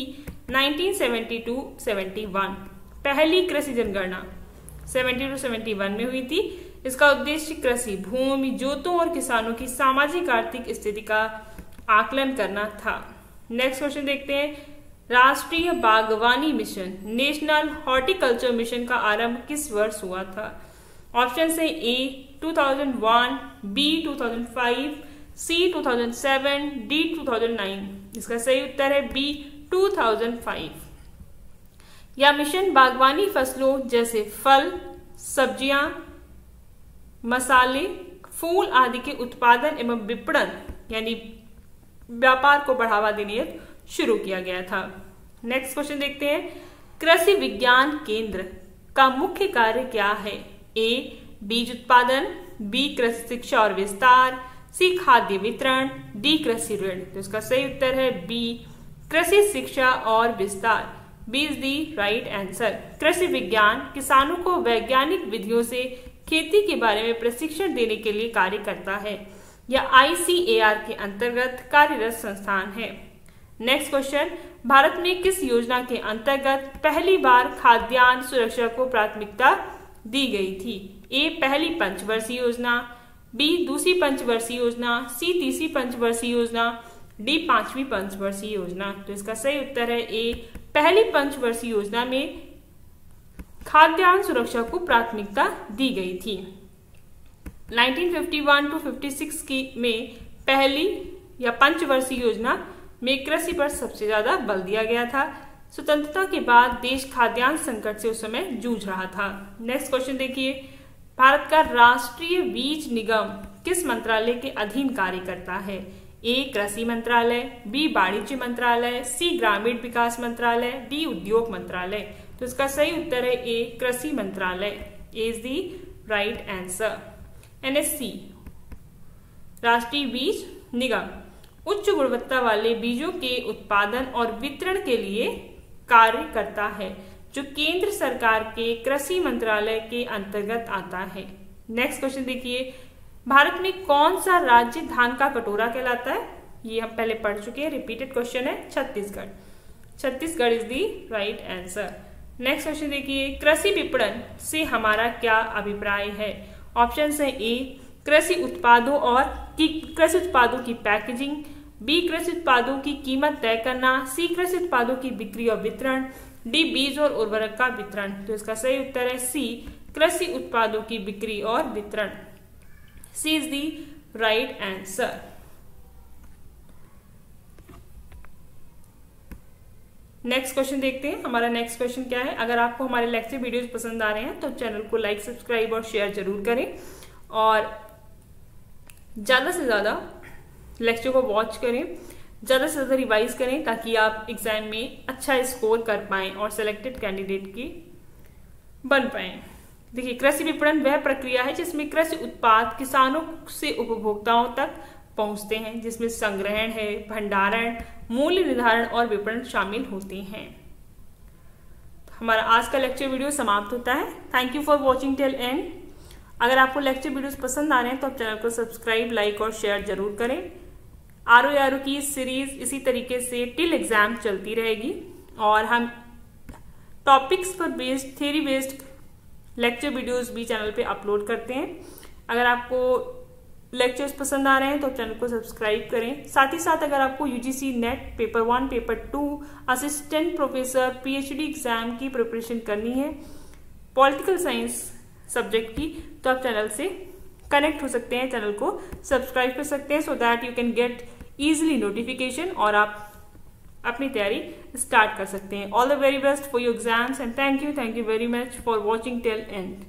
1970 to 71। पहली कृषि जनगणना 70 to 71 में हुई थी। इसका उद्देश्य कृषि भूमि, जोतों और किसानों की सामाजिक आर्थिक स्थिति का आकलन करना था। नेक्स्ट क्वेश्चन देखते हैं, राष्ट्रीय बागवानी मिशन नेशनल हॉर्टिकल्चर मिशन का आरंभ किस वर्ष हुआ था? ऑप्शन है ए 2001, बी 2005, सी 2007, डी 2009। इसका सही उत्तर है बी 2005। यह मिशन बागवानी फसलों जैसे फल, सब्जियां, मसाले, फूल आदि के उत्पादन एवं विपणन यानी व्यापार को बढ़ावा देने शुरू किया गया था। नेक्स्ट क्वेश्चन देखते हैं, कृषि विज्ञान केंद्र का मुख्य कार्य क्या है? ए बीज उत्पादन, बी कृषि शिक्षा और विस्तार, सी खाद्य वितरण, डी कृषि ऋण। तो इसका सही उत्तर है बी कृषि शिक्षा और विस्तार। B is the right answer. कृषि विज्ञान किसानों को वैज्ञानिक विधियों से खेती के बारे में प्रशिक्षण देने के लिए कार्य करता है। यह ICAR के अंतर्गत कार्यरत संस्थान है। नेक्स्ट क्वेश्चन, भारत में किस योजना के अंतर्गत पहली बार खाद्यान्न सुरक्षा को प्राथमिकता दी गई थी? ए पहली पंचवर्षीय योजना, बी दूसरी पंचवर्षीय योजना, सी तीसरी पंचवर्षीय योजना, डी 5वीं पंचवर्षीय योजना। तो इसका सही उत्तर है ए, पहली पंचवर्षीय योजना में खाद्यान्न सुरक्षा को प्राथमिकता दी गई थी। 1951 to 56 में पहली या पंचवर्षीय योजना में कृषि पर सबसे ज्यादा बल दिया गया था। स्वतंत्रता के बाद देश खाद्यान्न संकट से उस समय जूझ रहा था। नेक्स्ट क्वेश्चन देखिए, भारत का राष्ट्रीय बीज निगम किस मंत्रालय के अधीन कार्य करता है? ए कृषि मंत्रालय, बी वाणिज्य मंत्रालय, सी ग्रामीण विकास मंत्रालय, डी उद्योग मंत्रालय। तो इसका सही उत्तर है ए कृषि मंत्रालय, is the right answer. NSC राष्ट्रीय बीज निगम उच्च गुणवत्ता वाले बीजों के उत्पादन और वितरण के लिए कार्य करता है, जो केंद्र सरकार के कृषि मंत्रालय के अंतर्गत आता है। नेक्स्ट क्वेश्चन देखिए, भारत में कौन सा राज्य धान का कटोरा कहलाता है? ये हम पहले पढ़ चुके हैं, रिपीटेड क्वेश्चन है। Chhattisgarh. Chhattisgarh is the right answer. Next question देखिए, कृषि विपणन से हमारा क्या अभिप्राय है? ऑप्शन है ए कृषि उत्पादों की पैकेजिंग, बी कृषि उत्पादों की कीमत तय करना, सी कृषि उत्पादों की बिक्री और वितरण, डी बीज और उर्वरक का वितरण। तो इसका सही उत्तर है सी कृषि उत्पादों की बिक्री और वितरण। C is the right answer. Next question देखते हैं। हमारा नेक्स्ट क्वेश्चन क्या है? अगर आपको हमारे लेक्चर वीडियोस पसंद आ रहे हैं तो चैनल को लाइक, सब्सक्राइब और शेयर जरूर करें और ज्यादा से ज्यादा लेक्चर को वॉच करें, ज्यादा से ज्यादा रिवाइज करें ताकि आप एग्जाम में अच्छा स्कोर कर पाएं और सिलेक्टेड कैंडिडेट की बन पाएं। देखिए, कृषि विपणन वह प्रक्रिया है जिसमें कृषि उत्पाद किसानों से उपभोक्ताओं तक पहुंचते हैं, जिसमें संग्रहण है, भंडारण, मूल्य निर्धारण और विपणन शामिल होते हैं। हमारा आज का लेक्चर वीडियो समाप्त होता है। Thank you for watching till and. अगर आपको लेक्चर वीडियोस पसंद आ रहे हैं तो आप चैनल को सब्सक्राइब, लाइक और शेयर जरूर करें। आरओ की सीरीज इसी तरीके से टिल एग्जाम चलती रहेगी और हम टॉपिक्स पर based, theory based lecture videos भी चैनल पे अपलोड करते हैं। अगर आपको लेक्चर्स पसंद आ रहे हैं तो चैनल को सब्सक्राइब करें। साथ ही साथ अगर आपको UGC net paper 1, paper 2, assistant professor, PhD exam की प्रिपरेशन करनी है पॉलिटिकल साइंस सब्जेक्ट की, तो आप चैनल से कनेक्ट हो सकते हैं, चैनल को सब्सक्राइब कर सकते हैं, so that you can get easily notification और आप अपनी तैयारी स्टार्ट कर सकते हैं। All the very best for your exams and thank you very much for watching till and.